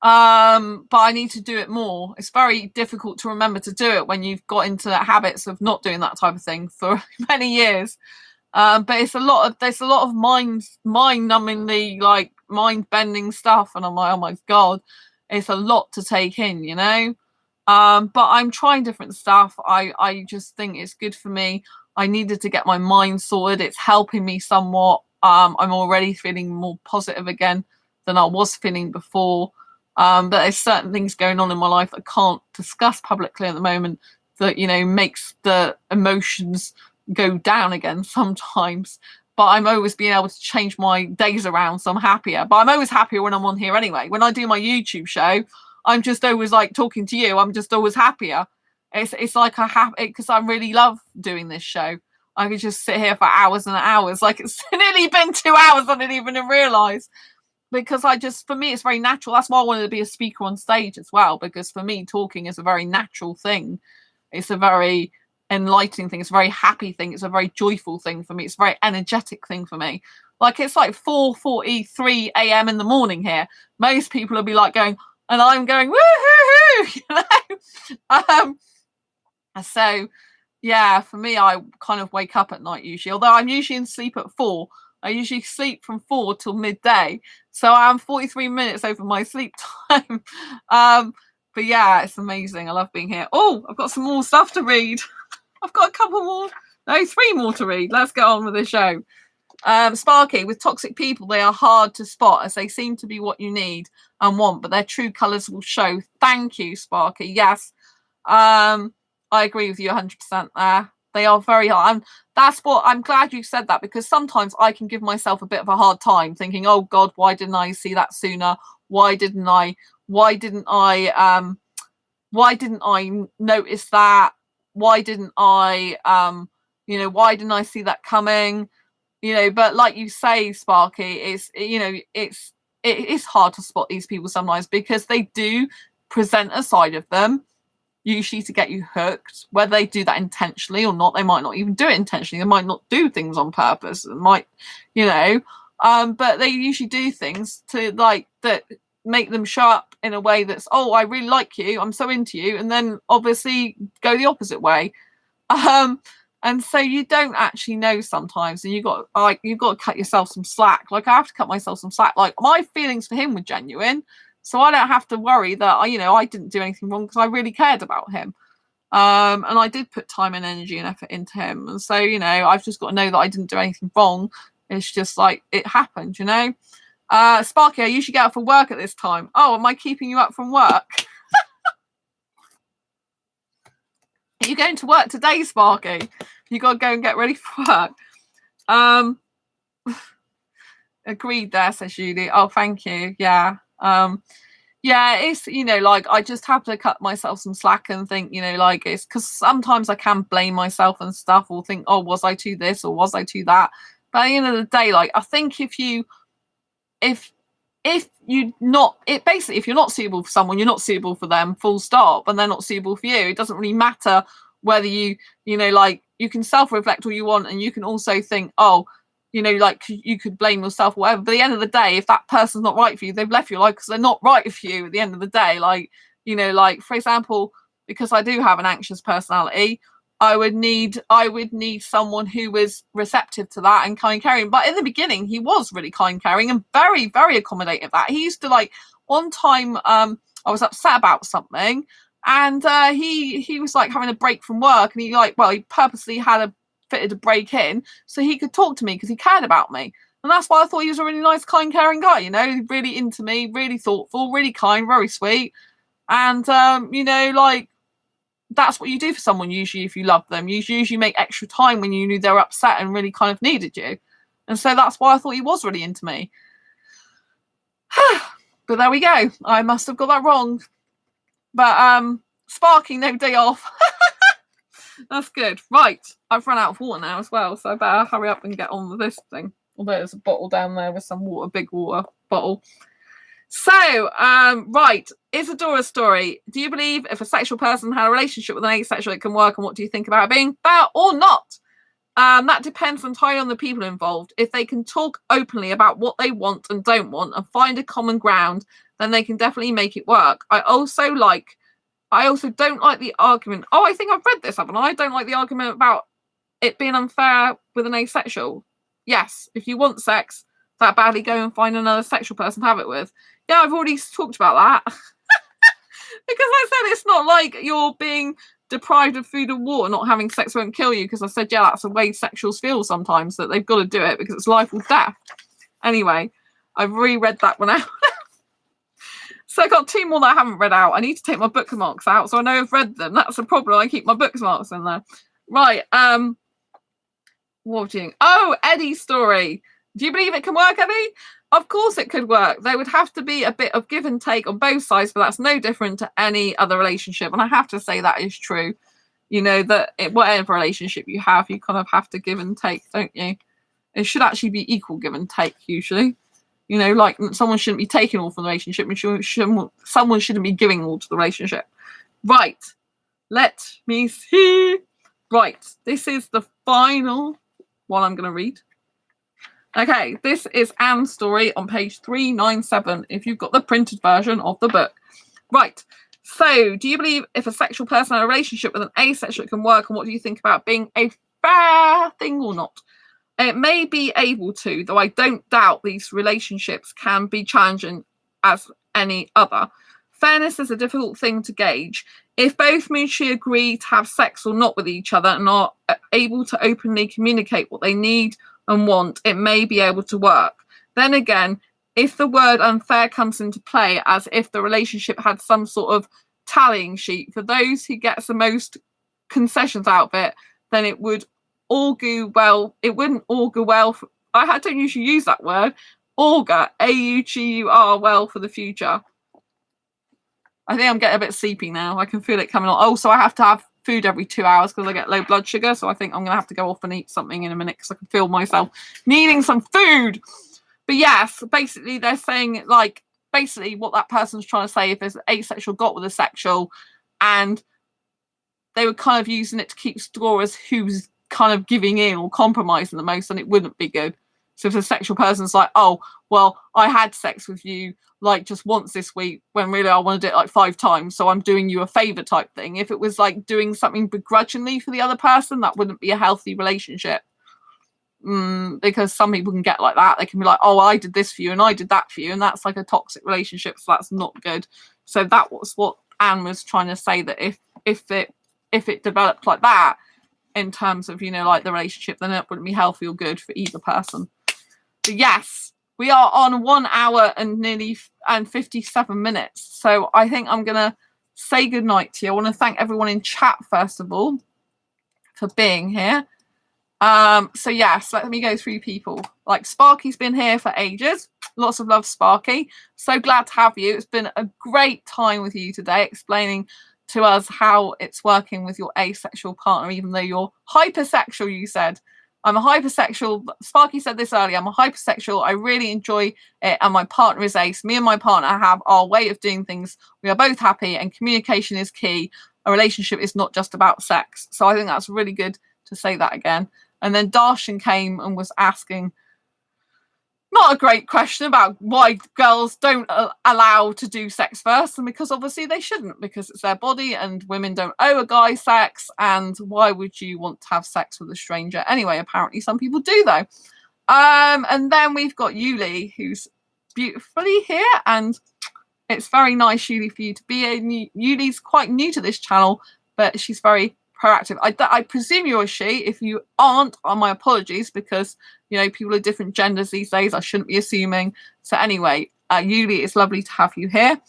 But I need to do it more. It's very difficult to remember to do it when you've got into the habits of not doing that type of thing for many years. But there's a lot of mind numbingly, like mind bending stuff, and I'm like, oh my god, it's a lot to take in, you know. But I'm trying different stuff. I just think it's good for me. I needed to get my mind sorted. It's helping me somewhat. I'm already feeling more positive again than I was feeling before. But there's certain things going on in my life that I can't discuss publicly at the moment that, you know, makes the emotions go down again sometimes. But I'm always being able to change my days around, so I'm happier. But I'm always happier when I'm on here anyway. When I do my YouTube show, I'm just always like talking to you. I'm just always happier. It's like I have it because I really love doing this show. I could just sit here for hours and hours. Like it's nearly been 2 hours. I didn't even realise, because for me, it's very natural. That's why I wanted to be a speaker on stage as well, because for me, talking is a very natural thing. It's a very enlightening thing. It's a very happy thing. It's a very joyful thing for me. It's a very energetic thing for me. Like it's like 4:43 a.m. in the morning here. Most people will be like going, and I'm going woohoo, you know. So yeah, for me, I kind of wake up at night usually. Although I'm usually in sleep at 4. I usually sleep from 4 till midday, so I'm 43 minutes over my sleep time. But yeah, it's amazing. I love being here. Oh, I've got some more stuff to read. I've got a couple more. No, 3 more to read. Let's get on with the show. Sparky, with toxic people, they are hard to spot as they seem to be what you need and want, but their true colours will show. Thank you, Sparky. Yes. I agree with you 100% there. They are very hard. And that's what I'm glad you said that, because sometimes I can give myself a bit of a hard time thinking, oh God, why didn't I see that sooner? Why didn't I notice that? Why didn't I why didn't I see that coming? You know, but like you say, Sparky, it is hard to spot these people sometimes because they do present a side of them, usually to get you hooked. Whether they do that intentionally or not, they might not even do it intentionally. They might not do things on purpose. It might, but they usually do things to like that make them show up in a way that's, oh, I really like you, I'm so into you, and then obviously go the opposite way. And so you don't actually know sometimes, and you've got to cut yourself some slack. Like I have to cut myself some slack. Like my feelings for him were genuine, so I don't have to worry that I didn't do anything wrong because I really cared about him. And I did put time and energy and effort into him, and so I've just got to know that I didn't do anything wrong. It's just like it happened, Sparky, I usually get up for work at this time. Oh, am I keeping you up from work? Are you going to work today, Sparky? You got to go and get ready for work. Agreed there, says Judy. Oh, thank you. Yeah. Yeah, it's, like I just have to cut myself some slack and think, like it's because sometimes I can blame myself and stuff, or think, oh, was I too this or was I too that? But at the end of the day, like I think if you're not suitable for someone, you're not suitable for them, full stop, and they're not suitable for you. It doesn't really matter whether you can self-reflect all you want, and you can also think, oh, like you could blame yourself or whatever. But at the end of the day, if that person's not right for you, they've left your life because they're not right for you at the end of the day. Like, like for example, because I do have an anxious personality, I would need someone who was receptive to that and kind, caring. But in the beginning, he was really kind, caring, and very, very accommodating of that. He used to, like, one time I was upset about something, and he was like having a break from work, and he purposely fitted a break in so he could talk to me because he cared about me. And that's why I thought he was a really nice, kind, caring guy, really into me, really thoughtful, really kind, very sweet. And like, that's what you do for someone usually if you love them. You usually make extra time when you knew they were upset and really kind of needed you. And so that's why I thought he was really into me. But there we go. I must have got that wrong. But Sparky, no day off. That's good. Right. I've run out of water now as well, so I better hurry up and get on with this thing. Although there's a bottle down there with some water, big water bottle. So, right, Isadora's story. Do you believe if a sexual person had a relationship with an asexual, it can work? And what do you think about it being fair or not? That depends entirely on the people involved. If they can talk openly about what they want and don't want and find a common ground, then they can definitely make it work. I also don't like the argument. Oh, I think I've read this, haven't I? I don't like the argument about it being unfair with an asexual. Yes, if you want sex that badly, go and find another sexual person to have it with. Yeah, I've already talked about that. Because I said it's not like you're being deprived of food and water, not having sex won't kill you. Because I said, yeah, that's the way sexuals feel sometimes, that they've got to do it because it's life or death. Anyway, I've reread that one out. So I got 2 more that I haven't read out. I need to take my bookmarks out so I know I've read them. That's the problem. I keep my bookmarks in there. Right. What do you think? Oh, Eddie's story. Do you believe it can work, Eddie? Of course it could work. There would have to be a bit of give and take on both sides, but that's no different to any other relationship. And I have to say that is true. You know, that whatever relationship you have, you kind of have to give and take, don't you? It should actually be equal give and take, usually. You know, like someone shouldn't be taking all from the relationship, and someone shouldn't be giving all to the relationship. Right. Let me see. Right. This is the final one I'm going to read. Okay, this is Anne's story on page 397, if you've got the printed version of the book. Right, so do you believe if a sexual person in a relationship with an asexual can work, and what do you think about being a fair thing or not? It may be able to, though I don't doubt these relationships can be challenging as any other. Fairness is a difficult thing to gauge. If both mutually agree to have sex or not with each other and are able to openly communicate what they need and want, it may be able to work. Then again, if the word unfair comes into play, as if the relationship had some sort of tallying sheet for those who gets the most concessions out of it, then it would augur well. It wouldn't augur well. I don't usually use that word. Augur, A-U-G-U-R, well for the future. I think I'm getting a bit sleepy now. I can feel it coming on. Oh, so I have to have food every 2 hours because I get low blood sugar. So I think I'm going to have to go off and eat something in a minute because I can feel myself needing some food. But yes, basically they're saying, like, basically what that person's trying to say, if there's an asexual got with a sexual and they were kind of using it to keep score as who's kind of giving in or compromising the most, then it wouldn't be good. So if a sexual person's like, oh, well, I had sex with you like just once this week when really I wanted it like 5 times, so I'm doing you a favor type thing. If it was like doing something begrudgingly for the other person, that wouldn't be a healthy relationship. Because some people can get like that. They can be like, oh, I did this for you and I did that for you, and that's like a toxic relationship, so that's not good. So that was what Anne was trying to say, that if it developed like that in terms of, you know, like the relationship, then it wouldn't be healthy or good for either person. But yes, we are on 1 hour and nearly 57 minutes. So I think I'm going to say goodnight to you. I want to thank everyone in chat, first of all, for being here. So yes, let me go through people. Like Sparky's been here for ages. Lots of love, Sparky. So glad to have you. It's been a great time with you today, explaining to us how it's working with your asexual partner, even though you're hypersexual, you said. I'm a hypersexual. Sparky said this earlier. I'm a hypersexual. I really enjoy it, and my partner is ace. Me and my partner have our way of doing things. We are both happy, and communication is key. A relationship is not just about sex. So I think that's really good to say that again. And then Darshan came and was asking, not a great question, about why girls don't allow to do sex first, and because obviously they shouldn't, because it's their body and women don't owe a guy sex, and why would you want to have sex with a stranger anyway? Apparently some people do though. And then we've got Yuli, who's beautifully here, and it's very nice, Yuli, for you to be here. Yuli's quite new to this channel, but she's very proactive. I presume you're a she. If you aren't, my apologies, because you know people are different genders these days. I shouldn't be assuming. So anyway, Yuli, it's lovely to have you here.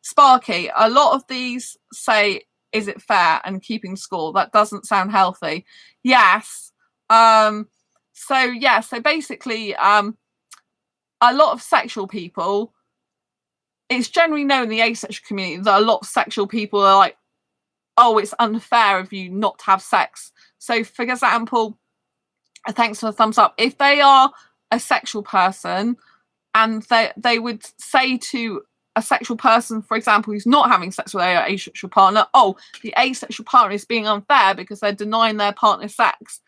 Sparky, a lot of these say, is it fair, and keeping score. That doesn't sound healthy. Yes. So basically, a lot of sexual people, it's generally known in the asexual community that a lot of sexual people are like, oh, it's unfair of you not to have sex. So, for example, thanks for the thumbs up. If they are a sexual person and they would say to a sexual person, for example, who's not having sex with their asexual partner, oh, the asexual partner is being unfair because they're denying their partner sex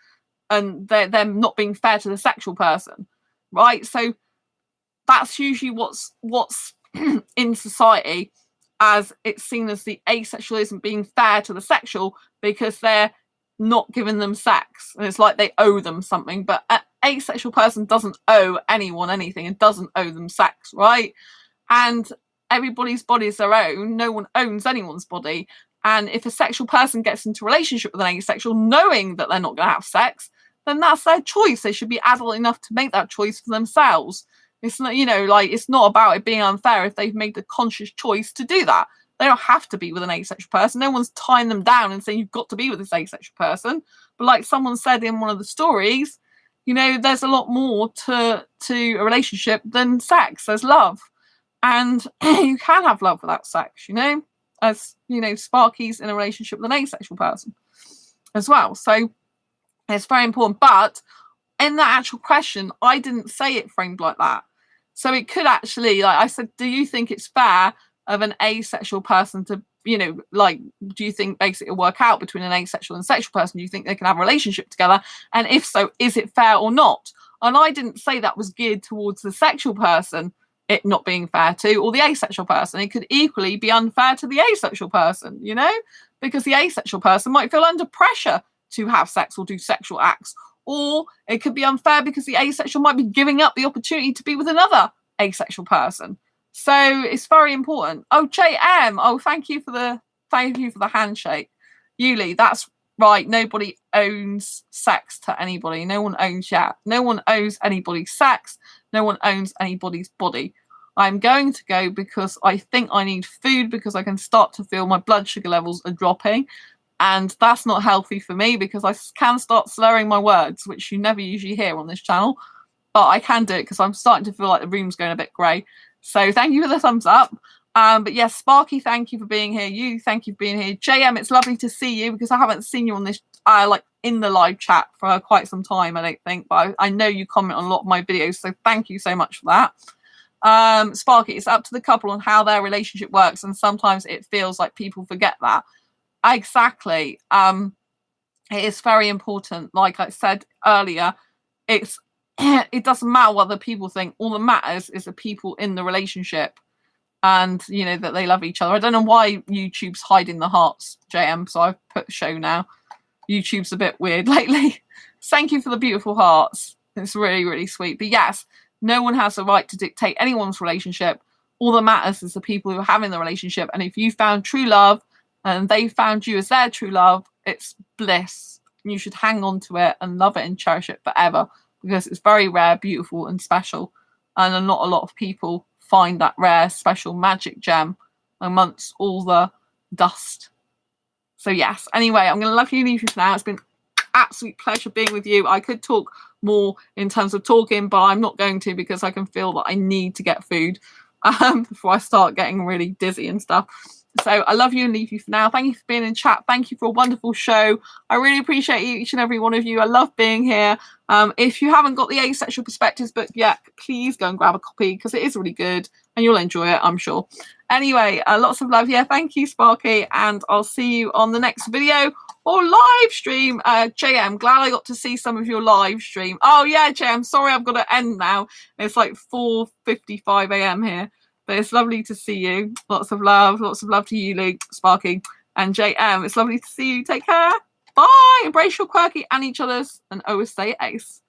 and they're not being fair to the sexual person, right? So that's usually what's in society, as it's seen as the asexual isn't being fair to the sexual because they're not giving them sex. And it's like they owe them something. But an asexual person doesn't owe anyone anything and doesn't owe them sex, right? And everybody's body is their own. No one owns anyone's body. And if a sexual person gets into a relationship with an asexual knowing that they're not going to have sex, then that's their choice. They should be adult enough to make that choice for themselves. It's not, you know, like, it's not about it being unfair if they've made the conscious choice to do that. They don't have to be with an asexual person. No one's tying them down and saying you've got to be with this asexual person. But like someone said in one of the stories, you know, there's a lot more to a relationship than sex. There's love. And you can have love without sex, you know, as, you know, Sparky's in a relationship with an asexual person as well. So it's very important. But in that actual question, I didn't say it framed like that. So it could actually, like I said, do you think it's fair of an asexual person to, you know, like, do you think basically it'll work out between an asexual and sexual person? Do you think they can have a relationship together? And if so, is it fair or not? And I didn't say that was geared towards the sexual person, it not being fair to, or the asexual person. It could equally be unfair to the asexual person, you know, because the asexual person might feel under pressure to have sex or do sexual acts. Or it could be unfair because the asexual might be giving up the opportunity to be with another asexual person. So it's very important. Oh, JM. Oh, thank you for the handshake. Yuli, that's right. Nobody owns sex to anybody. No one owns No one owes anybody sex. No one owns anybody's body. I'm going to go because I think I need food because I can start to feel my blood sugar levels are dropping. And that's not healthy for me because I can start slurring my words, which you never usually hear on this channel. But I can do it because I'm starting to feel like the room's going a bit grey. So thank you for the thumbs up. But yes, Sparky, thank you for being here. You, thank you for being here. JM, it's lovely to see you because I haven't seen you on this, like in the live chat for quite some time, I don't think. But I know you comment on a lot of my videos. So thank you so much for that. Sparky, it's up to the couple on how their relationship works. And sometimes it feels like people forget that. Exactly. It is very important. Like I said earlier, it doesn't matter what other people think. All that matters is the people in the relationship and, you know, that they love each other. I don't know why YouTube's hiding the hearts, JM, so I've put the show now. YouTube's a bit weird lately. Thank you for the beautiful hearts. It's really, really sweet. But yes, no one has the right to dictate anyone's relationship. All that matters is the people who are having the relationship. And if you found true love, and they found you as their true love, it's bliss. You should hang on to it and love it and cherish it forever because it's very rare, beautiful and special. And not a lot of people find that rare, special magic gem amongst all the dust. So yes, anyway, I'm going to love you and leave you for now. It's been an absolute pleasure being with you. I could talk more in terms of talking, but I'm not going to because I can feel that I need to get food before I start getting really dizzy and stuff. So I love you and leave you for now. Thank you for being in chat. Thank you for a wonderful show. I really appreciate you, each and every one of you. I love being here. If you haven't got the Asexual Perspectives book yet, please go and grab a copy because it is really good and you'll enjoy it, I'm sure. Anyway, lots of love here. Thank you, Sparky, and I'll see you on the next video or live stream. JM, glad I got to see some of your live stream. Oh yeah, JM, sorry I've got to end now. It's like 4:55 a.m. here. But it's lovely to see you. Lots of love to you, Luke, Sparky, and JM. It's lovely to see you. Take care. Bye. Embrace your quirky and each other's and always stay ace.